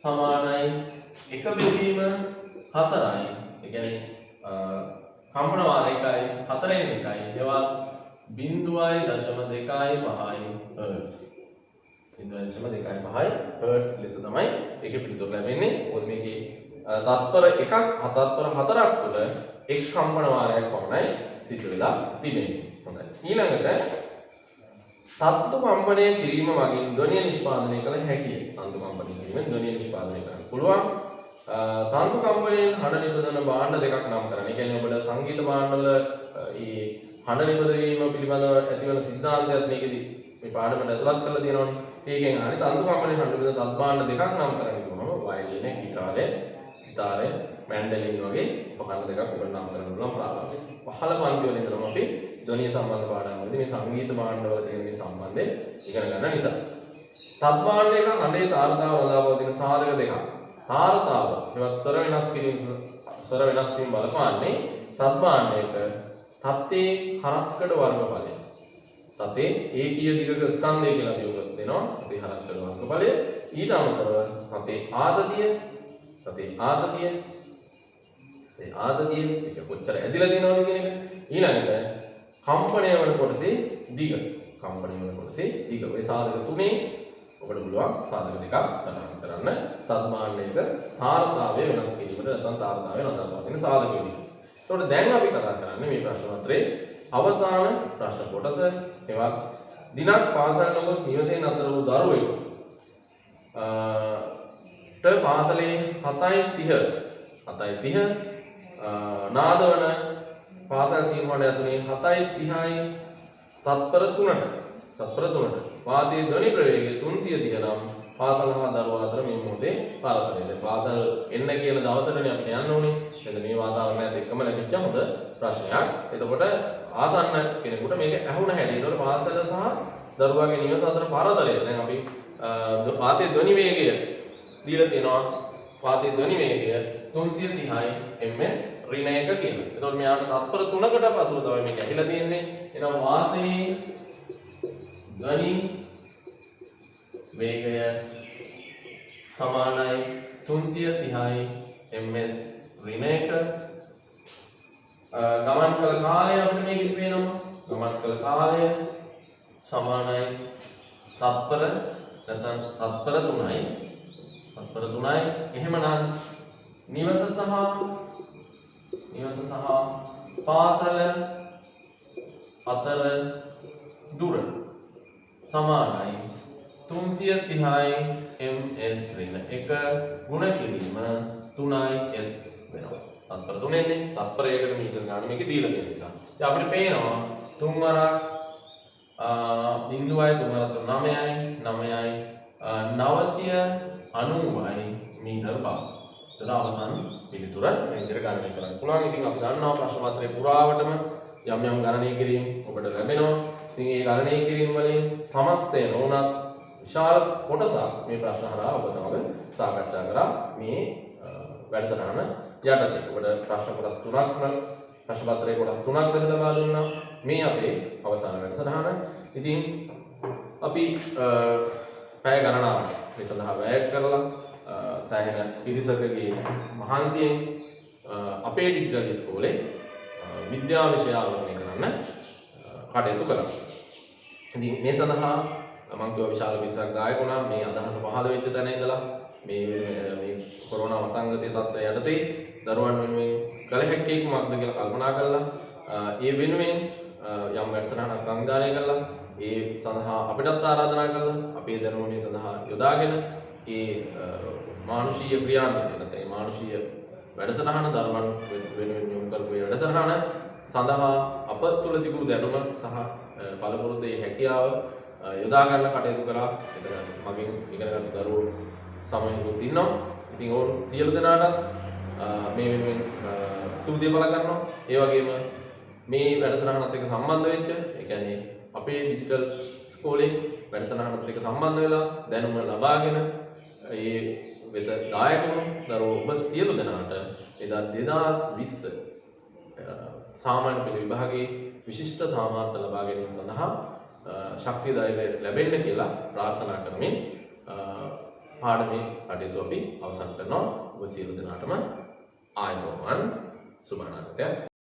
සමානයි 1 බෙදීම 4යි. ඒ කියන්නේ කම්පන වාර 1යි 4න් 1යි ඒවා 0.25 හර්ට්ස්. 0.25 හර්ට්ස් ලෙස තමයි ඒකේ පිළිතුර ලැබෙන්නේ. මොකද මේකේ තත්පර 1ක් තත්පර 4ක් තුළ එක් කම්පන වාරයක් පමණයි සිදු වෙලා තිබෙන්නේ. හොඳයි. ඊළඟට තත්තු කම්පනය කිරීම වගින් ධ්වනිය නිෂ්පාදනය කළ හැකියි. තන්තු කම්පනය කිරීමෙන් ධ්වනිය නිෂ්පාදනය කරන්න පුළුවන්. තන්තු කම්පනයෙන් හඬ නිපදවන භාණ්ඩ දෙකක් නම් කරන්න. ඒ කියන්නේ ඔබට සංගීත භාණ්ඩවල මේ හඬ නිපදවීම පිළිබඳව ඇතිවන සිද්ධාන්තයත් මේකෙදි මේ පාඩමට ඇතුළත් කරලා තියෙනවානේ. ඒකෙන් හරි තන්තු කම්පනයෙන් හඬ නිපදවන තත් භාණ්ඩ දෙකක් නම් කරන්න කිව්වම වයලින, ගිටාරය, සිතාරය, මැන්ඩලින් වගේ උපකරණ දෙකක් ඔබට නම් කරන්න පුළුවන් ප්‍රාරම්භ. පහළ පන්ති වල ඉඳලම අපි ධ්වනිය සම්බන්ධ පාඩම්වලදී මේ සංගීත භාණ්ඩවල තියෙන මේ සම්බන්ධය ඉගෙන ගන්න නිසා. තත් භාණ්ඩයක හඬේ තාරතාව රඳා පවතින සාධක දෙකක්. තාරතාව එවත් ස්වර වෙනස් වීම බලපාන්නේ තත් භාණ්ඩයක තත්තේ හරස්කඩ වර්ගඵලය. තතේ ඒකීය දිගක ස්කන්ධය කියලා අපි උගත් දෙනවා. තතේ හරස්කඩ වර්ගඵලය. ඊට අමතරව තතේ ආතතිය ඒක කොච්චර ඇදිලා දෙනවද කියන එක. ඊළඟට කම්පණය වන කොටසේ දිග. ඔය සාධක තුනේ ඔබට පුළුවන් සාධක දෙකක් සටහන් කරන්න. තත් භාණ්ඩයක තාරතාවය වෙනස් කිරීමට නැත්නම් තාරතාවය රඳා පවතින සාධක විදිහට. ඒතකොට දැන් අපි කතා කරන්නේ මේ ප්‍රශ්න පත්‍රයේ අවසාන ප්‍රශ්න කොටස. ඒවා දිනක් පාසල් නොගොස් නිවසේ නතර වූ දරුවෙකු පාසලේ 7:30 නාදවන පාසල් සීමාවට ඇසුනේ 7:30යි තත්පර 3ට වාදයේ ධ්වනි ප්‍රවේගය 330 නම් පාසල හා දරුවා අතර මේ මොහොතේ පරතරය. පාසල් එන්න කියන දවසටනේ අපිට යන්න ඕනේ. එතන මේ වාතාවරණයත් එක්කම ලැබිච්ච හොඳ ප්‍රශ්නයක්. එතකොට ආසන්න කෙනෙකුට මේක ඇහුණ හැටි. ඒතකොට පාසල සහ දරුවාගේ නිවස අතර පරතරය. දැන් අපි වාදයේ ධ්වනි වේගය දීලා තියෙනවා. වාදයේ ධ්වනි වේගය 330යි ms ඍණ 1 කියලා. එතකොට මෙයාට තත්පර 3කට පසුව තමයි මේක ඇහිලා තියෙන්නේ. එහෙනම් වාතයේ ධ්වනි වේගය සමානයි 330යි ms ඍණ 1. ගමන් කළ කාලය අපිට මේකෙත් පේනවා. ගමන් කළ කාලය සමානයි තත්පර 3යි. එහෙමනම් නිවස සහ පාසල අතර දුර සමානයි 330යි ms ඍණ 1 ගුණ කිරීම 3යි s වෙනවා. තත්පර 3න්නේ තත්පරයකට මීටර ගන්න මේක දීලා තියෙන නිසා. ඉතින් අපිට පේනවා 3 වරක් 990යි මීටර බව. එතන අවසන් පිළිතුර මේ විදිහට ගණනය කරන්න පුළුවන්. ඉතින් අපි දන්නවා ප්‍රශ්න පත්‍රයේ පුරාවටම යම් ගණනය කිරීම ඔබට ලැබෙනවා. ඉතින් මේ ගණනය කිරීම වලින් සමස්තය නොඋනත් විශාල කොටසක් මේ ප්‍රශ්න හරහා ඔබ සමග සාකච්ඡා කරා මේ වැඩසටහන යටතේ. ඔබට ප්‍රශ්න කොටස් 3ක් ප්‍රශ්න පත්‍රයේ කොටස් 3ක් දැස ලබා දුන්නා. මේ අපේ අවසාන වැඩසටහන. ඉතින් අපි පැය ගණනාවක් මේ සඳහා වැය කරලා සෑහෙන පිරිසකගේ මහන්සියෙන් අපේ ඩිජිටල් ඉස්කෝලේ විද්‍යා විෂය අවලෝකනය කරන්න කටයුතු කරා. ඉතින් මේ සඳහා මම කියව විශාල පිරිසක් දායක වුණා. මේ අදහස පහළ වෙච්ච තැන ඉඳලා මේ කොරෝනා වසංගතයේ තත්ත්වය යටතේ දරුවන් වෙනුවෙන් කළ හැක්කේ කුමක්ද කියලා කල්පනා කළා. ඒ වෙනුවෙන් යම් වැඩසටහනක් සංවිධානය කළා. ඒ සඳහා අපිටත් ආරාධනා කළා. අපේ දැනුම මේ සඳහා යොදාගෙන ඒ මානුෂීය ක්‍රියාන්විතය නැත්නම් මානුෂීය වැඩසටහන දරුවන් වෙනුවෙන් යොමු කරපු මේ වැඩසටහන සඳහා අප තුළ තිබුණු දැනුම සහ පළපුරුද්දේ හැකියාව යොදා ගන්න කටයුතු කළා. එතන මගෙන් ඉගෙනගත්තු දරුවෝ සමහිකුත් ඉන්නවා. ඉතින් ඕන් සියලු දෙනාට මේ වෙනුවෙන් ස්තුතිය බල ගන්නවා. ඒ වගේම මේ වැඩසටහනත් එක්ක සම්බන්ධ වෙච්ච, ඒ කියන්නේ අපේ ඩිජිටල් ඉස්කෝලේ වැඩසටහනත් එක්ක සම්බන්ධ වෙලා දැනුම ලබාගෙන ඒ වෙත දායක වුණු දරුවෝ ඔබ සියලු දෙනාට එදා 2020 සාමාන්‍ය පෙළ විභාගයේ විශිෂ්ට සාමාර්ථ ලබා ගැනීම සඳහා ශක්තිය ධෛර්යය ලැබෙන්න කියලා ප්‍රාර්ථනා කරමින් පාඩමේ කටයුතු අපි අවසන් කරනවා. ඔබ සියලු දෙනාටම ආයුබෝවන් සුබ අනාගතයක්